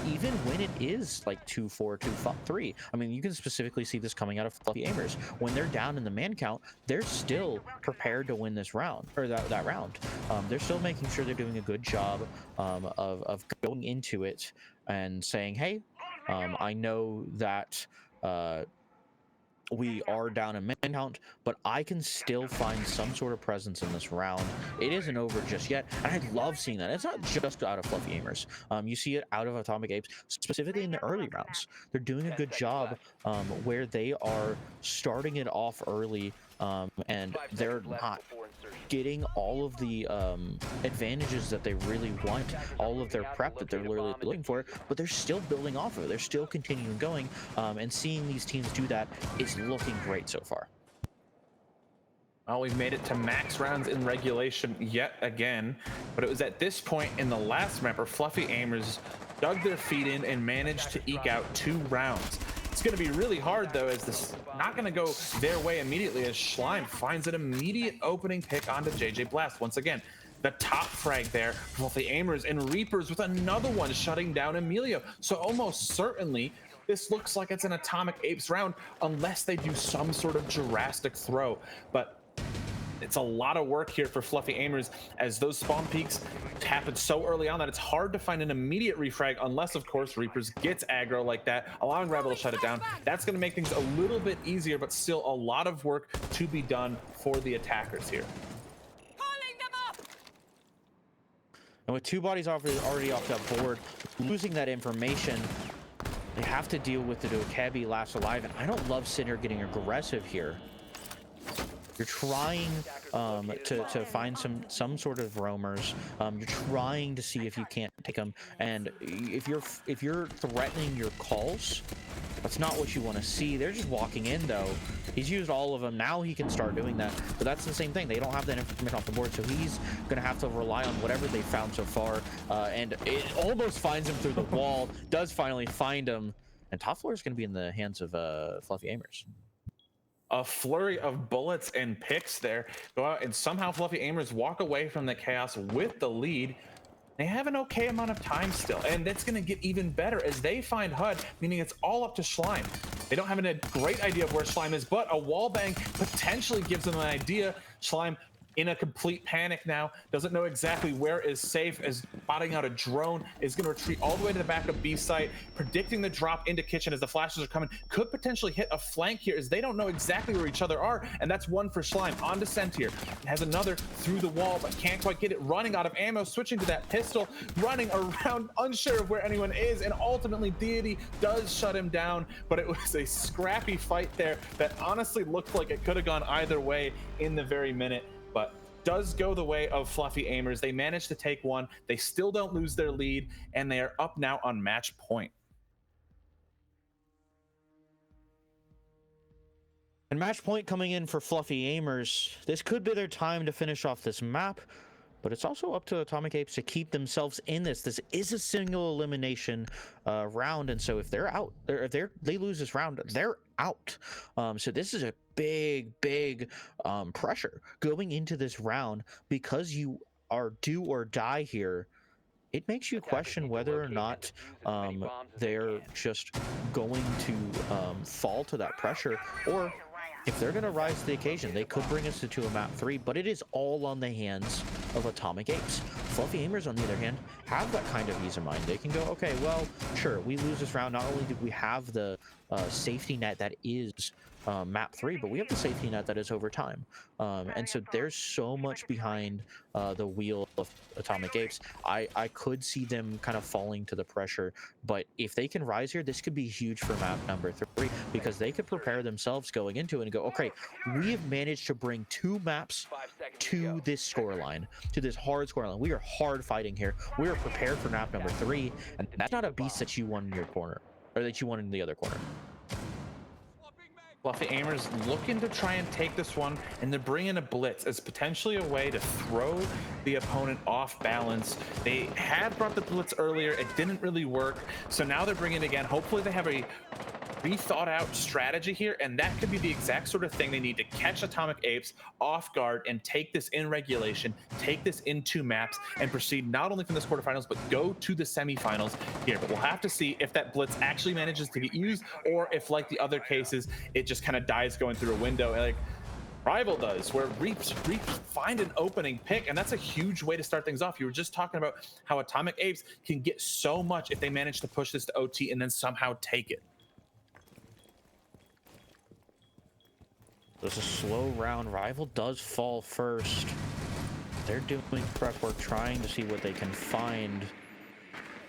[SPEAKER 6] even when it is like 2-4, 2-3. I mean, you can specifically see this coming out of Fluffy Aimers. When they're down in the man count, they're still prepared to win this round, or that round. They're still making sure they're doing a good job of going into it and saying, hey, I know that we are down in man count, but I can still find some sort of presence in this round. It isn't over just yet, and I love seeing that. It's not just out of Fluffy Aimers. You see it out of Atomic Apes, specifically in the early rounds. They're doing a good job where they are starting it off early, and they're not getting all of the advantages that they really want, all of their prep that they're really looking for, but they're still building off of it. They're still continuing going, and seeing these teams do that is looking great so far.
[SPEAKER 5] Well, we've made it to max rounds in regulation yet again, but it was at this point in the last map where Fluffy Aimers dug their feet in and managed to eke out 2 rounds. It's going to be really hard, though, as this not going to go their way immediately, as Schleim finds an immediate opening pick onto JJ Blast. Once again, the top frag there, Fluffy Aimers and Reapers with another one shutting down Emilio. So almost certainly, this looks like it's an Atomic Apes round, unless they do some sort of drastic throw. But it's a lot of work here for Fluffy Aimers, as those spawn peaks happen so early on that it's hard to find an immediate refrag, unless of course Reapers gets aggro like that, allowing Rebel to shut it down. That's going to make things a little bit easier, but still a lot of work to be done for the attackers here.
[SPEAKER 6] And with 2 bodies already off that board, losing that information, they have to deal with the Dokebi last alive, and I don't love Sinner getting aggressive here. You're trying to find some sort of roamers. You're trying to see if you can't take them, and if you're threatening your calls, that's not what you want to see. They're just walking in, though. He's used all of them. Now he can start doing that, but that's the same thing. They don't have that information off the board, so he's gonna have to rely on whatever they found so far, and it almost finds him through the wall. Does finally find him, and top floor is gonna be in the hands of Fluffy Aimers.
[SPEAKER 5] A flurry of bullets and picks there go out, and somehow Fluffy Aimers walk away from the chaos with the lead. They have an okay amount of time still, and that's going to get even better as they find HUD, meaning it's all up to Schleim. They don't have a great idea of where Schleim is, but a wallbang potentially gives them an idea. Schleim in a complete panic now, doesn't know exactly where is safe, as spotting out a drone, is going to retreat all the way to the back of B site, predicting the drop into kitchen as the flashes are coming, could potentially hit a flank here, as they don't know exactly where each other are, and that's one for Schleim. On descent here, has another through the wall, but can't quite get it, running out of ammo, switching to that pistol, running around, unsure of where anyone is, and ultimately Deity does shut him down, but it was a scrappy fight there that honestly looked like it could have gone either way in the very minute. But does go the way of Fluffy Aimers. They managed to take one. They still don't lose their lead, and they are up now on match point.
[SPEAKER 6] And match point coming in for Fluffy Aimers. This could be their time to finish off this map, but it's also up to Atomic Apes to keep themselves in this. This is a single elimination round, and so if they're out, if they lose this round, they're out. So this is a big pressure going into this round, because you are do or die here. It makes you question whether or not they're just going to fall to that pressure, or if they're going to rise to the occasion. They could bring us to a map 3, but it is all on the hands of Atomic Apes. Fluffy Aimers, on the other hand, have that kind of ease of mind. They can go, okay, well, sure, we lose this round. Not only did we have the safety net that is map 3, but we have the safety net that is overtime. And so there's so much behind the wheel of Atomic Apes. I could see them kind of falling to the pressure, but if they can rise here, this could be huge for map number 3, because they could prepare themselves going into it and go, okay, we have managed to bring 2 maps to this scoreline, to this hard scoreline. We are hard fighting here. We are prepared for map number 3, and that's not a beast that you won in your corner, or that you won in the other corner.
[SPEAKER 5] Fluffy Aimers looking to try and take this one, and they're bringing a blitz as potentially a way to throw the opponent off balance. They had brought the blitz earlier, it didn't really work, so now they're bringing it again. Hopefully they have a rethought out strategy here, and that could be the exact sort of thing they need to catch Atomic Apes off guard and take this in regulation, take this in 2 maps, and proceed not only from this quarterfinals, but go to the semifinals here. But we'll have to see if that blitz actually manages to get used, or if, like the other cases, it just kind of dies going through a window, like Rival does, where Reaps find an opening pick, and that's a huge way to start things off. You were just talking about how Atomic Apes can get so much if they manage to push this to OT and then somehow take it.
[SPEAKER 6] There's a slow round. Rival does fall first. They're doing prep work, trying to see what they can find.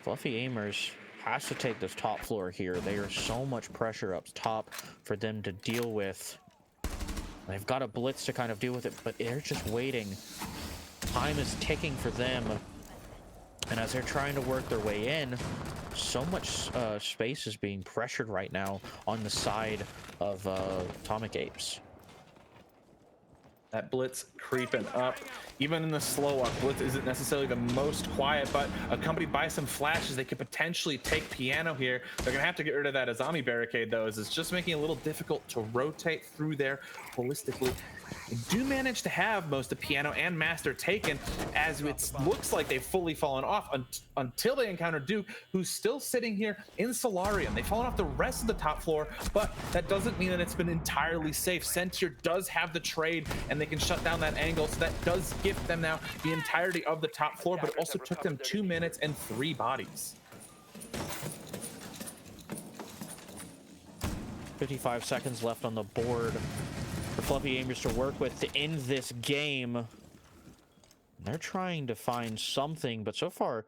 [SPEAKER 6] Fluffy Aimers has to take this top floor here. There is so much pressure up top for them to deal with. They've got a blitz to kind of deal with it, but they're just waiting. Time is ticking for them. And as they're trying to work their way in, so much space is being pressured right now on the side of Atomic Apes.
[SPEAKER 5] That blitz creeping up. Even in the slow up, blitz isn't necessarily the most quiet, but accompanied by some flashes, they could potentially take piano here. They're gonna have to get rid of that Azami barricade though, as it's just making it a little difficult to rotate through there holistically. They do manage to have most of piano and master taken, as it looks like they've fully fallen off until they encounter Duke, who's still sitting here in Solarium. They've fallen off the rest of the top floor, but that doesn't mean that it's been entirely safe. Sentier does have the trade, and they can shut down that angle, so that does give them now the entirety of the top floor, but it also took them 2 minutes and 3 bodies.
[SPEAKER 6] 55 seconds left on the board for Fluffy Aimers to work with to end this game. They're trying to find something, but so far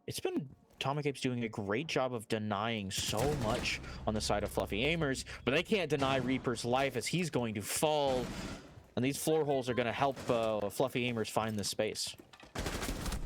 [SPEAKER 6] it's been Atomic Apes doing a great job of denying so much on the side of Fluffy Aimers, but they can't deny Reaper's life as he's going to fall, and these floor holes are going to help Fluffy Aimers find this space.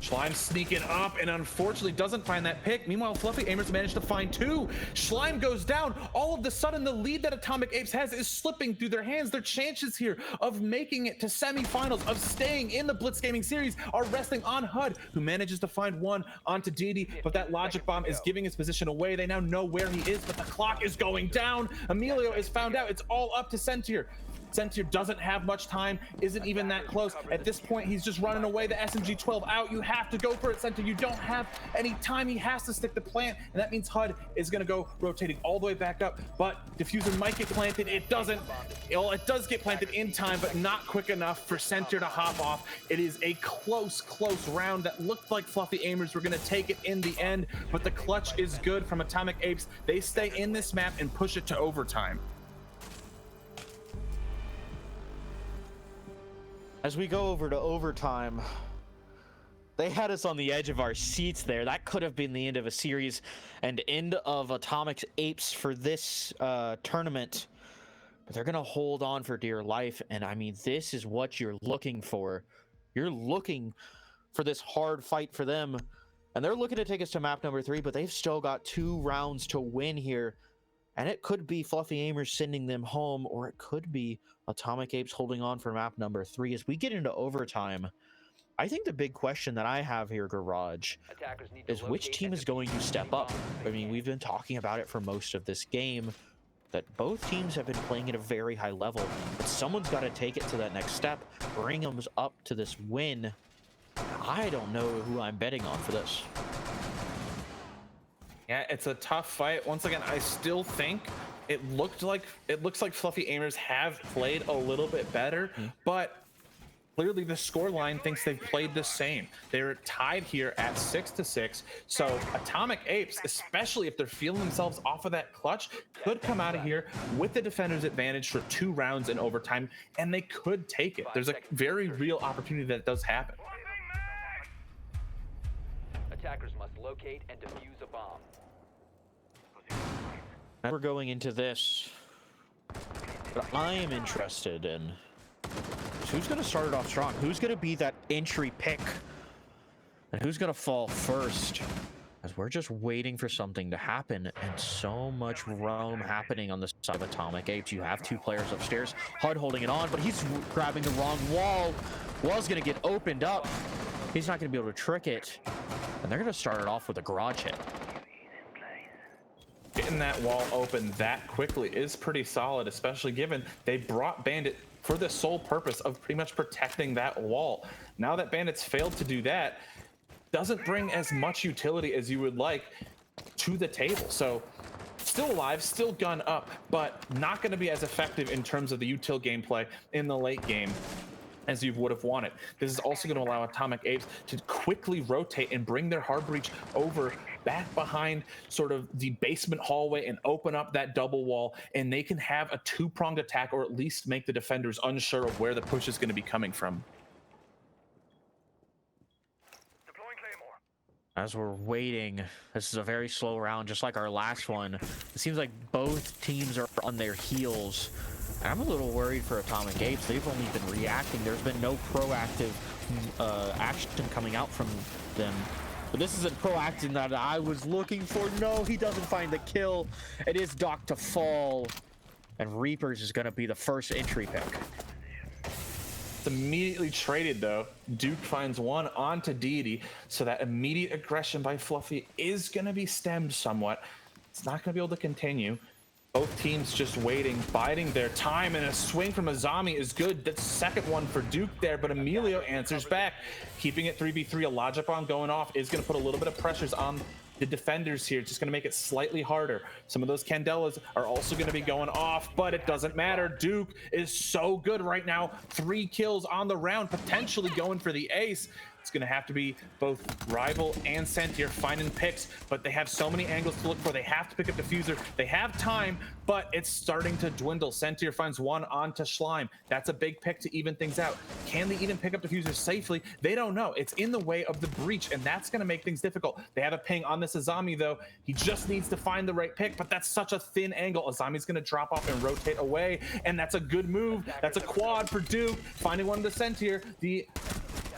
[SPEAKER 5] Schleim sneaking up and unfortunately doesn't find that pick. Meanwhile, Fluffy Aimers managed to find 2. Schleim goes down. All of a sudden, the lead that Atomic Apes has is slipping through their hands. Their chances here of making it to semifinals, of staying in the Blitz Gaming series, are resting on HUD, who manages to find 1 onto Didi, but that logic bomb is giving his position away. They now know where he is, but the clock is going down. Emilio is found out. It's all up to Sentier. Sentier doesn't have much time, isn't even that close. At this point, he's just running away. The SMG-12 out. You have to go for it, Sentier. You don't have any time. He has to stick the plant, and that means HUD is going to go rotating all the way back up, but Diffuser might get planted. It doesn't. Well, it does get planted in time, but not quick enough for Sentier to hop off. It is a close round that looked like Fluffy Aimers were going to take it in the end, but the clutch is good from Atomic Apes. They stay in this map and push it to overtime.
[SPEAKER 6] As we go over to overtime, they had us on the edge of our seats there. That could have been the end of a series and end of Atomic Apes for this tournament. But they're going to hold on for dear life. And I mean, this is what you're looking for. You're looking for this hard fight for them. And they're looking to take us to map number 3, but they've still got 2 rounds to win here. And it could be Fluffy Aimers sending them home, or it could be Atomic Apes holding on for map number 3. As we get into overtime, I think the big question that I have here, Garage, is which team is going to step up? I mean, we've been talking about it for most of this game, that both teams have been playing at a very high level, but someone's got to take it to that next step, bring them up to this win. I don't know who I'm betting on for this.
[SPEAKER 5] Yeah, it's a tough fight. Once again, I still think it looks like Fluffy Aimers have played a little bit better, but Clearly, the scoreline thinks they've played the same. They're tied here at 6-6. So Atomic Apes, especially if they're feeling themselves off of that clutch, could come out of here with the defender's advantage for 2 rounds in overtime, and they could take it. There's a very real opportunity that does happen.
[SPEAKER 4] Attackers must locate and defuse a bomb.
[SPEAKER 6] We're going into this. What I am interested in is who's going to start it off strong? Who's going to be that entry pick? And who's going to fall first? As we're just waiting for something to happen, and so much roam happening on the side of Atomic Apes. You have 2 players upstairs. HUD holding it on, but he's grabbing the wrong wall. Wall's going to get opened up. He's not going to be able to trick it. And they're going to start it off with a garage hit.
[SPEAKER 5] Getting that wall open that quickly is pretty solid, especially given they brought Bandit for the sole purpose of pretty much protecting that wall. Now that Bandit's failed to do that, doesn't bring as much utility as you would like to the table. So still alive, still gun up, but not going to be as effective in terms of the util gameplay in the late game as you would have wanted. This is also going to allow Atomic Apes to quickly rotate and bring their hard breach over back behind sort of the basement hallway and open up that double wall, and they can have a 2-pronged attack, or at least make the defenders unsure of where the push is going to be coming from.
[SPEAKER 6] As we're waiting, this is a very slow round, just like our last one. It seems like both teams are on their heels. And I'm a little worried for Atomic Apes. They've only been reacting. There's been no proactive action coming out from them. But this is a proactive that I was looking for. No, he doesn't find the kill. It is Doc to fall. And Reapers is going to be the first entry pick.
[SPEAKER 5] It's immediately traded though. Duke finds one onto Deity, so that immediate aggression by Fluffy is going to be stemmed somewhat. It's not going to be able to continue. Both teams just waiting, biding their time, and a swing from Azami is good. That's the second one for Duke there, but Emilio answers back, keeping it 3v3. A logic bomb going off is going to put a little bit of pressures on the defenders here. It's just going to make it slightly harder. Some of those Candelas are also going to be going off, but it doesn't matter. Duke is so good right now. 3 kills on the round, potentially going for the ace. It's going to have to be both Rival and Sentier finding picks, but they have so many angles to look for. They have to pick up Diffuser. They have time, but it's starting to dwindle. Sentier finds one onto Schleim. That's a big pick to even things out. Can they even pick up Diffuser safely? They don't know. It's in the way of the breach, and that's going to make things difficult. They have a ping on this Azami, though. He just needs to find the right pick, but that's such a thin angle. Azami's going to drop off and rotate away, and that's a good move. That's a quad for Duke. Finding one to Sentier. The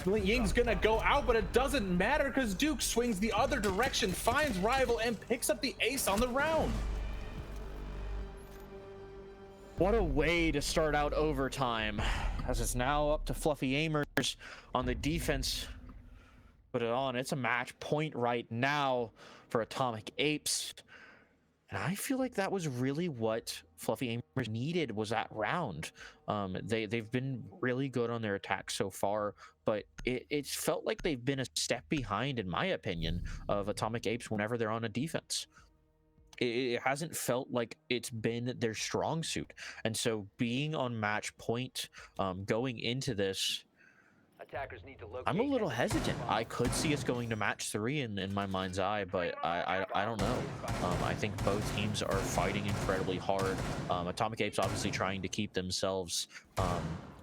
[SPEAKER 5] Ying's gonna go out, but it doesn't matter because Duke swings the other direction, finds Rival, and picks up the ace on the round.
[SPEAKER 6] What a way to start out overtime, as it's now up to Fluffy Aimers on the defense. Put it on. It's a match point right now for Atomic Apes. And I feel like that was really what Fluffy Aimers needed, was that round. They've been really good on their attack so far, but it's felt like they've been a step behind, in my opinion, of Atomic Apes whenever they're on a defense. It hasn't felt like it's been their strong suit. And so being on match point, going into this,
[SPEAKER 4] Attackers need to locate.
[SPEAKER 6] I'm a little hesitant. I could see us going to match 3 in my mind's eye, but I don't know. I think both teams are fighting incredibly hard. Atomic Apes obviously trying to keep themselves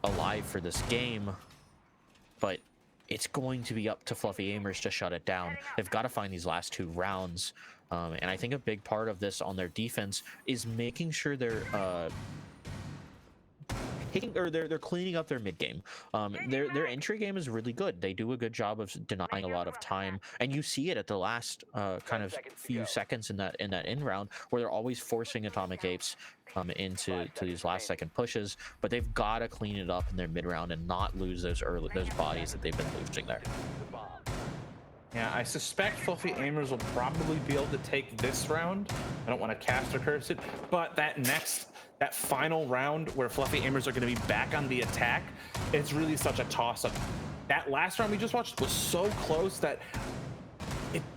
[SPEAKER 6] alive for this game, but it's going to be up to Fluffy Aimers to shut it down. They've got to find these last 2 rounds, and I think a big part of this on their defense is making sure they're they're cleaning up their mid game. Their entry game is really good. They do a good job of denying a lot of time, and you see it at the last kind of few seconds in that end round, where they're always forcing Atomic Apes into these last second pushes. But they've got to clean it up in their mid round and not lose those bodies that they've been losing there.
[SPEAKER 5] Yeah, I suspect Fluffy Aimers will probably be able to take this round. I don't want to cast or curse it, but that final round where Fluffy Aimers are going to be back on the attack, it's really such a toss-up. That last round we just watched was so close that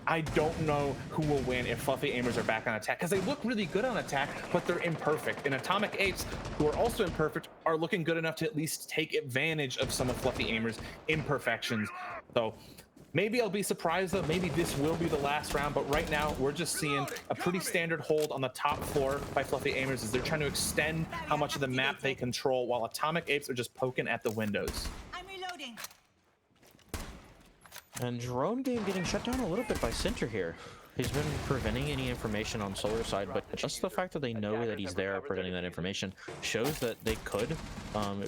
[SPEAKER 5] I don't know who will win if Fluffy Aimers are back on attack, because they look really good on attack, but they're imperfect. And Atomic Apes, who are also imperfect, are looking good enough to at least take advantage of some of Fluffy Aimers' imperfections. So maybe I'll be surprised though. Maybe this will be the last round, but right now we're just seeing a pretty standard hold on the top floor by Fluffy Aimers as they're trying to extend how much of the map they control, while Atomic Apes are just poking at the windows.
[SPEAKER 7] I'm reloading.
[SPEAKER 6] And Drone Game getting shut down a little bit by Center here. He's been preventing any information on Solar side, but just the fact that they know that he's there preventing that information shows that they could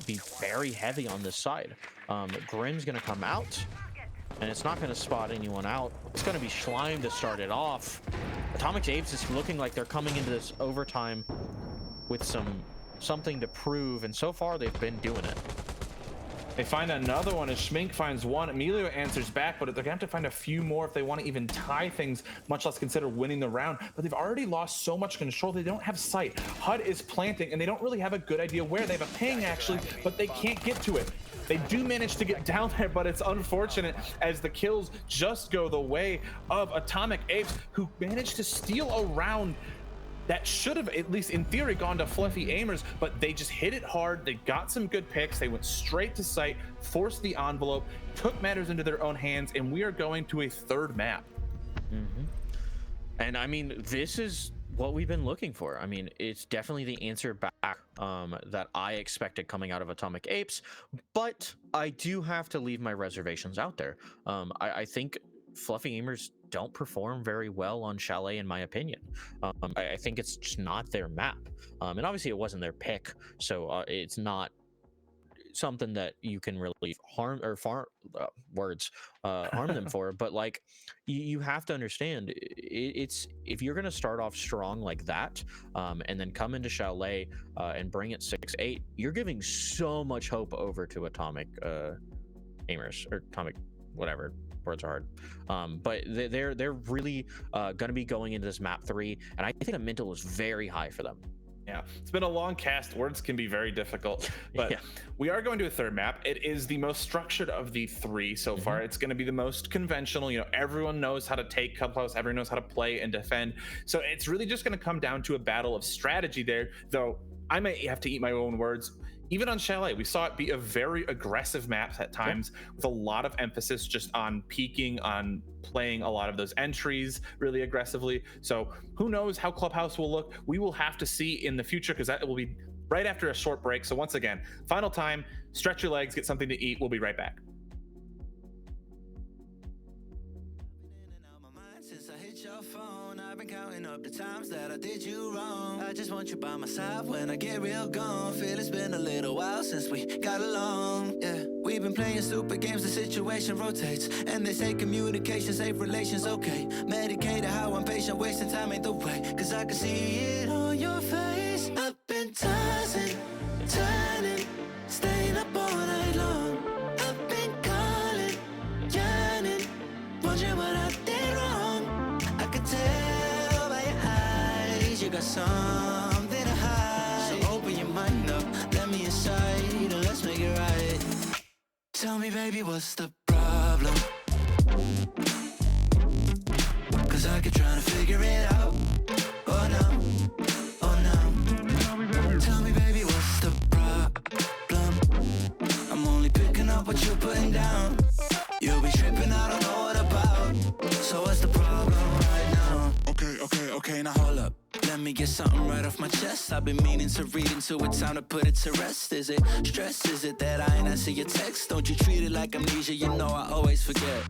[SPEAKER 6] be very heavy on this side. Grin's going to come out, and it's not going to spot anyone out. It's going to be Schleim to start it off. Atomic Apes is looking like they're coming into this overtime with something to prove, and so far they've been doing it.
[SPEAKER 5] They find another one as Schmink finds one. Emilio answers back, but they're gonna have to find a few more if they want to even tie things, much less consider winning the round. But they've already lost so much control, they don't have sight. HUD is planting, and they don't really have a good idea where. They have a ping actually, but they can't get to it. They do manage to get down there, but it's unfortunate as the kills just go the way of Atomic Apes, who managed to steal a round that should have, at least in theory, gone to Fluffy Aimers, but they just hit it hard. They got some good picks. They went straight to sight, forced the envelope, took matters into their own hands, and we are going to a third map.
[SPEAKER 6] And I mean, this is what we've been looking for. I mean, it's definitely the answer back that I expected coming out of Atomic Apes, but I do have to leave my reservations out there. I think Fluffy Aimers don't perform very well on Chalet, in my opinion. I think it's just not their map, and obviously it wasn't their pick, so it's not something that you can really harm them for. But like, you have to understand, it's if you're going to start off strong like that, and then come into Chalet and bring it 6-8, you're giving so much hope over to Atomic Aimers, or Atomic whatever, words are hard. But they're really going to be going into this map 3, and I think the mental is very high for them.
[SPEAKER 5] Yeah, it's been a long cast. Words can be very difficult, but
[SPEAKER 6] Yeah.
[SPEAKER 5] We are going to a third map. It is the most structured of the 3 so far. It's going to be the most conventional. You know, everyone knows how to take Clubhouse. Everyone knows how to play and defend. So it's really just going to come down to a battle of strategy there, though I may have to eat my own words. Even on Chalet, we saw it be a very aggressive map at times, with a lot of emphasis just on peaking, on playing a lot of those entries really aggressively. So who knows how Clubhouse will look? We will have to see in the future, because that will be right after a short break. So once again, final time, stretch your legs, get something to eat. We'll be right back.
[SPEAKER 8] I've been counting up the times that I did you wrong. I just want you by my side when I get real gone. Feel it's been a little while since we got along. Yeah, we've been playing stupid games, the situation rotates, and they say communication save relations. Okay, medicated how I'm patient, wasting time ain't the way, cause I can see it on your face. I've been tossing, turning, staying up all night long. I've been calling, yearning, wondering what I did wrong. I could tell by your eyes you got something to hide. So open your mind up, let me inside, and let's make it right. Tell me, baby, what's the problem? Cause I keep trying to figure it out. Oh no, oh no. Tell me, baby, what's the problem? I'm only picking up what you're putting down. You'll be tripping, I don't know what about. So what's the problem right now? Okay, now hold up. Let me get something right off my chest. I've been meaning to read into it, time to put it to rest. Is it stress? Is it that I ain't answer your text? Don't you treat it like amnesia, you know I always forget.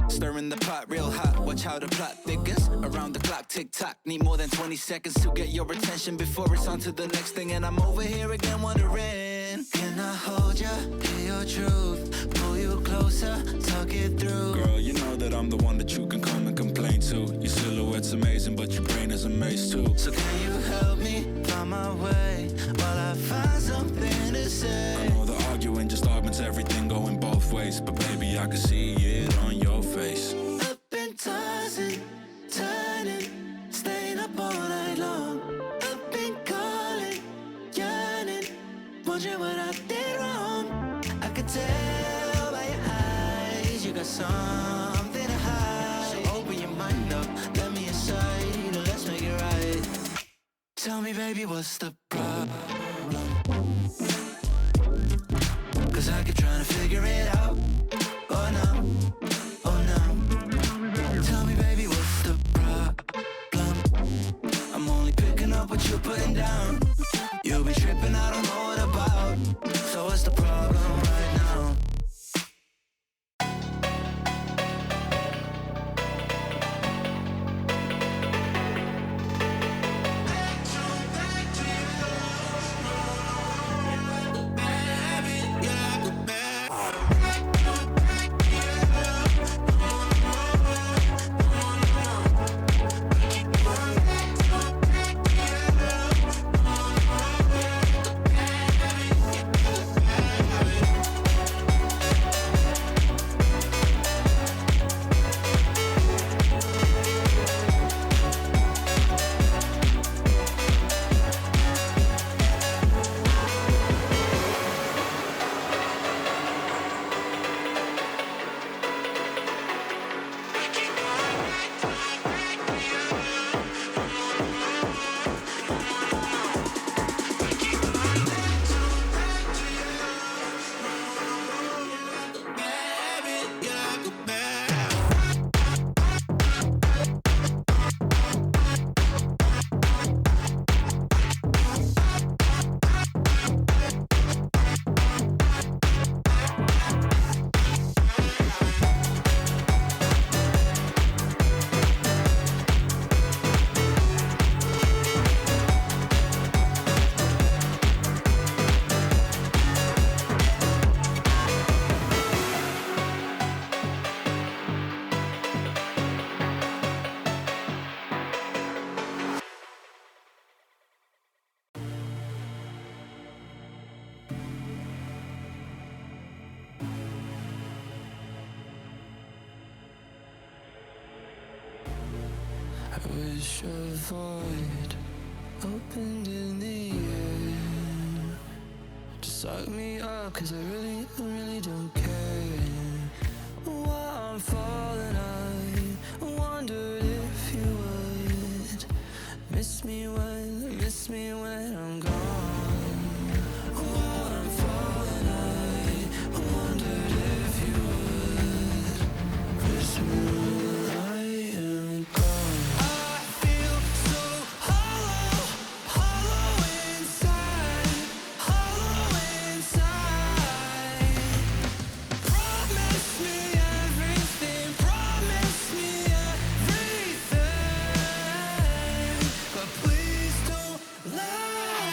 [SPEAKER 8] Stirring the pot real hot, watch how the plot thickens. Around the clock, tick tock, need more than 20 seconds to get your attention before it's on to the next thing. And I'm over here again wondering, can I hold ya, hear your truth, pull you closer, talk it through?
[SPEAKER 1] Girl, you know that I'm the one that you can come and complain to. Your silhouette's amazing, but your brain is a maze too.
[SPEAKER 8] So can you help me find my way while I find something to say?
[SPEAKER 1] I know the arguing just augments everything going both ways, but baby, I can see it on your face.
[SPEAKER 8] I've been tossing, turning, staying up all night long. I've been calling, yearning, wondering what I did wrong. I could tell by your eyes you got something to hide. So open your Tell me, baby, what's the problem? Cause I keep trying to figure it out. Oh no, oh no. Tell me, baby, what's the problem? I'm only picking up what you're putting down. You'll be tripping, I don't know what about. So what's the problem right now?
[SPEAKER 1] I wish a void opened in the air to suck me up, cause I really don't care. While I'm falling, I wondered if you would miss me when I'm gone. While I'm falling, I wondered if you would miss me when I am gone. I feel so hollow, hollow inside, hollow inside. Promise me everything, promise me everything, but please don't lie.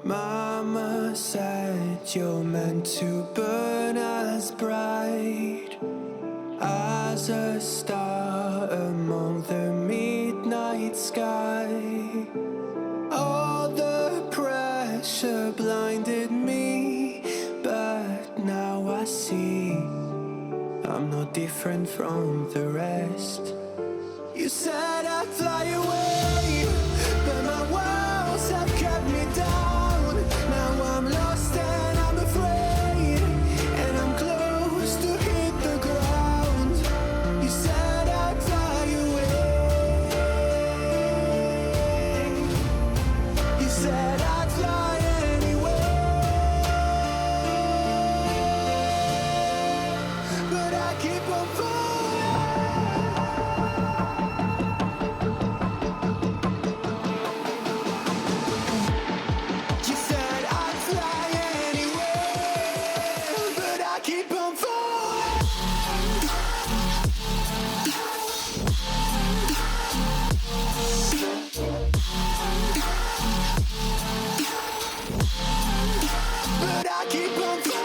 [SPEAKER 7] Mama said you're meant to burn as bright as a star among the midnight sky. All the pressure blinded me, but now I see I'm no different from the rest. You said I'd fly away, but my walls have kept me down. Now I'm lost and I'm afraid, and I'm close to hit the ground. You said I'd fly away. You said I'd fly anyway, but I keep on falling. You said I'd fly anywhere, but I keep on falling. But I keep on falling.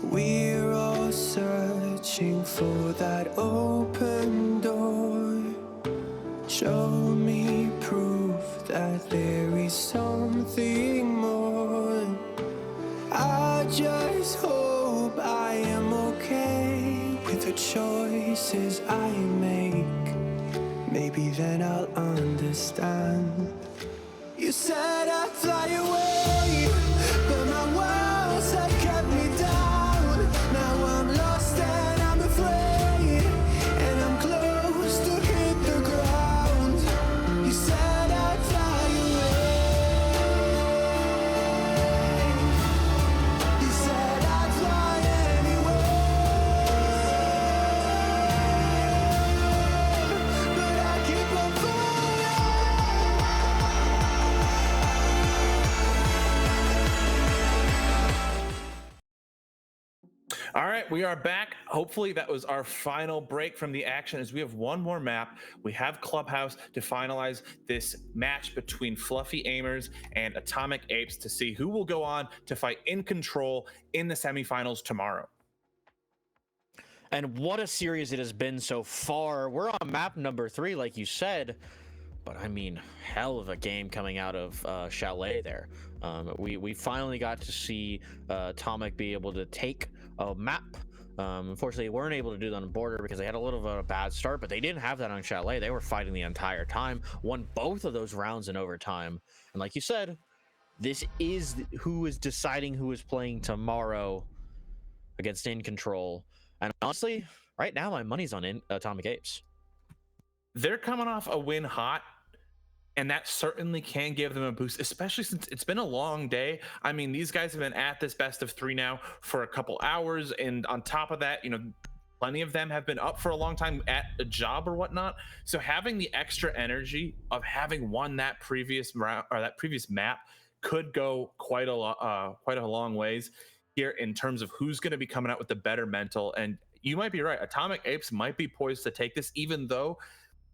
[SPEAKER 7] We're all searching for that open door. Show me proof that there is something more. I just hope I am okay with the choices I make. Maybe then I'll understand. You said I'd fly away, but my walls have kept me down. Now I'm lost and I'm afraid, and I'm close to hit the ground. You said I'd fly away. You said I'd fly anyway, but I keep on falling.
[SPEAKER 5] All right, we are back. Hopefully, that was our final break from the action as we have one more map. We have Clubhouse to finalize this match between Fluffy Aimers and Atomic Apes to see who will go on to fight in control in the semifinals tomorrow.
[SPEAKER 6] And what a series it has been so far. We're on map number 3, like you said. But I mean, hell of a game coming out of Chalet there. We finally got to see Atomic be able to take a map. Unfortunately, they weren't able to do that on Border because they had a little bit of a bad start, but they didn't have that on Chalet. They were fighting the entire time, won both of those rounds in overtime. And like you said, this is who is deciding who is playing tomorrow against In Control. And honestly, right now, my money's on Atomic Apes.
[SPEAKER 5] They're coming off a win hot, and that certainly can give them a boost, especially since it's been a long day. I mean, these guys have been at this best of 3 now for a couple hours, and on top of that, plenty of them have been up for a long time at a job or whatnot. So having the extra energy of having won that previous round or that previous map could go quite a long ways here in terms of who's going to be coming out with the better mental. And you might be right, Atomic Apes might be poised to take this, even though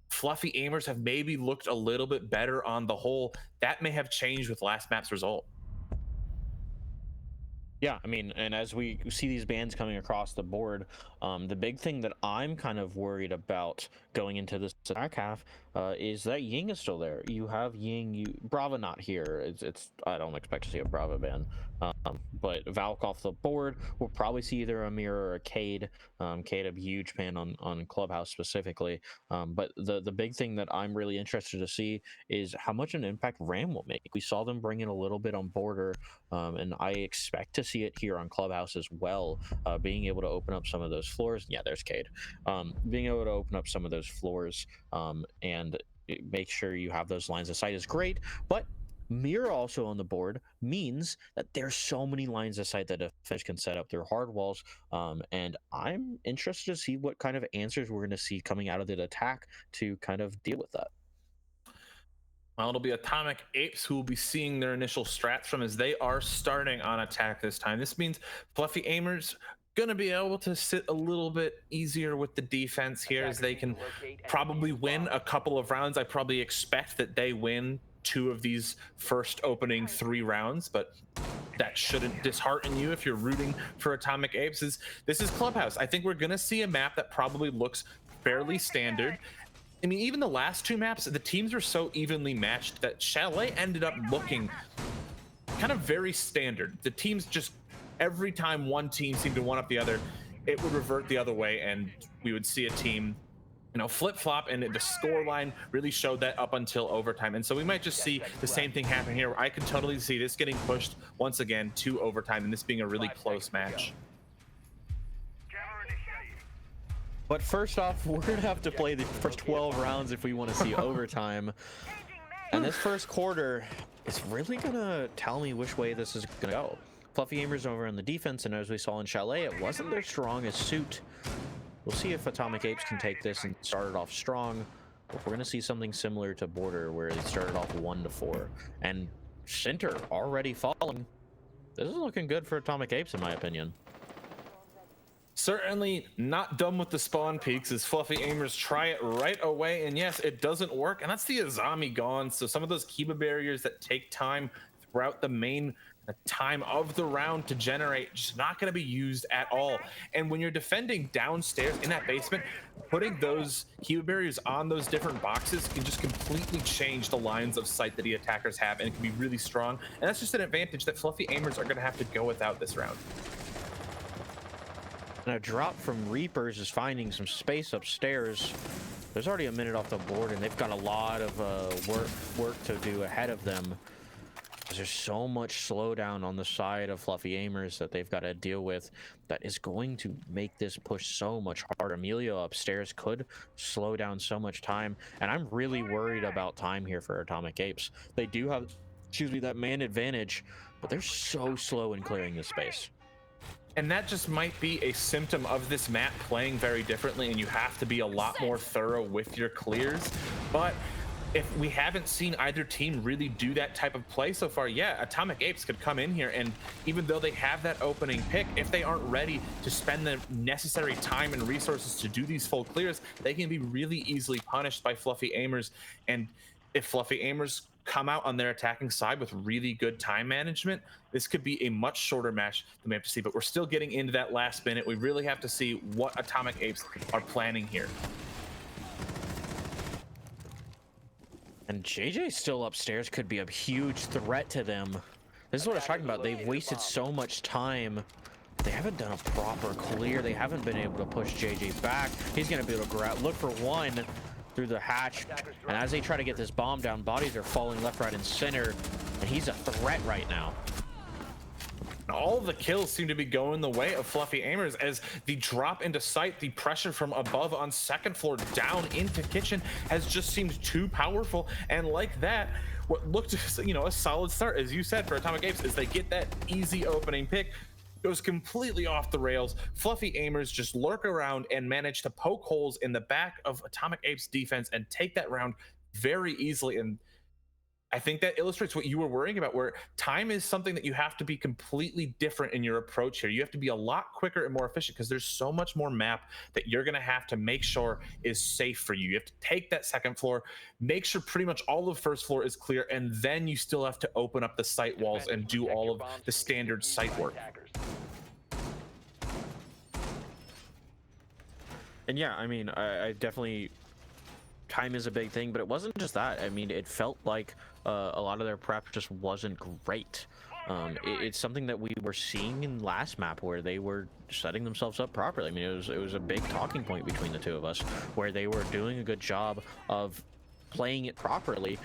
[SPEAKER 5] Fluffy Aimers have maybe looked a little bit better on the whole. That may have changed with last map's result.
[SPEAKER 6] Yeah, I mean, and as we see these bans coming across the board, the big thing that I'm kind of worried about going into this attack half is that Ying is still there. You have Ying, Brava not here. It's I don't expect to see a Brava ban, but Valk off the board. We'll probably see either a Mirror or a Cade. Cade a huge ban on Clubhouse specifically. But the big thing that I'm really interested to see is how much an impact Ram will make. We saw them bring in a little bit on Border, and I expect to see it here on Clubhouse as well, being able to open up some of those floors. Yeah, there's Cade. Being able to open up some of those floors and make sure you have those lines of sight is great, but Mirror also on the board means that there's so many lines of sight that a fish can set up their hard walls, and I'm interested to see what kind of answers we're going to see coming out of the attack to kind of deal with that.
[SPEAKER 5] Well, it'll be Atomic Apes who will be seeing their initial strats from, as they are starting on attack this time. This means Fluffy Aimers gonna be able to sit a little bit easier with the defense here, as they can probably win a couple of rounds. I probably expect that they win 2 of these first opening 3 rounds, but that shouldn't dishearten you if you're rooting for Atomic Apes. This is Clubhouse. I think we're gonna see a map that probably looks fairly standard. I mean, even the last 2 maps, the teams were so evenly matched that Chalet ended up looking kind of very standard. The teams just, every time one team seemed to one up the other, it would revert the other way, and we would see a team, you know, flip-flop, and the score line really showed that up until overtime. And so we might just see the same thing happen here, where I can totally see this getting pushed once again to overtime, and this being a really close match.
[SPEAKER 6] But first off, we're gonna have to play the first 12 rounds if we want to see overtime. And this first quarter is really gonna tell me which way this is gonna go. Fluffy Aimers over on the defense, and as we saw in Chalet, it wasn't their strongest suit. We'll see if Atomic Apes can take this and start it off strong. If we're gonna see something similar to Border, where they started off 1-4, and Center already falling. This is looking good for Atomic Apes, in my opinion.
[SPEAKER 5] Certainly not done with the spawn peaks, as Fluffy Aimers try it right away, and yes, it doesn't work, and that's the Azami gone. So some of those Kiba barriers that take time throughout the main time of the round to generate, just not going to be used at all. And when you're defending downstairs in that basement, putting those Kiba barriers on those different boxes can just completely change the lines of sight that the attackers have, and it can be really strong. And that's just an advantage that Fluffy Aimers are going to have to go without this round.
[SPEAKER 6] And a drop from Reapers is finding some space upstairs. There's already a minute off the board, and they've got a lot of work to do ahead of them. There's so much slowdown on the side of Fluffy Aimers that they've got to deal with that is going to make this push so much harder. Emilio upstairs could slow down so much time, and I'm really worried about time here for Atomic Apes. They do have, that man advantage, but they're so slow in clearing this space.
[SPEAKER 5] And that just might be a symptom of this map playing very differently, and you have to be a lot more thorough with your clears. But if we haven't seen either team really do that type of play so far, yeah, Atomic Apes could come in here, and even though they have that opening pick, if they aren't ready to spend the necessary time and resources to do these full clears, they can be really easily punished by Fluffy Aimers. And if Fluffy Aimers come out on their attacking side with really good time management, this could be a much shorter match than we have to see. But we're still getting into that last minute. We really have to see what Atomic Apes are planning here.
[SPEAKER 6] And JJ still upstairs could be a huge threat to them. This is what I was talking about. They've wasted so much time. They haven't done a proper clear. They haven't been able to push JJ back. He's going to be able to grab, look for one through the hatch. And as they try to get this bomb down, bodies are falling left, right, and center. And he's a threat right now.
[SPEAKER 5] All the kills seem to be going the way of Fluffy Aimers, as the drop into sight, the pressure from above on second floor down into kitchen has just seemed too powerful. And like that, what looked, you know, a solid start, as you said, for Atomic Apes, is they get that easy opening pick, goes completely off the rails. Fluffy Aimers just lurk around and manage to poke holes in the back of Atomic Apes defense and take that round very easily. And I think that illustrates what you were worrying about, where time is something that you have to be completely different in your approach here. You have to be a lot quicker and more efficient, because there's so much more map that you're going to have to make sure is safe for you. You have to take that second floor, make sure pretty much all of first floor is clear, and then you still have to open up the site walls and do all of the standard site work.
[SPEAKER 6] And yeah, I mean, I definitely, time is a big thing, but it wasn't just that. I mean, it felt like a lot of their prep just wasn't great. It's something that we were seeing in last map, where they were setting themselves up properly. I mean, it was a big talking point between the two of us, where they were doing a good job of playing it properly.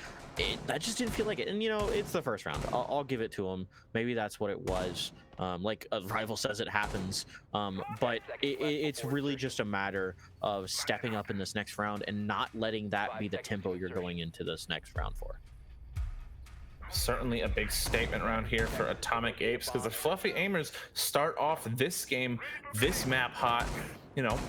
[SPEAKER 6] That just didn't feel like it. And you know, it's the first round. I'll give it to them. Maybe that's what it was. Like a rival says, it happens. But it's really just a matter of stepping up in this next round and not letting that be the tempo you're going into this next round for.
[SPEAKER 5] Certainly a big statement round here for Atomic Apes, because the Fluffy Aimers start off this game, this map hot, you know,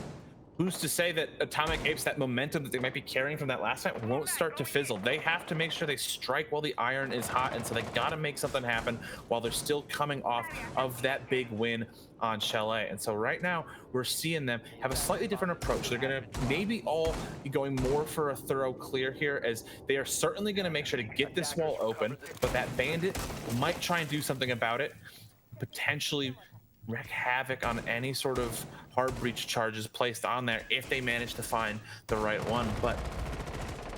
[SPEAKER 5] who's to say that Atomic Apes, that momentum that they might be carrying from that last night, won't start to fizzle? They have to make sure they strike while the iron is hot, and so they got to make something happen while they're still coming off of that big win on Chalet. And so right now we're seeing them have a slightly different approach. They're going to maybe all be going more for a thorough clear here, as they are certainly going to make sure to get this wall open, but that bandit might try and do something about it, potentially wreak havoc on any sort of hard breach charges placed on there if they manage to find the right one. But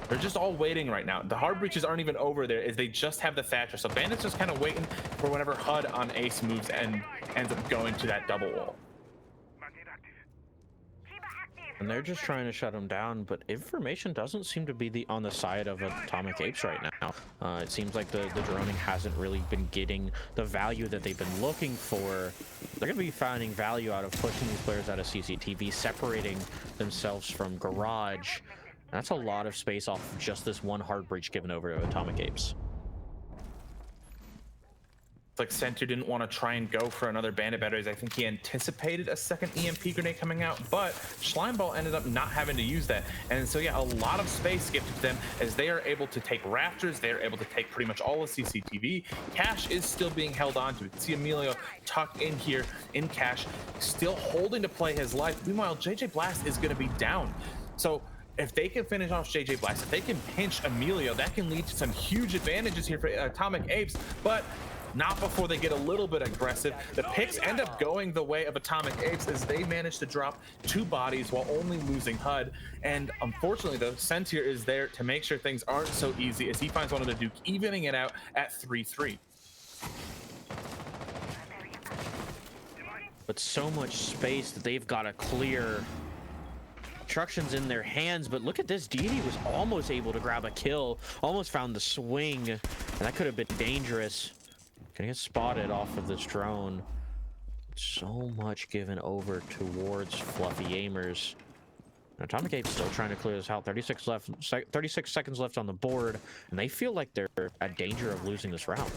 [SPEAKER 5] they're just all waiting right now. The hard breaches aren't even over there, as they just have the Thatcher. So Bandit's just kind of waiting for whenever HUD on Ace moves and ends up going to that double wall.
[SPEAKER 6] And they're just trying to shut him down, but information doesn't seem to be on the side of Atomic Apes right now. It seems like the droning hasn't really been getting the value that they've been looking for. They're going to be finding value out of pushing these players out of CCTV, separating themselves from Garage. That's a lot of space off of just this one hard breach given over to Atomic Apes.
[SPEAKER 5] Like Center didn't want to try and go for another bandit batteries. I think he anticipated a second EMP grenade coming out, but Schleimball ended up not having to use that. And so yeah, a lot of space gifted to them, as they are able to take Raptors, they are able to take pretty much all of CCTV. Cash is still being held on to. You can see Emilio tucked in here in Cash, still holding to play his life. Meanwhile, JJ Blast is going to be down. So if they can finish off JJ Blast, if they can pinch Emilio, that can lead to some huge advantages here for Atomic Apes, but not before they get a little bit aggressive. The picks end up going the way of Atomic Apes, as they manage to drop 2 bodies while only losing HUD. And unfortunately, though, Sentier is there to make sure things aren't so easy, as he finds one of the Duke, evening it out at 3-3.
[SPEAKER 6] But so much space that they've got to clear. Instructions in their hands, but look at this. Deity was almost able to grab a kill, almost found the swing, and that could have been dangerous. Gonna get spotted off of this drone. So much given over towards Fluffy Aimers. Atomic Apes still trying to clear this out. 36 seconds left on the board, and they feel like they're at danger of losing this round.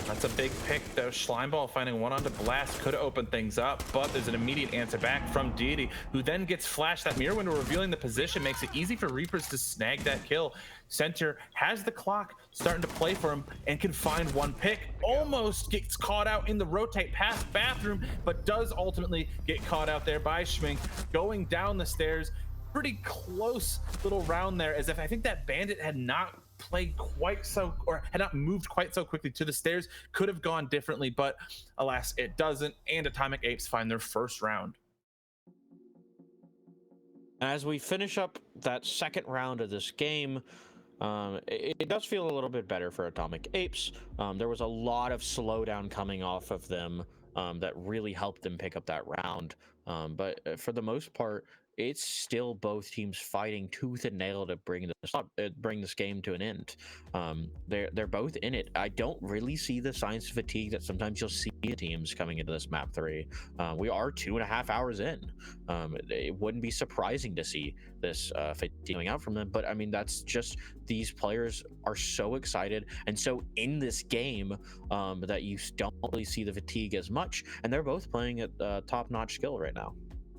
[SPEAKER 5] That's a big pick, though. Schleimball finding one onto Blast could open things up, but there's an immediate answer back from Deity, who then gets flashed. That mirror window revealing the position makes it easy for Reapers to snag that kill. Center has the clock starting to play for him and can find one pick. Almost gets caught out in the rotate past bathroom, but does ultimately get caught out there by Schmink going down the stairs. Pretty close little round there, as if I think that bandit had not played quite so, or had not moved quite so quickly to the stairs, could have gone differently, but alas, it doesn't, and Atomic Apes find their first round.
[SPEAKER 6] As we finish up that second round of this game, it does feel a little bit better for Atomic Apes. There was a lot of slowdown coming off of them that really helped them pick up that round, but for the most part, it's still both teams fighting tooth and nail to bring this game to an end. They're both in it. I don't really see the signs of fatigue that sometimes you'll see in teams coming into this map 3. We are 2.5 hours in. It wouldn't be surprising to see this fatigue coming out from them, but I mean, that's just, these players are so excited and so in this game that you don't really see the fatigue as much, and they're both playing at top-notch skill right now.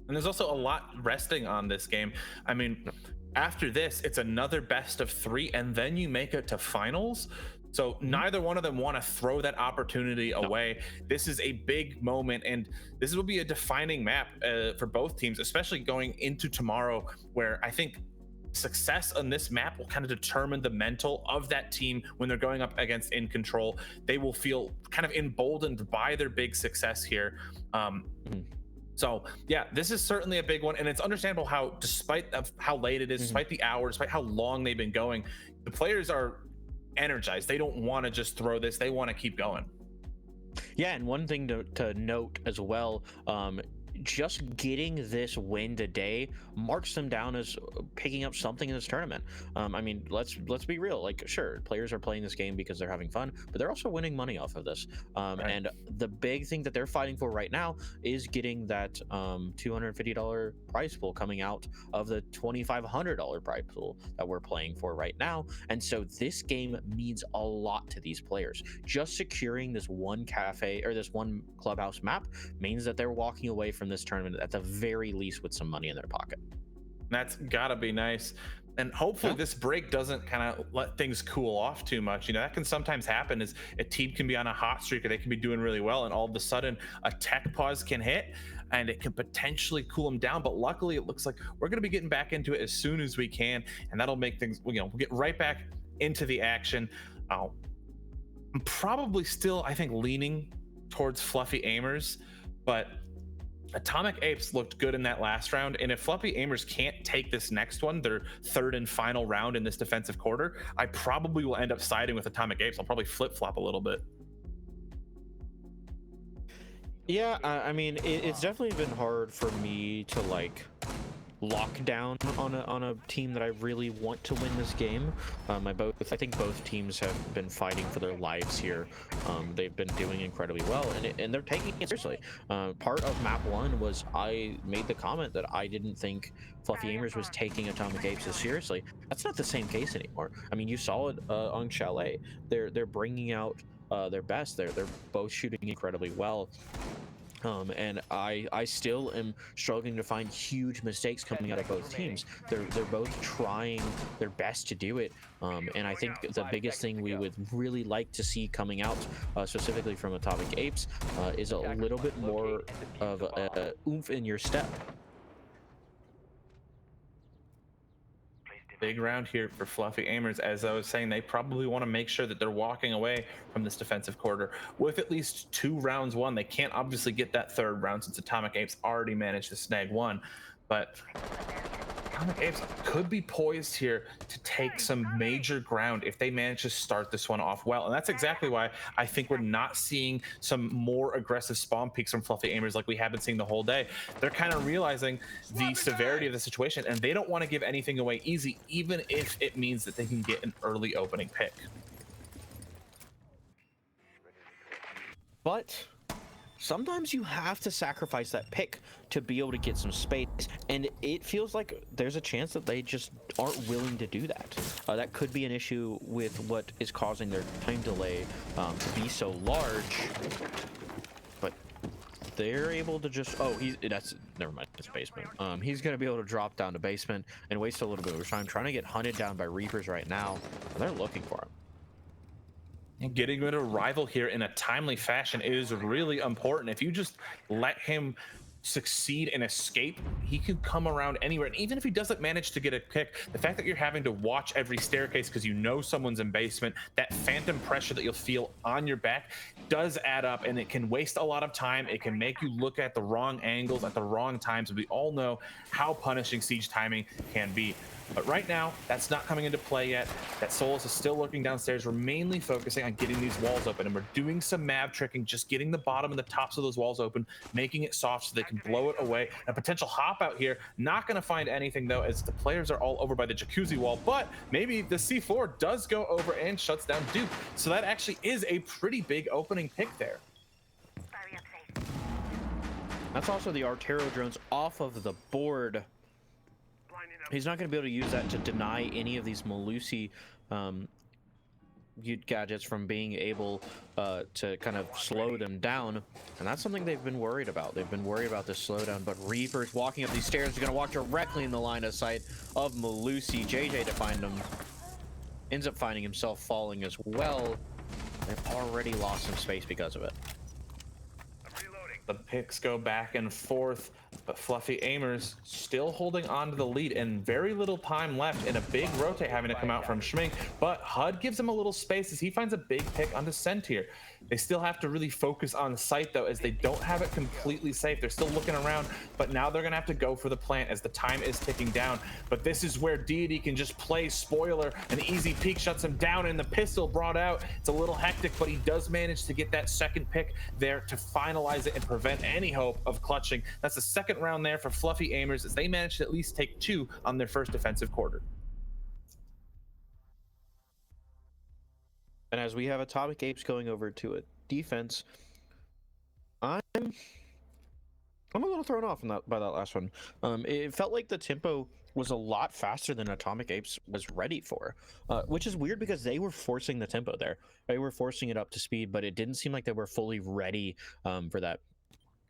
[SPEAKER 5] And there's also a lot resting on this game. I mean, after this, it's another best of 3, and then you make it to finals. So neither one of them want to throw that opportunity away. This is a big moment, and this will be a defining map for both teams, especially going into tomorrow, where I think success on this map will kind of determine the mental of that team when they're going up against In Control. They will feel kind of emboldened by their big success here. So yeah, this is certainly a big one, and it's understandable how, despite of how late it is, despite the hour, despite how long they've been going, the players are energized. They don't want to just throw this; they want to keep going.
[SPEAKER 6] Yeah, and one thing to note as well, just getting this win today marks them down as picking up something in this tournament. I mean, let's be real. Like, sure, players are playing this game because they're having fun, but they're also winning money off of this. Right. And the big thing that they're fighting for right now is getting that $250 prize pool coming out of the $2,500 prize pool that we're playing for right now. And so this game means a lot to these players. Just securing this one cafe or this one clubhouse map means that they're walking away from this tournament at the very least with some money in their pocket.
[SPEAKER 5] That's gotta be nice. And hopefully this break doesn't kind of let things cool off too much. You know, that can sometimes happen, is a team can be on a hot streak or they can be doing really well, and all of a sudden a tech pause can hit and it can potentially cool them down. But luckily it looks like we're going to be getting back into it as soon as we can, and that'll make things, you know, we'll get right back into the action. I'm probably still, I think, leaning towards Fluffy Aimers, but Atomic Apes looked good in that last round, and if Fluffy Aimers can't take this next one, their third and final round in this defensive quarter, I probably will end up siding with Atomic Apes. I'll probably flip-flop a little bit.
[SPEAKER 6] Yeah, I mean, it's definitely been hard for me to like lock down on a team that I really want to win this game. I think both teams have been fighting for their lives here. They've been doing incredibly well, and they're taking it seriously. Part of map 1 was I made the comment that I didn't think Fluffy Aimers was taking Atomic Apes as seriously. That's not the same case anymore. I mean, you saw it on Chalet. They're bringing out their best. They're both shooting incredibly well. And I still am struggling to find huge mistakes coming out of both teams. They're both trying their best to do it, and I think the biggest thing we would really like to see coming out, specifically from Atomic Apes, is a little bit more of a oomph in your step.
[SPEAKER 5] Big round here for Fluffy Aimers. As I was saying, they probably want to make sure that they're walking away from this defensive quarter with at least 2 rounds won. They can't obviously get that third round since Atomic Apes already managed to snag 1, but Atomic Apes could be poised here to take some major ground if they manage to start this one off well. And that's exactly why I think we're not seeing some more aggressive spawn peaks from Fluffy Aimers like we have been seeing the whole day. They're kind of realizing the severity of the situation, and they don't want to give anything away easy, even if it means that they can get an early opening pick.
[SPEAKER 6] But sometimes you have to sacrifice that pick to be able to get some space, and it feels like there's a chance that they just aren't willing to do that. That could be an issue with what is causing their time delay to be so large, but they're able to just, never mind, it's basement. He's gonna be able to drop down to basement and waste a little bit of time trying to get hunted down by Reapers right now, and they're looking for him.
[SPEAKER 5] Getting rid of a rival here in a timely fashion is really important. If you just let him succeed and escape, he could come around anywhere. And even if he doesn't manage to get a kick, the fact that you're having to watch every staircase because you know someone's in basement, that phantom pressure that you'll feel on your back does add up, and it can waste a lot of time. It can make you look at the wrong angles at the wrong times. We all know how punishing siege timing can be. But right now, that's not coming into play yet. That Solus is still lurking downstairs. We're mainly focusing on getting these walls open, and we're doing some map tricking, just getting the bottom and the tops of those walls open, making it soft so they can blow it away. A potential hop out here, not going to find anything though, as the players are all over by the jacuzzi wall, but maybe the C4 does go over and shuts down Duke. So that actually is a pretty big opening pick there.
[SPEAKER 6] That's also the Artero drones off of the board. He's not going to be able to use that to deny any of these Malusi gadgets from being able to kind of slow them down, and that's something they've been worried about. They've been worried about this slowdown, but Reapers walking up these stairs are going to walk directly in the line of sight of Malusi. JJ to find him, ends up finding himself falling as well. They've already lost some space because of it.
[SPEAKER 5] The picks go back and forth, but Fluffy Aimers still holding on to the lead, and very little time left, and a big rotate having to come out from Schmink, but HUD gives him a little space as he finds a big pick onto Sentier. They still have to really focus on sight though, as they don't have it completely safe. They're still looking around, but now they're gonna have to go for the plant as the time is ticking down. But this is where Deity can just play spoiler. An easy peek shuts him down, and the pistol brought out. It's a little hectic, but he does manage to get that second pick there to finalize it and prevent any hope of clutching. That's the second round there for Fluffy Aimers, as they managed to at least take 2 on their first defensive quarter.
[SPEAKER 6] And as we have Atomic Apes going over to a defense, I'm I'm a little thrown off by that last one. It felt like the tempo was a lot faster than Atomic Apes was ready for, which is weird because they were forcing the tempo there. They were forcing it up to speed, but it didn't seem like they were fully ready for that.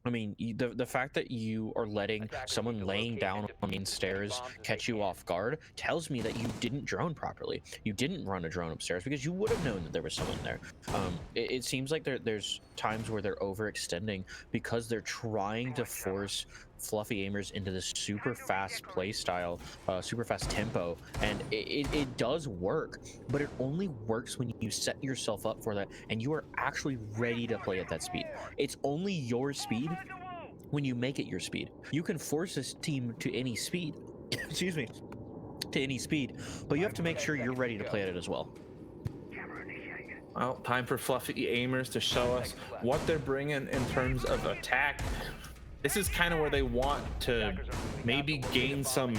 [SPEAKER 6] I mean, the fact that you are letting someone laying down on main stairs catch you off guard tells me that you didn't drone properly. You didn't run a drone upstairs because you would have known that there was someone there. It seems like there's times where they're overextending because they're trying to force fluffy aimers into this super fast play style, super fast tempo, and it does work, but it only works when you set yourself up for that and you are actually ready to play at that speed. It's only your speed when you make it your speed. You can force this team to any speed, excuse me, to any speed, but you have to make sure you're ready to play at it as well.
[SPEAKER 5] Well, time for fluffy aimers to show us what they're bringing in terms of attack. This is kind of where they want to maybe gain some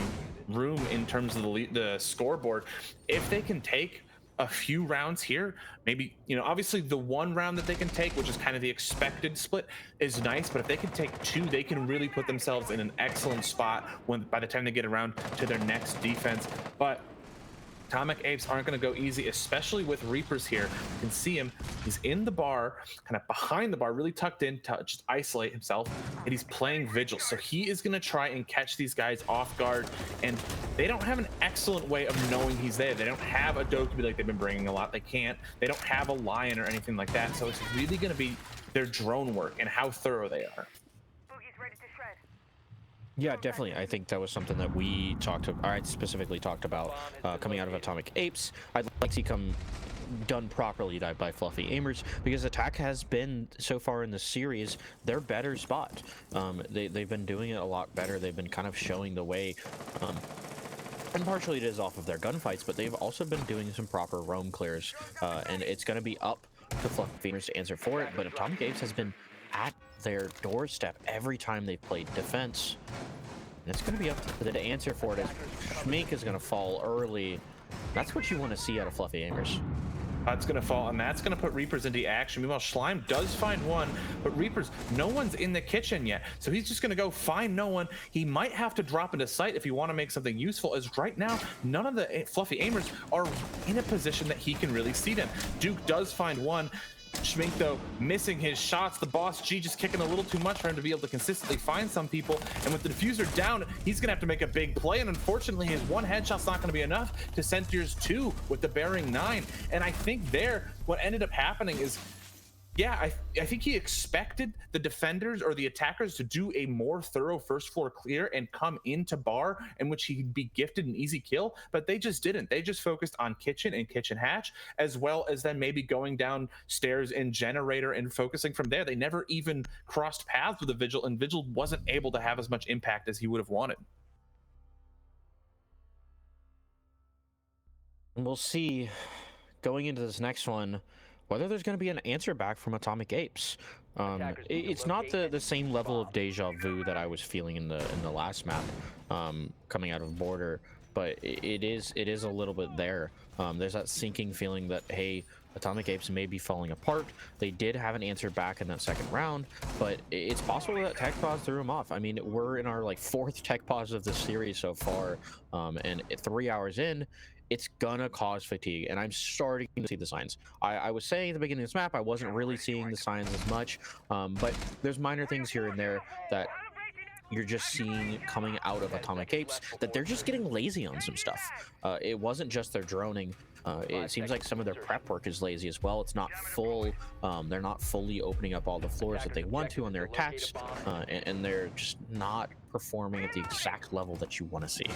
[SPEAKER 5] room in terms of the scoreboard. If they can take a few rounds here, maybe, you know, obviously the one round that they can take, which is kind of the expected split, is nice, but if they can take two, they can really put themselves in an excellent spot when by the time they get around to their next defense. But Atomic Apes aren't going to go easy, especially with Reapers here. You can see him. He's in the bar, kind of behind the bar, really tucked in to just isolate himself, and he's playing Vigil. So he is going to try and catch these guys off guard, and they don't have an excellent way of knowing he's there. They don't have a Dokubi like they've been bringing a lot. They can't. They don't have a Lion or anything like that. So it's really going to be their drone work and how thorough they are.
[SPEAKER 6] Yeah, definitely. I think that was something that we I specifically talked about coming out of Atomic Apes. I'd like to see come done properly by fluffy aimers, because attack has been, so far in the series, their better spot. They've been doing it a lot better. They've been kind of showing the way. And partially it is off of their gunfights, but they've also been doing some proper roam clears. And it's going to be up to fluffy aimers to answer for it, but Atomic Apes has been at their doorstep every time they've played defense. And it's going to be up to them to answer for it, as Schmink is going to fall early. That's what you want to see out of fluffy aimers.
[SPEAKER 5] That's going to fall, and that's going to put Reapers into action. Meanwhile, Schleim does find one, but Reapers, no one's in the kitchen yet. So he's just going to go find no one. He might have to drop into sight if you want to make something useful, as right now, none of the fluffy aimers are in a position that he can really see them. Duke does find one. Schmink, though, missing his shots. The boss G just kicking a little too much for him to be able to consistently find some people. And with the diffuser down, he's going to have to make a big play. And unfortunately, his one headshot's not going to be enough to Sentier's 2 with the bearing 9. And I think there, what ended up happening is, yeah, I think he expected the defenders or the attackers to do a more thorough first floor clear and come into bar, in which he'd be gifted an easy kill, but they just didn't. They just focused on kitchen and kitchen hatch, as well as then maybe going downstairs in generator and focusing from there. They never even crossed paths with the Vigil, and Vigil wasn't able to have as much impact as he would have wanted.
[SPEAKER 6] And we'll see, going into this next one, whether there's going to be an answer back from Atomic Apes. It's not the same level of deja vu that I was feeling in the last map, coming out of Border, but it is a little bit there. There's that sinking feeling that, hey, Atomic Apes may be falling apart. They did have an answer back in that second round, but it's possible that tech pause threw them off. I mean, we're in our 4th tech pause of this series so far, and 3 hours in, it's gonna cause fatigue, and I'm starting to see the signs. I was saying at the beginning of this map, I wasn't really seeing the signs as much, but there's minor things here and there that you're just seeing coming out of Atomic Apes, that they're just getting lazy on some stuff. It wasn't just their droning. It seems like some of their prep work is lazy as well. It's not full. They're not fully opening up all the floors that they want to on their attacks, and they're just not performing at the exact level that you want to see.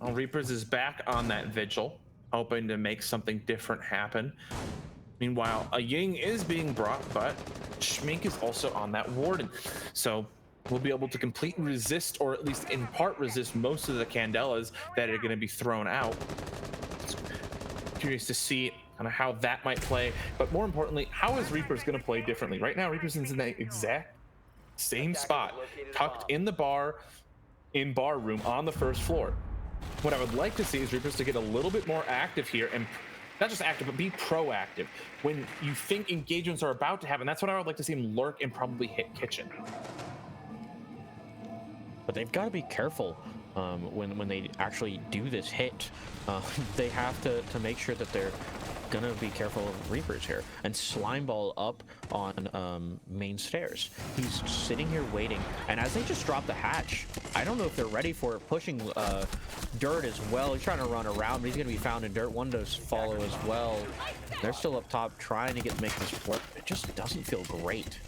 [SPEAKER 5] Well, Reapers is back on that Vigil, hoping to make something different happen. Meanwhile, a Ying is being brought, but Schmink is also on that Warden. So we'll be able to completely resist, or at least in part resist, most of the Candelas that are going to be thrown out. Curious to see kind of how that might play, but more importantly, how is Reapers going to play differently? Right now, Reapers is in the exact same spot, tucked in the bar, in bar room on the first floor. What I would like to see is Reapers to get a little bit more active here and not just active, but be proactive when you think engagements are about to happen. That's what I would like to see him lurk and probably hit kitchen.
[SPEAKER 6] But they've got to be careful when they actually do this hit. They have to make sure that they're gonna be careful of Reapers here. And Slimeball up on main stairs. He's sitting here waiting, and as they just drop the hatch, I don't know if they're ready for it. Pushing Dirt as well. He's trying to run around, but he's gonna be found in Dirt. One does follow as well. They're still up top trying to make this work. It just doesn't feel great.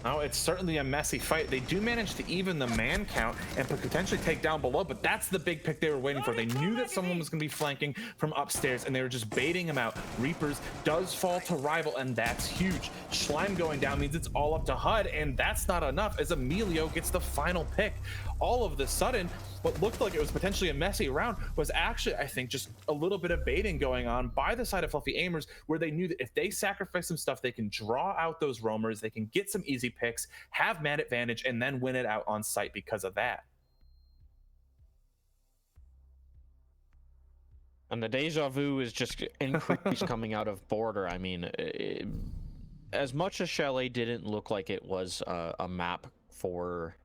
[SPEAKER 5] Oh, it's certainly a messy fight. They do manage to even the man count and potentially take down below, but that's the big pick they were waiting for. They knew that someone was going to be flanking from upstairs, and they were just baiting him out. Reapers does fall to Rival, and that's huge. Schleim going down means it's all up to HUD, and that's not enough as Emilio gets the final pick. All of the sudden, what looked like it was potentially a messy round was actually, I think, just a little bit of baiting going on by the side of Fluffy Aimers, where they knew that if they sacrifice some stuff, they can draw out those roamers, they can get some easy picks, have man advantage, and then win it out on site because of that.
[SPEAKER 6] And the deja vu is just increased coming out of Border. I mean, as much as Chalet didn't look like it was a map for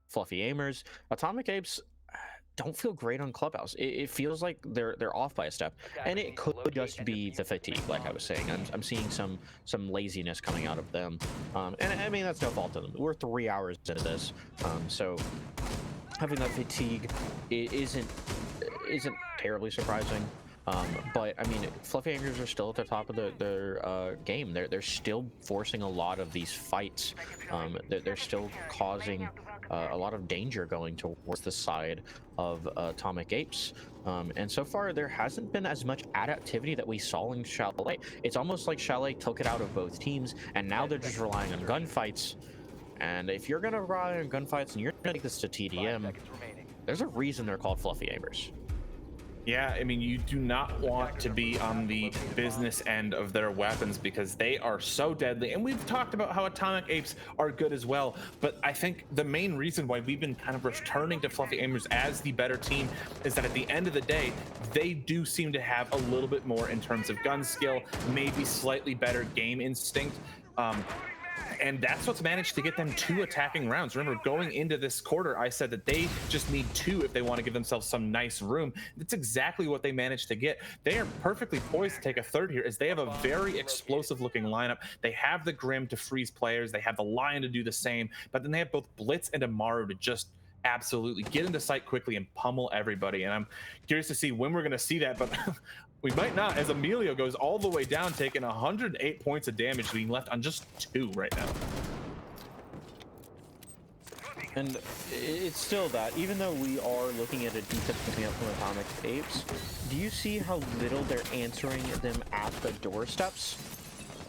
[SPEAKER 6] Fluffy Aimers, Atomic Apes don't feel great on Clubhouse. It feels like they're off by a step, and it could just be the fatigue, like I was saying. I'm seeing some laziness coming out of them, and I mean that's no fault of them. We're 3 hours into this, so having that fatigue isn't terribly surprising. But I mean, Fluffy Aimers are still at the top of their game. They're still forcing a lot of these fights. They're still causing a lot of danger going towards the side of Atomic Apes. And so far, there hasn't been as much adaptivity that we saw in Chalet. It's almost like Chalet took it out of both teams, and now they're just relying on gunfights. And if you're going to rely on gunfights and you're going to take this to TDM, there's a reason they're called Fluffy Aimers.
[SPEAKER 5] Yeah, I mean, you do not want to be on the business end of their weapons because they are so deadly. And we've talked about how Atomic Apes are good as well. But I think the main reason why we've been kind of returning to Fluffy Aimers as the better team is that at the end of the day, they do seem to have a little bit more in terms of gun skill, maybe slightly better game instinct. And that's what's managed to get them 2 attacking rounds. Remember, going into this quarter, I said that they just need 2 if they want to give themselves some nice room. That's exactly what they managed to get. They are perfectly poised to take a third here as they have a very explosive looking lineup. They have the Grim to freeze players. They have the Lion to do the same, but then they have both Blitz and Amaru to just absolutely get into sight quickly and pummel everybody. And I'm curious to see when we're going to see that, but we might not, as Emilio goes all the way down, taking 108 points of damage, being left on just 2 right now.
[SPEAKER 6] And it's still that, even though we are looking at a defense coming up from Atomic Apes, do you see how little they're answering them at the doorsteps?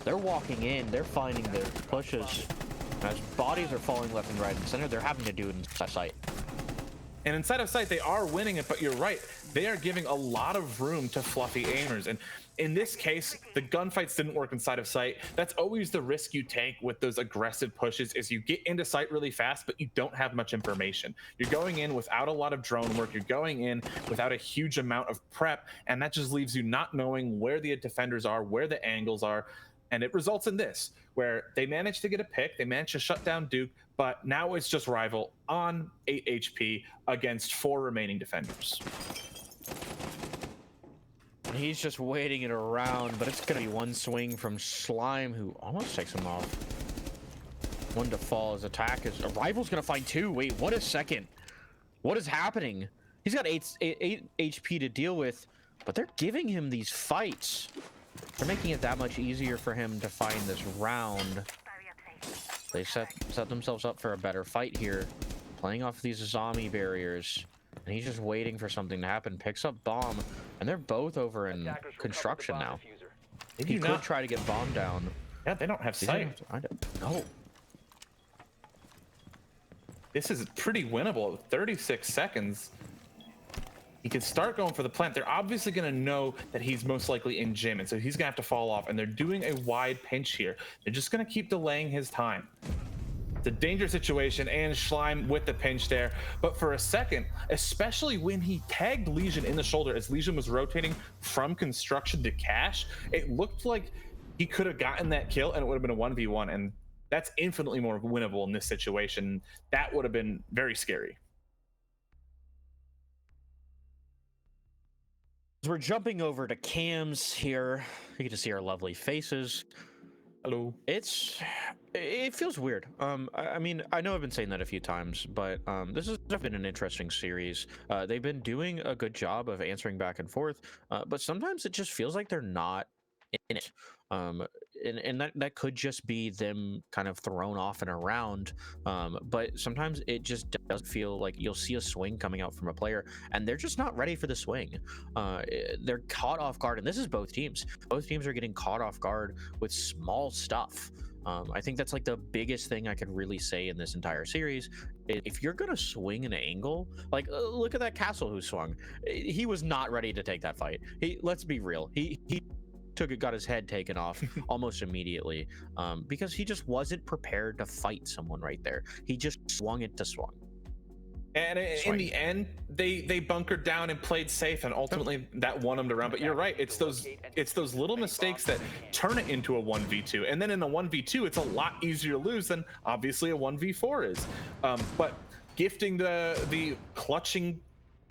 [SPEAKER 6] They're walking in, they're finding their pushes. As bodies are falling left and right and center, they're having to do it inside sight.
[SPEAKER 5] And inside of sight, they are winning it, but you're right. They are giving a lot of room to Fluffy Aimers. And in this case, the gunfights didn't work inside of sight. That's always the risk you take with those aggressive pushes is you get into sight really fast, but you don't have much information. You're going in without a lot of drone work. You're going in without a huge amount of prep. And that just leaves you not knowing where the defenders are, where the angles are. And it results in this, where they managed to get a pick, they managed to shut down Duke, but now it's just Rival on 8 HP against 4 remaining defenders.
[SPEAKER 6] He's just waiting it around, but it's going to be one swing from Slime, who almost takes him off. One to fall. His attack is... Rival's going to find 2. Wait, what a second. What is happening? He's got 8 HP to deal with, but they're giving him these fights. They're making it that much easier for him to find this round. They set themselves up for a better fight here, playing off these zombie barriers. And he's just waiting for something to happen. Picks up bomb, and they're both over in construction now. He could try to get bomb down.
[SPEAKER 5] Yeah, they don't have sight.
[SPEAKER 6] No.
[SPEAKER 5] This is pretty winnable. 36 seconds. He can start going for the plant. They're obviously going to know that he's most likely in gym, and so he's going to have to fall off, and they're doing a wide pinch here. They're just going to keep delaying his time. It's a dangerous situation, and Schleim with the pinch there. But for a second, especially when he tagged Legion in the shoulder as Legion was rotating from construction to cash, it looked like he could have gotten that kill and it would have been a 1v1. And that's infinitely more winnable in this situation. That would have been very scary.
[SPEAKER 6] As we're jumping over to cams here, you get to see our lovely faces.
[SPEAKER 5] Hello.
[SPEAKER 6] It feels weird. I mean, I know I've been saying that a few times, but this has been an interesting series. They've been doing a good job of answering back and forth, but sometimes it just feels like they're not in it. And that could just be them kind of thrown off and around. But sometimes it just does feel like you'll see a swing coming out from a player and they're just not ready for the swing. They're caught off guard, and this is both teams. Both teams are getting caught off guard with small stuff. I think that's like the biggest thing I could really say in this entire series. If you're gonna swing an angle, like look at that Castle who swung. He was not ready to take that fight. Let's be real. He got his head taken off almost immediately because he just wasn't prepared to fight someone right there. He just swung it to swung.
[SPEAKER 5] And in the end, they bunkered down and played safe, and ultimately that won them to round. But you're right, it's those little mistakes that turn it into a 1v2. And then in a 1v2, it's a lot easier to lose than obviously a 1v4 is. But gifting the clutching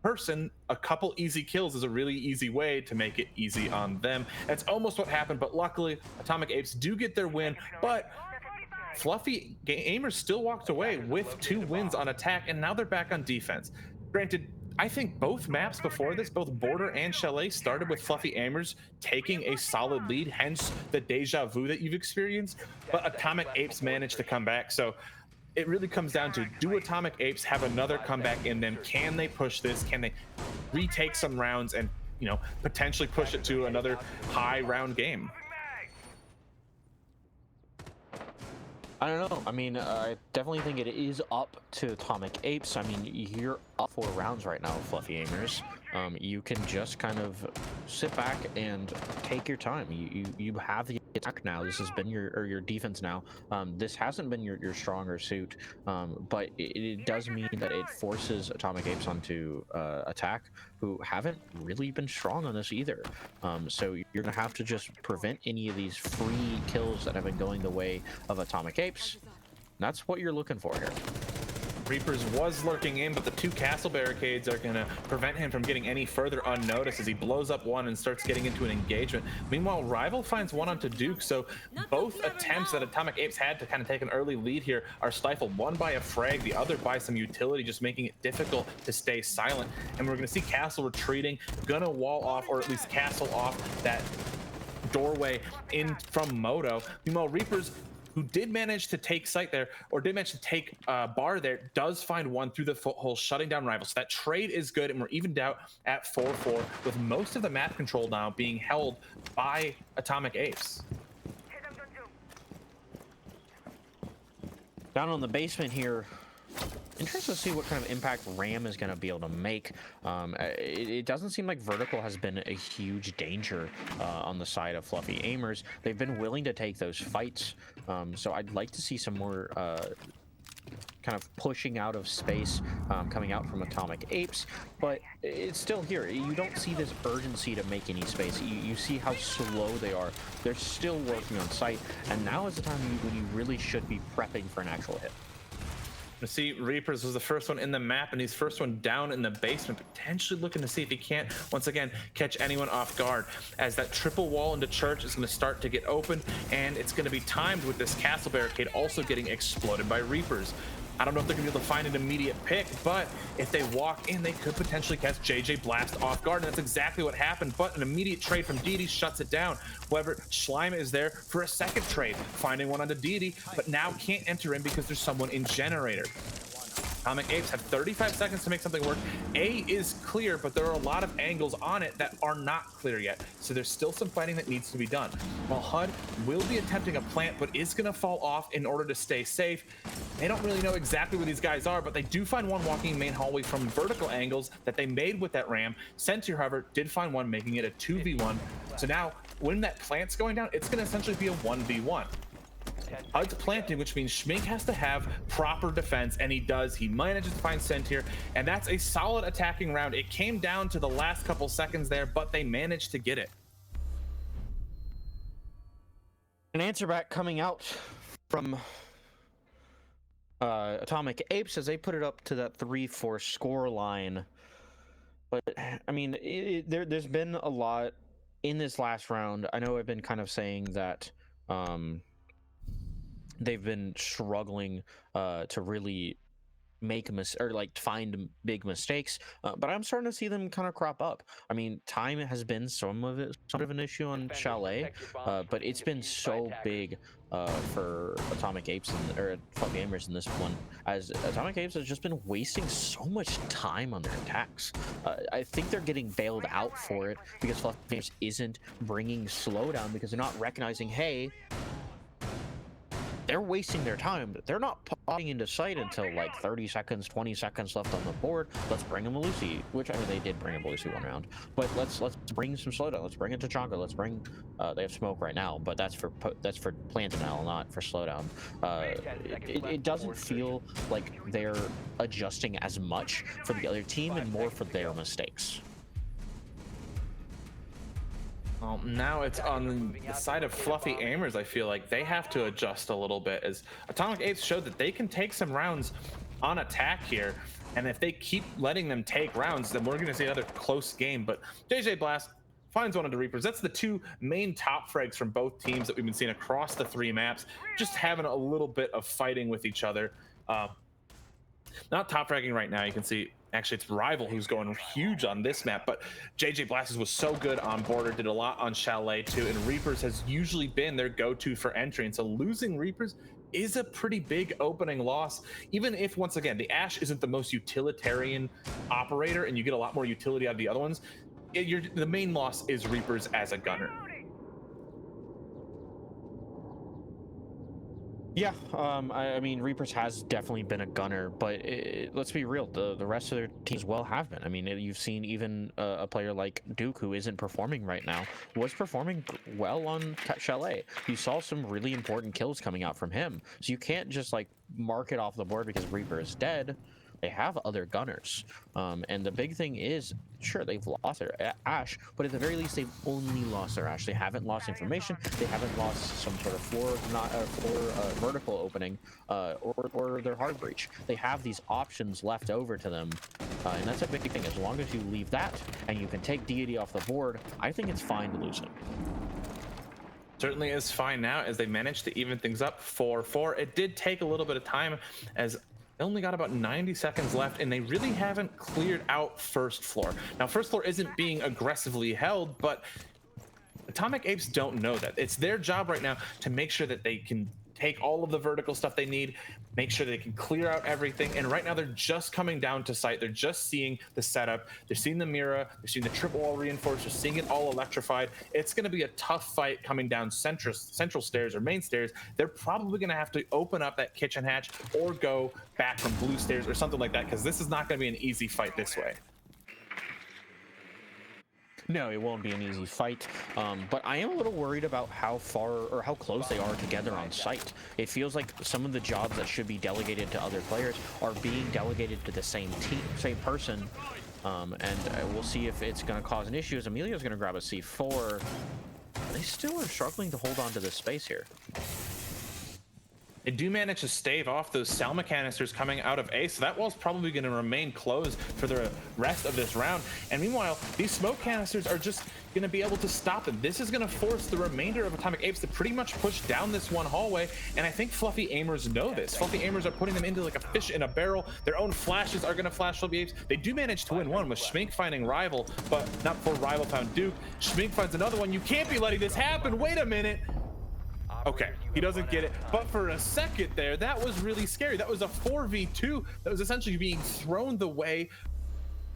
[SPEAKER 5] person a couple easy kills is a really easy way to make it easy on them. That's almost what happened, but luckily Atomic Apes do get their win. But Fluffy Gamers still walked away with 2 wins on attack, and now they're back on defense. Granted, I think both maps before this, both Border and Chalet, started with Fluffy Gamers taking a solid lead, hence the deja vu that you've experienced. But Atomic Apes managed to come back. So it really comes down to, do Atomic Apes have another comeback in them? Can they push this? Can they retake some rounds and, you know, potentially push it to another high round game?
[SPEAKER 6] I don't know. I mean, I definitely think it is up to Atomic Apes. I mean, you're up 4 rounds right now, Fluffy Gamers. You can just kind of sit back and take your time. You have the attack now. This has been your defense now. This hasn't been your stronger suit, but it does mean that it forces Atomic Apes onto attack, who haven't really been strong on this either. So you're gonna have to just prevent any of these free kills that have been going the way of Atomic Apes. That's what you're looking for here.
[SPEAKER 5] Reapers was lurking in, but the 2 castle barricades are going to prevent him from getting any further unnoticed as he blows up one and starts getting into an engagement. Meanwhile, Rival finds one onto Duke, so both attempts that Atomic Apes had to kind of take an early lead here are stifled. One by a frag, the other by some utility, just making it difficult to stay silent. And we're going to see Castle retreating, gonna wall off, or at least castle off that doorway in from Moto. Meanwhile, Reapers, who did manage to take site there, or did manage to take bar there, does find one through the foothold, shutting down Rival. So that trade is good, and we're evened out at 4-4, with most of the map control now being held by Atomic Apes.
[SPEAKER 6] Down on the basement here, interested to see what kind of impact Ram is going to be able to make. It doesn't seem like Vertical has been a huge danger on the side of Fluffy Gamers. They've been willing to take those fights, so I'd like to see some more kind of pushing out of space coming out from Atomic Apes, but it's still here. You don't see this urgency to make any space. You see how slow they are. They're still working on site, and now is the time when you really should be prepping for an actual hit.
[SPEAKER 5] See, Reapers was the first one in the map, and he's first one down in the basement, potentially looking to see if he can't once again catch anyone off guard, as that triple wall into church is going to start to get open, and it's going to be timed with this castle barricade also getting exploded by Reapers. I don't know if they're going to be able to find an immediate pick, but if they walk in, they could potentially catch JJ Blast off guard, and that's exactly what happened. But an immediate trade from Didi shuts it down. However, Schleim is there for a second trade, finding one onto Didi, but now can't enter in because there's someone in Generator. Atomic Apes have 35 seconds to make something work. A is clear, but there are a lot of angles on it that are not clear yet. So there's still some fighting that needs to be done. While HUD will be attempting a plant, but is going to fall off in order to stay safe. They don't really know exactly where these guys are, but they do find one walking main hallway from vertical angles that they made with that ram. Sentry, however, did find one, making it a 2v1. So now, when that plant's going down, it's going to essentially be a 1v1. HUD's planting, which means Schmink has to have proper defense, and he does. He manages to find Scent here, and that's a solid attacking round. It came down to the last couple seconds there, but they managed to get it.
[SPEAKER 6] An answer back coming out from Atomic Apes as they put it up to that 3-4 score line. But I mean, there's been a lot in this last round. I know I've been kind of saying that they've been struggling to really make find big mistakes, but I'm starting to see them kind of crop up. I mean, time has been sort of an issue on Chalet, but it's been so big for Atomic Apes or Fluffy Gamers in this one, as Atomic Apes has just been wasting so much time on their attacks. I think they're getting bailed out for it because Fluffy Gamers isn't bringing slowdown, because they're not recognizing, hey, they're wasting their time. They're not popping into sight until like 30 seconds, 20 seconds left on the board. Let's bring them a Lucy, which, I mean, they did bring a Lucy one round, but let's bring some slowdown. Let's bring it to Chonka. Let's bring. They have smoke right now, but that's for Plantinel, not for slowdown. It doesn't feel like they're adjusting as much for the other team and more for their mistakes.
[SPEAKER 5] Well, now it's on the side of Fluffy Aimers. I feel like they have to adjust a little bit, as Atomic Apes showed that they can take some rounds on attack here, and if they keep letting them take rounds, then we're going to see another close game. But JJ Blast finds one of the Reapers. That's the two main top frags from both teams that we've been seeing across the 3 maps, just having a little bit of fighting with each other. Not top fragging right now. You can see actually it's Rival who's going huge on this map, but JJ Blasters was so good on Border, did a lot on Chalet too, and Reapers has usually been their go-to for entry, and so losing Reapers is a pretty big opening loss, even if, once again, the Ashe isn't the most utilitarian operator and you get a lot more utility out of the other ones. The main loss is Reapers as a gunner.
[SPEAKER 6] Yeah, I mean, Reapers has definitely been a gunner, but let's be real, the rest of their teams well have been. I mean, you've seen even a player like Duke, who isn't performing right now, was performing well on Chalet. You saw some really important kills coming out from him, so you can't just like mark it off the board because Reaper is dead. They have other gunners, and the big thing is, sure, they've lost their Ashe, but at the very least, they've only lost their Ashe. They haven't lost information. They haven't lost some sort of floor vertical opening, or their hard breach. They have these options left over to them, and that's a big thing. As long as you leave that and you can take Deity off the board, I think it's fine to lose him.
[SPEAKER 5] Certainly is fine now, as they managed to even things up 4-4. It did take a little bit of time, as they only got about 90 seconds left, and they really haven't cleared out first floor. Now, first floor isn't being aggressively held, but Atomic Apes don't know that. It's their job right now to make sure that they can take all of the vertical stuff they need, make sure they can clear out everything, and right now they're just coming down to site. They're just seeing the setup, they're seeing the Mira, they're seeing the triple wall reinforced, they're seeing it all electrified. It's going to be a tough fight coming down central stairs or main stairs. They're probably going to have to open up that kitchen hatch or go back from blue stairs or something like that, because this is not going to be an easy fight this way.
[SPEAKER 6] No, it won't be an easy fight, but I am a little worried about how far or how close they are together on site. It feels like some of the jobs that should be delegated to other players are being delegated to the same person, and we'll see if it's going to cause an issue, as Emilio's going to grab a C4. They still are struggling to hold on to this space here.
[SPEAKER 5] They do manage to stave off those Salma canisters coming out of A, so that wall's probably going to remain closed for the rest of this round. And meanwhile, these smoke canisters are just going to be able to stop them. This is going to force the remainder of Atomic Apes to pretty much push down this one hallway, and I think Fluffy Aimers know this. Fluffy Aimers are putting them into like a fish in a barrel. Their own flashes are going to flash Fluffy Apes. They do manage to win one with Schmink finding Rival, but not before Rival found Duke. Schmink finds another one. You can't be letting this happen. Wait a minute. Okay, he doesn't get it, but for a second there, that was really scary. That was a 4v2 that was essentially being thrown the way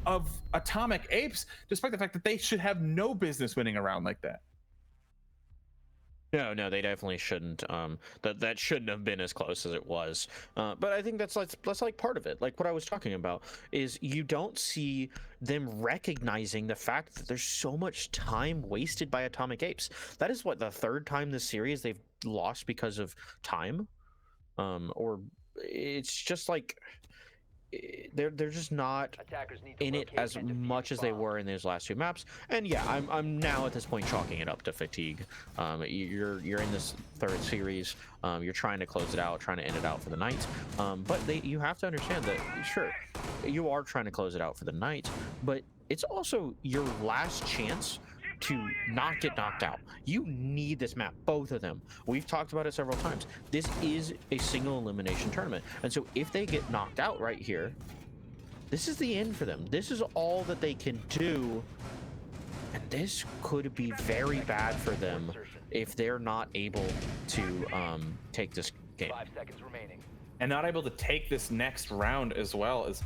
[SPEAKER 5] of Atomic Apes, despite the fact that they should have no business winning a round like that.
[SPEAKER 6] No, they definitely shouldn't. That shouldn't have been as close as it was. But I think that's like part of it. Like what I was talking about is you don't see them recognizing the fact that there's so much time wasted by Atomic Apes. That is what, the third time this series they've lost because of time. Or it's just like they're just not
[SPEAKER 4] Attackers need to
[SPEAKER 6] in it
[SPEAKER 4] locate
[SPEAKER 6] as
[SPEAKER 4] and defuse
[SPEAKER 6] much as they
[SPEAKER 4] bomb.
[SPEAKER 6] were in those last two maps. And yeah, I'm now at this point chalking it up to fatigue. You're in this third series. You're trying to close it out, trying to end it out for the night. But you have to understand that sure, you are trying to close it out for the night, but it's also your last chance to not get knocked out. You need this map, both of them. We've talked about it several times. This is a single elimination tournament. And so if they get knocked out right here, this is the end for them. This is all that they can do. And this could be very bad for them if they're not able to take this game.
[SPEAKER 4] 5 seconds remaining.
[SPEAKER 5] And not able to take this next round as well as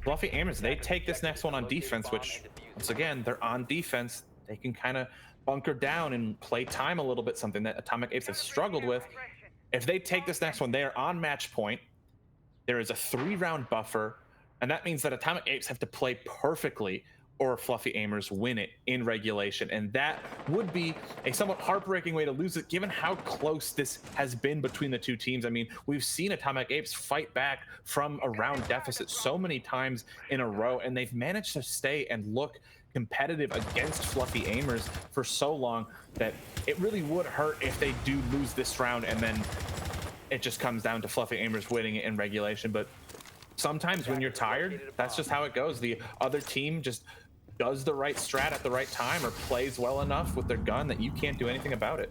[SPEAKER 5] Fluffy Aimers. They take this next one on defense, which once again, they're on defense. They can kind of bunker down and play time a little bit, something that Atomic Apes have struggled with. If they take this next one, they are on match point. There is a 3-round buffer, and that means that Atomic Apes have to play perfectly or Fluffy Aimers win it in regulation. And that would be a somewhat heartbreaking way to lose it, given how close this has been between the two teams. I mean, we've seen Atomic Apes fight back from a round deficit so many times in a row, and they've managed to stay and look competitive against Fluffy Aimers for so long that it really would hurt if they do lose this round and then it just comes down to Fluffy Aimers winning it in regulation. But sometimes when you're tired, that's just how it goes. The other team just does the right strat at the right time or plays well enough with their gun that you can't do anything about it.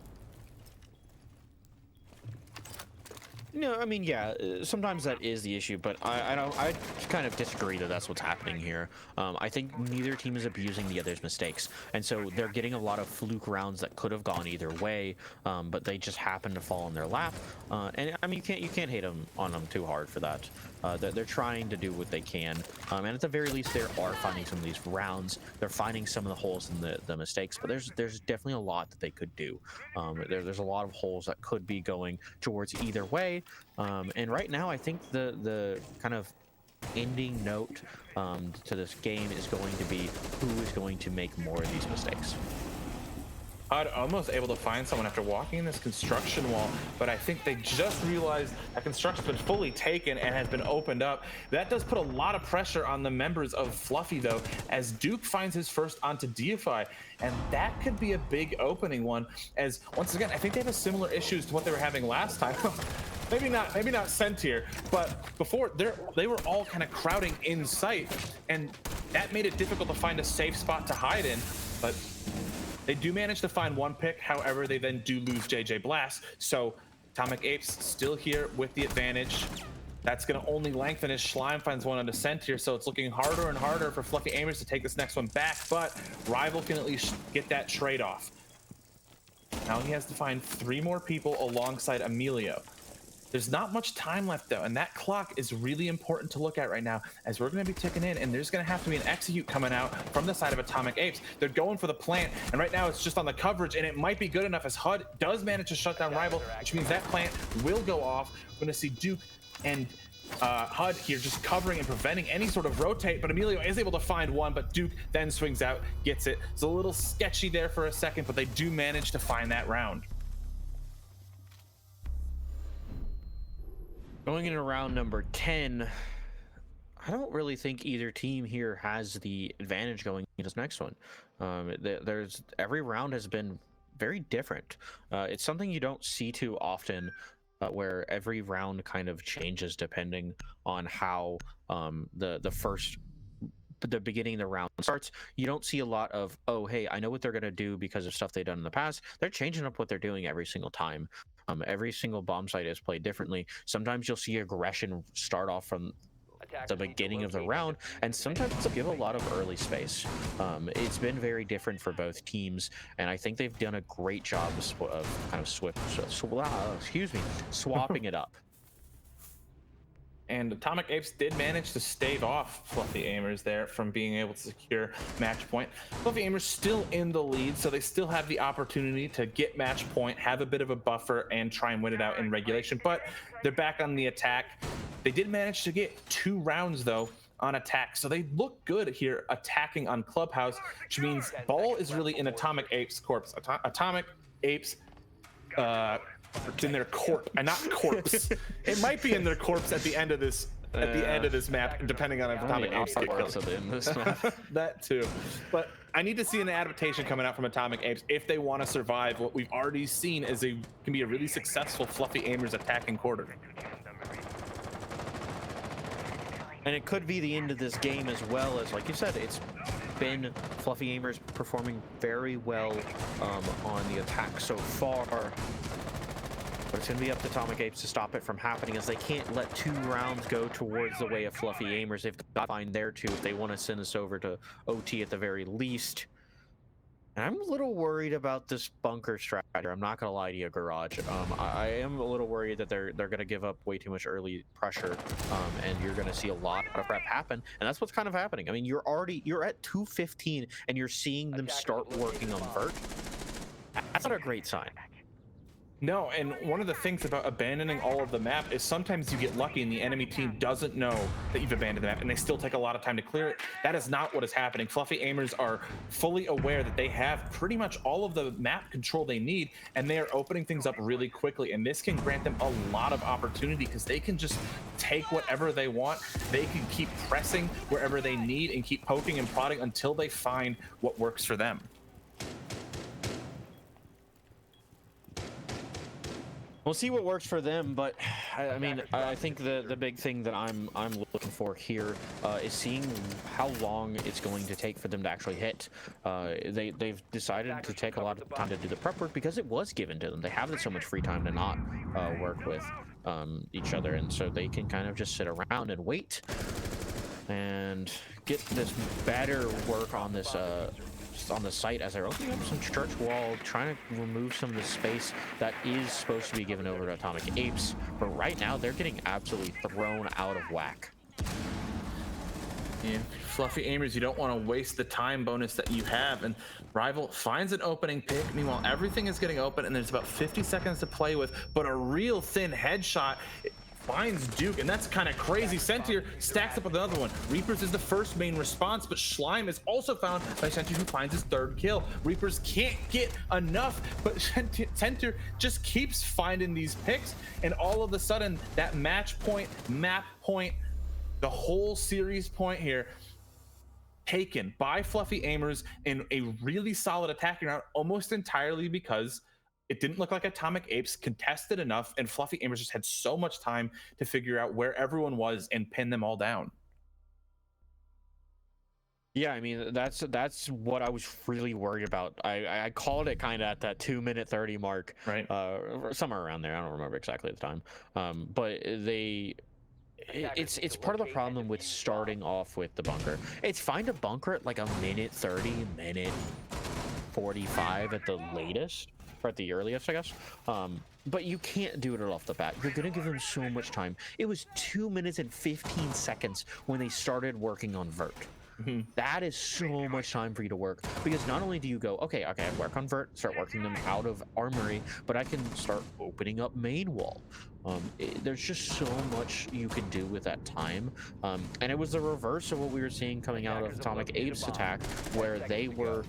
[SPEAKER 6] No, I mean, yeah, sometimes that is the issue, but I kind of disagree that that's what's happening here. I think neither team is abusing the other's mistakes, and so they're getting a lot of fluke rounds that could have gone either way, but they just happen to fall in their lap. And I mean, you can't hate on them too hard for that. They're trying to do what they can, and at the very least, they are finding some of these rounds. They're finding some of the holes in the mistakes, but there's definitely a lot that they could do. There's a lot of holes that could be going towards either way. And right now, I think the kind of ending note to this game is going to be who is going to make more of these mistakes.
[SPEAKER 5] I'd almost able to find someone after walking in this construction wall, but I think they just realized that construction's been fully taken and has been opened up. That does put a lot of pressure on the members of Fluffy, though, as Duke finds his first onto Deify, and that could be a big opening one, as once again, I think they have a similar issues to what they were having last time. Maybe not Sentier, but before they were all kind of crowding in sight, and that made it difficult to find a safe spot to hide in. But they do manage to find one pick. However, they then do lose JJ Blast. So Atomic Apes still here with the advantage. That's going to only lengthen as Schleim finds one on Descent here. So it's looking harder and harder for Fluffy Aimers to take this next one back. But Rival can at least get that trade off. Now he has to find 3 more people alongside Emilio. There's not much time left, though, and that clock is really important to look at right now, as we're going to be ticking in, and there's going to have to be an execute coming out from the side of Atomic Apes. They're going for the plant, and right now it's just on the coverage, and it might be good enough as HUD does manage to shut down Rival, which means that plant will go off. We're going to see Duke and HUD here just covering and preventing any sort of rotate, but Emilio is able to find one, but Duke then swings out, gets it. It's a little sketchy there for a second, but they do manage to find that round.
[SPEAKER 6] Going into round number 10, I don't really think either team here has the advantage going into this next one. Every round has been very different. It's something you don't see too often, where every round kind of changes depending on how the beginning of the round starts. You don't see a lot of, oh, hey, I know what they're going to do because of stuff they've done in the past. They're changing up what they're doing every single time. Every single bomb site is played differently. Sometimes you'll see aggression start off from the beginning of the round, and sometimes they'll give a lot of early space. It's been very different for both teams, and I think they've done a great job of kind of swapping it up.
[SPEAKER 5] And Atomic Apes did manage to stave off Fluffy Aimers there from being able to secure match point. Fluffy Aimers still in the lead, so they still have the opportunity to get match point, have a bit of a buffer, and try and win it out in regulation. But they're back on the attack. They did manage to get 2 rounds, though, on attack. So they look good here attacking on Clubhouse, which means ball is really in Atomic Apes' corpse. Atomic Apes it's in their corpse, not corpse. It might be in their corpse at the end of this map, depending on if Atomic Apes get killed. That too. But I need to see an adaptation coming out from Atomic Apes if they want to survive what we've already seen can be a really successful Fluffy Aimers attacking quarter.
[SPEAKER 6] And it could be the end of this game as well, as like you said, it's been Fluffy Aimers performing very well on the attack so far. But it's going to be up to Atomic Apes to stop it from happening, as they can't let 2 rounds go towards the way of Fluffy Aimers. They've got to find their 2 if they want to send us over to OT at the very least. And I'm a little worried about this bunker strategy. I'm not going to lie to you, Garage. I am a little worried that they're going to give up way too much early pressure, and you're going to see a lot of prep happen. And that's what's kind of happening. I mean, you're at 2:15, and you're seeing them start working on Vert. That's not a great sign.
[SPEAKER 5] No, and one of the things about abandoning all of the map is sometimes you get lucky and the enemy team doesn't know that you've abandoned the map and they still take a lot of time to clear it. That is not what is happening. Fluffy Aimers are fully aware that they have pretty much all of the map control they need, and they are opening things up really quickly, and this can grant them a lot of opportunity because they can just take whatever they want. They can keep pressing wherever they need and keep poking and prodding until they find what works for them.
[SPEAKER 6] We'll see what works for them, but I mean, I think the big thing that I'm looking for here is seeing how long it's going to take for them to actually hit. They've decided to take a lot of time to do the prep work because it was given to them. They have so much free time to not work with each other, and so they can kind of just sit around and wait and get this better work on this on the site as they're opening up some church wall, trying to remove some of the space that is supposed to be given over to Atomic Apes. But right now, they're getting absolutely thrown out of whack.
[SPEAKER 5] Yeah, Fluffy Aimers, you don't want to waste the time bonus that you have. And Rival finds an opening pick. Meanwhile, everything is getting open, and there's about 50 seconds to play with. But a real thin headshot finds Duke, and that's kind of crazy. Sentier stacks up with another one. Reapers is the first main response, but Schleim is also found by Sentier, who finds his 3rd kill. Reapers can't get enough, but Sentier just keeps finding these picks, and all of a sudden, that match point, map point, the whole series point here, taken by Fluffy Aimers in a really solid attacking round, almost entirely because it didn't look like Atomic Apes contested enough, and Fluffy Aimers just had so much time to figure out where everyone was and pin them all down.
[SPEAKER 6] Yeah, I mean, that's what I was really worried about. I called it kind of at that 2:30 mark,
[SPEAKER 5] right?
[SPEAKER 6] Somewhere around there. I don't remember exactly at the time. But it's part of the problem with starting off with the bunker. It's fine to bunker at like a minute 30, minute 45 at the latest. Or at the earliest, I guess. But you can't do it off the bat. You're gonna give them so much time. It was 2 minutes and 15 seconds when they started working on Vert.
[SPEAKER 5] Mm-hmm.
[SPEAKER 6] That is so much time for you to work, because not only do you go, okay, I work on Vert, start working them out of Armory, but I can start opening up main wall. There's just so much you can do with that time. And it was the reverse of what we were seeing coming out of Atomic Apes attack, where they were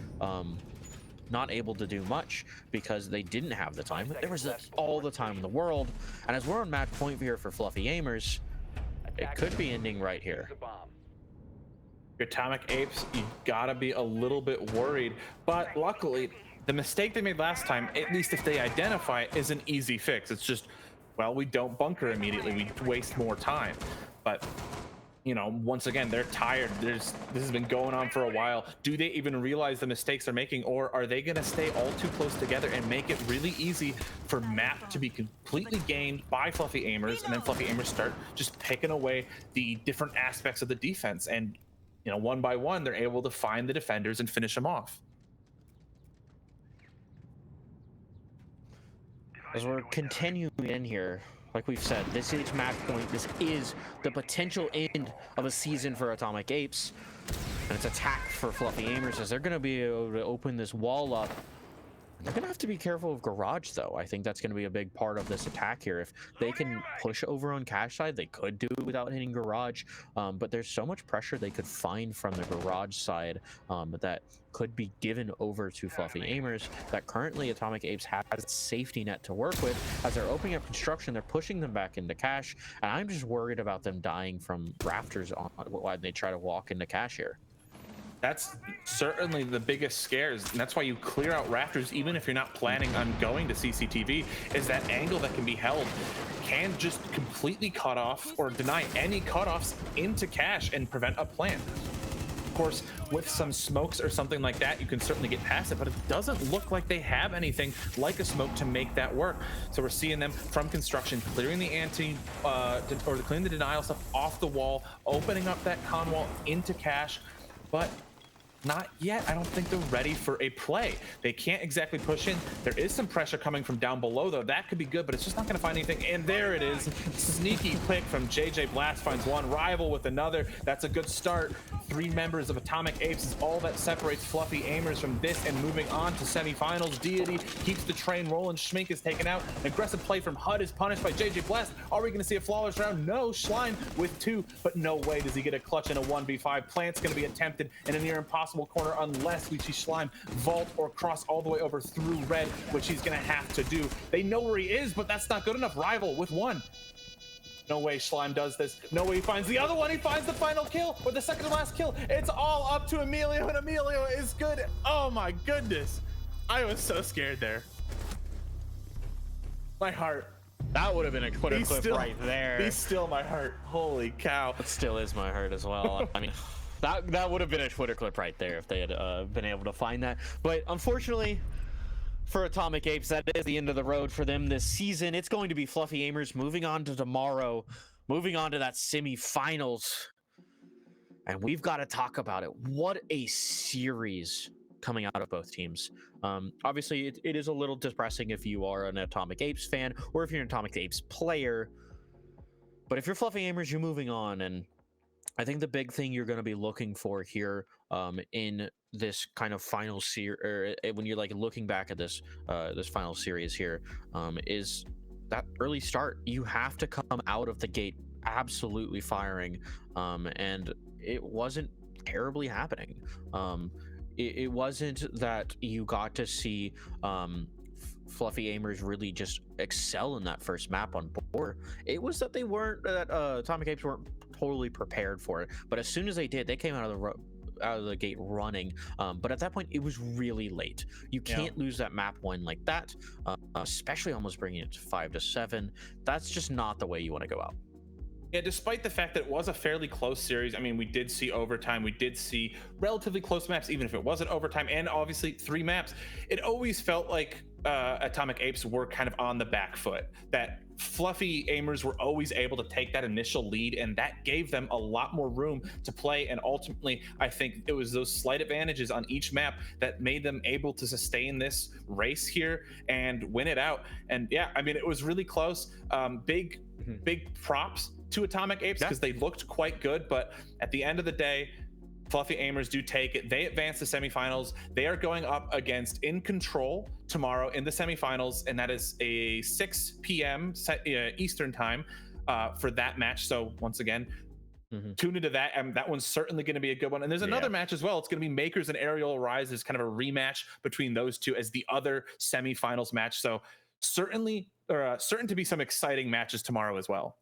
[SPEAKER 6] not able to do much because they didn't have the time. There was all the time in the world, and as we're on match point here for Fluffy Aimers, it could be ending right here.
[SPEAKER 5] Atomic Apes, you gotta be a little bit worried, but luckily the mistake they made last time, at least if they identify it, is an easy fix. It's just, well, we don't bunker immediately, we waste more time. But you know, once again, they're tired. This has been going on for a while. Do they even realize the mistakes they're making, or are they going to stay all too close together and make it really easy for map to be completely gained by Fluffy Aimers, and then Fluffy Aimers start just picking away the different aspects of the defense, and you know, one by one, they're able to find the defenders and finish them off.
[SPEAKER 6] As we're continuing in here, like we've said, this is match point. This is the potential end of a season for Atomic Apes. And it's attack for Fluffy Aimers as they're going to be able to open this wall up. They're going to have to be careful of Garage, though. I think that's going to be a big part of this attack here. If they can push over on Cash side, they could do it without hitting Garage. But there's so much pressure they could find from the Garage side that could be given over to Fluffy Aimers that currently Atomic Apes has a safety net to work with. As they're opening up construction, they're pushing them back into Cash. And I'm just worried about them dying from rafters while they try to walk into Cash here.
[SPEAKER 5] That's certainly the biggest scares, and that's why you clear out rafters even if you're not planning on going to CCTV, is that angle that can be held can just completely cut off or deny any cutoffs into Cash and prevent a plant. Of course, with some smokes or something like that, you can certainly get past it, but it doesn't look like they have anything like a smoke to make that work. So we're seeing them from construction, clearing the clearing the denial stuff off the wall, opening up that con wall into Cash, but not yet. I don't think they're ready for a play. They can't exactly push in. There is some pressure coming from down below, though. That could be good, but it's just not going to find anything. And there it is. Sneaky pick from JJ Blast finds one. Rival with another. That's a good start. 3 members of Atomic Apes is all that separates Fluffy Aimers from this and moving on to semifinals. Deity keeps the train rolling. Schmink is taken out. An aggressive play from HUD is punished by JJ Blast. Are we going to see a flawless round? No. Schlein with 2, but no way does he get a clutch in a 1v5. Plant's going to be attempted in a near impossible corner unless we see Schleim vault or cross all the way over through red, which he's going to have to do. They know where he is, but that's not good enough. Rival with 1. No way Schleim does this. No way he finds the other one. He finds the final kill or the second to last kill. It's all up to Emilio, and Emilio is good. Oh my goodness. I was so scared there. My heart.
[SPEAKER 6] That would have been a Twitter clip right there.
[SPEAKER 5] He's still my heart. Holy cow.
[SPEAKER 6] It still is my heart as well. I mean, that would have been a Twitter clip right there if they had been able to find that. But unfortunately for Atomic Apes, that is the end of the road for them this season. It's going to be Fluffy Aimers moving on to tomorrow, moving on to that semifinals. And we've got to talk about it. What a series coming out of both teams. Obviously, it is a little depressing if you are an Atomic Apes fan or if you're an Atomic Apes player. But if you're Fluffy Aimers, you're moving on. And I think the big thing you're going to be looking for here in this kind of final series, or when you're like looking back at this this final series here, is that early start. You have to come out of the gate absolutely firing, and it wasn't terribly happening. It wasn't that you got to see Fluffy Aimers really just excel in that first map on board. It was that they weren't, that Atomic Apes weren't totally prepared for it. But as soon as they did, they came out of the gate running. But at that point, it was really late. You can't lose that map one like that, especially almost bringing it to 5-7. That's just not the way you want to go out.
[SPEAKER 5] Yeah, despite the fact that it was a fairly close series, I mean, we did see overtime, we did see relatively close maps, even if it wasn't overtime, and obviously 3 maps. It always felt like Atomic Apes were kind of on the back foot, that Fluffy Aimers were always able to take that initial lead, and that gave them a lot more room to play. And ultimately, I think it was those slight advantages on each map that made them able to sustain this race here and win it out. And yeah, I mean, it was really close. Big props to Atomic Apes because they looked quite good, but at the end of the day, Fluffy Aimers do take it. They advance to semifinals. They are going up against In Control tomorrow in the semifinals, and that is a 6 p.m. Eastern time for that match. So once again, tune into that. That one's certainly going to be a good one. And there's another match as well. It's going to be Makers and Aerial Rise. There's kind of a rematch between those two as the other semifinals match. So certainly, certain to be some exciting matches tomorrow as well.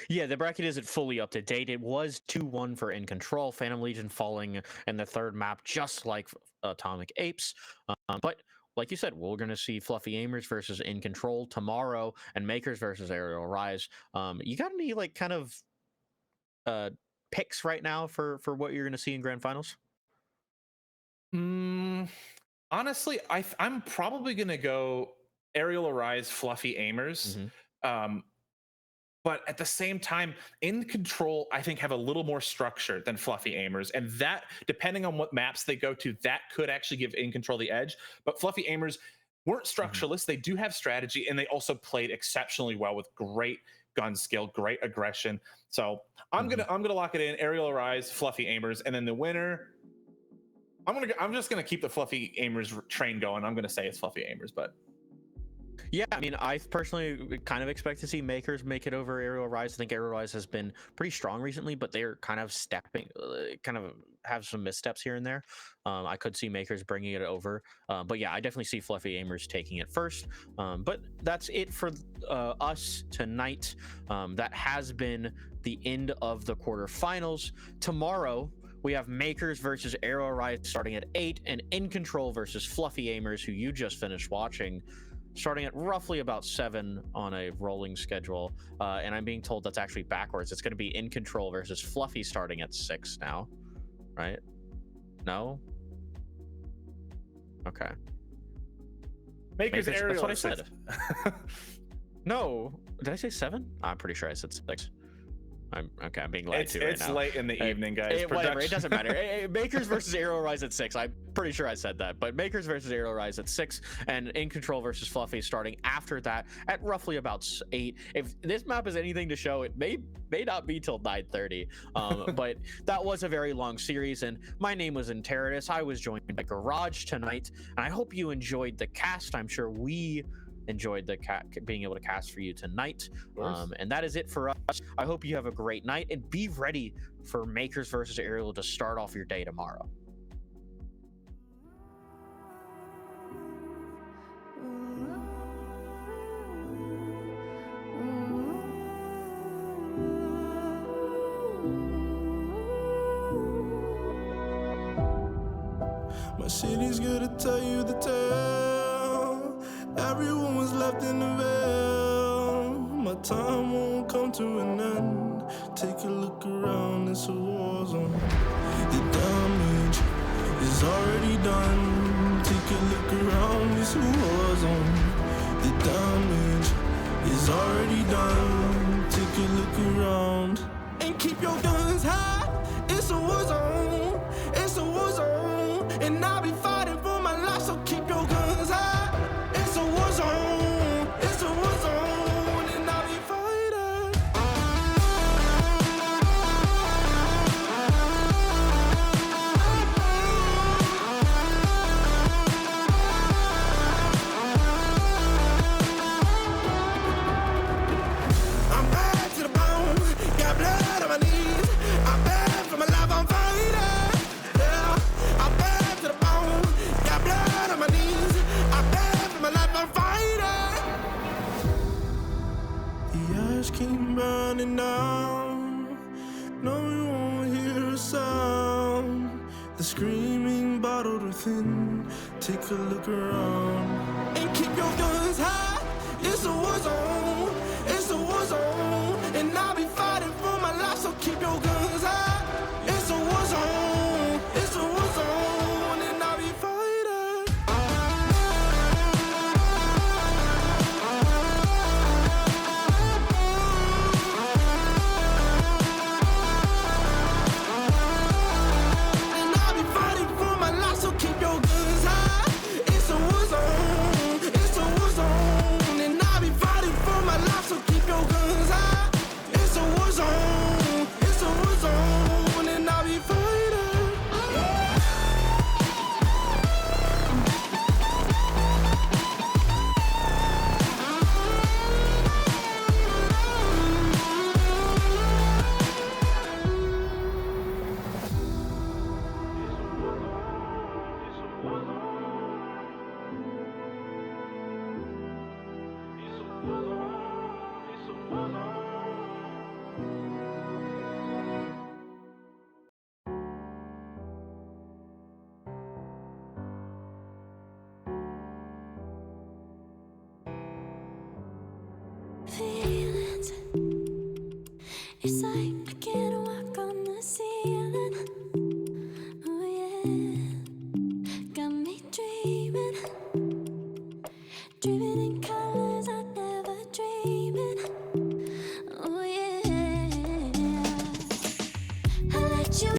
[SPEAKER 6] Yeah, the bracket isn't fully up to date. It was 2-1 for In Control, Phantom Legion falling in the third map, just like Atomic Apes. But like you said, we're going to see Fluffy Aimers versus In Control tomorrow, and Makers versus Aerial Rise. You got any like kind of picks right now for what you're going to see in Grand Finals?
[SPEAKER 5] Honestly, I'm probably going to go Aerial Rise, Fluffy Aimers. But at the same time, In Control, I think, have a little more structure than Fluffy Aimers. And that, depending on what maps they go to, that could actually give In Control the edge. But Fluffy Aimers, weren't structureless. They do have strategy, and they also played exceptionally well with great gun skill, great aggression. So I'm gonna lock it in. Aerial Rise, Fluffy Aimers, and then the winner. I'm just gonna keep the Fluffy Aimers train going. I'm gonna say it's Fluffy Aimers, but
[SPEAKER 6] yeah, I mean, I personally kind of expect to see Makers make it over Aerial Rise. I think Aerial Rise has been pretty strong recently, but they're kind of kind of have some missteps here and there. I could see Makers bringing it over, but yeah, I definitely see Fluffy Aimers taking it first. But that's it for us tonight. That has been the end of the quarterfinals. Tomorrow, we have Makers versus Aerial Rise starting at 8, and In Control versus Fluffy Aimers, who you just finished watching, starting at roughly about 7 on a rolling schedule. And I'm being told that's actually backwards. It's going to be In Control versus Fluffy starting at 6 now, right? No? Okay.
[SPEAKER 5] Makers Aerial.
[SPEAKER 6] That's what I said. No. Did I say 7? I'm pretty sure I said 6. I'm being lied to right now.
[SPEAKER 5] It's late in the evening, guys.
[SPEAKER 6] Whatever, it doesn't matter. Makers versus Aerial Rise at 6. I'm pretty sure I said that, but Makers versus Aerial Rise at 6, and In Control versus Fluffy starting after that at roughly about 8. If this map is anything to show, it may not be till 9:30. But that was a very long series, and my name was Interitus. I was joined by Garage tonight, and I hope you enjoyed the cast. I'm sure we enjoyed the being able to cast for you tonight, and that is it for us. I hope you have a great night, and be ready for Makers versus Aerial to start off your day tomorrow.
[SPEAKER 1] My city's gonna tell you the tale. Everyone was left in the veil. My time won't come to an end. Take a look around, it's a war zone. The damage is already done. Take a look around, it's a war zone. The damage is already done. Take a look around and keep your guns high. It's a war zone. It's a war zone, and I'll be fighting for my life. So keep your guns high. It's a war zone. It's a war zone, and I'll be fighting. I'm bad to the bone. Got blood on my knees. I'm bad for my life. I'm fighting. Yeah, I'm bad to the bone. Got blood on my knees. I'm bad for my life. I'm fighting. The ash keep burning down. No, you won't hear a sound. The screaming bottled within. Take a look around and keep your guns high. It's a war zone. It's a war zone, and I'll be fighting for my life. So keep your guns high.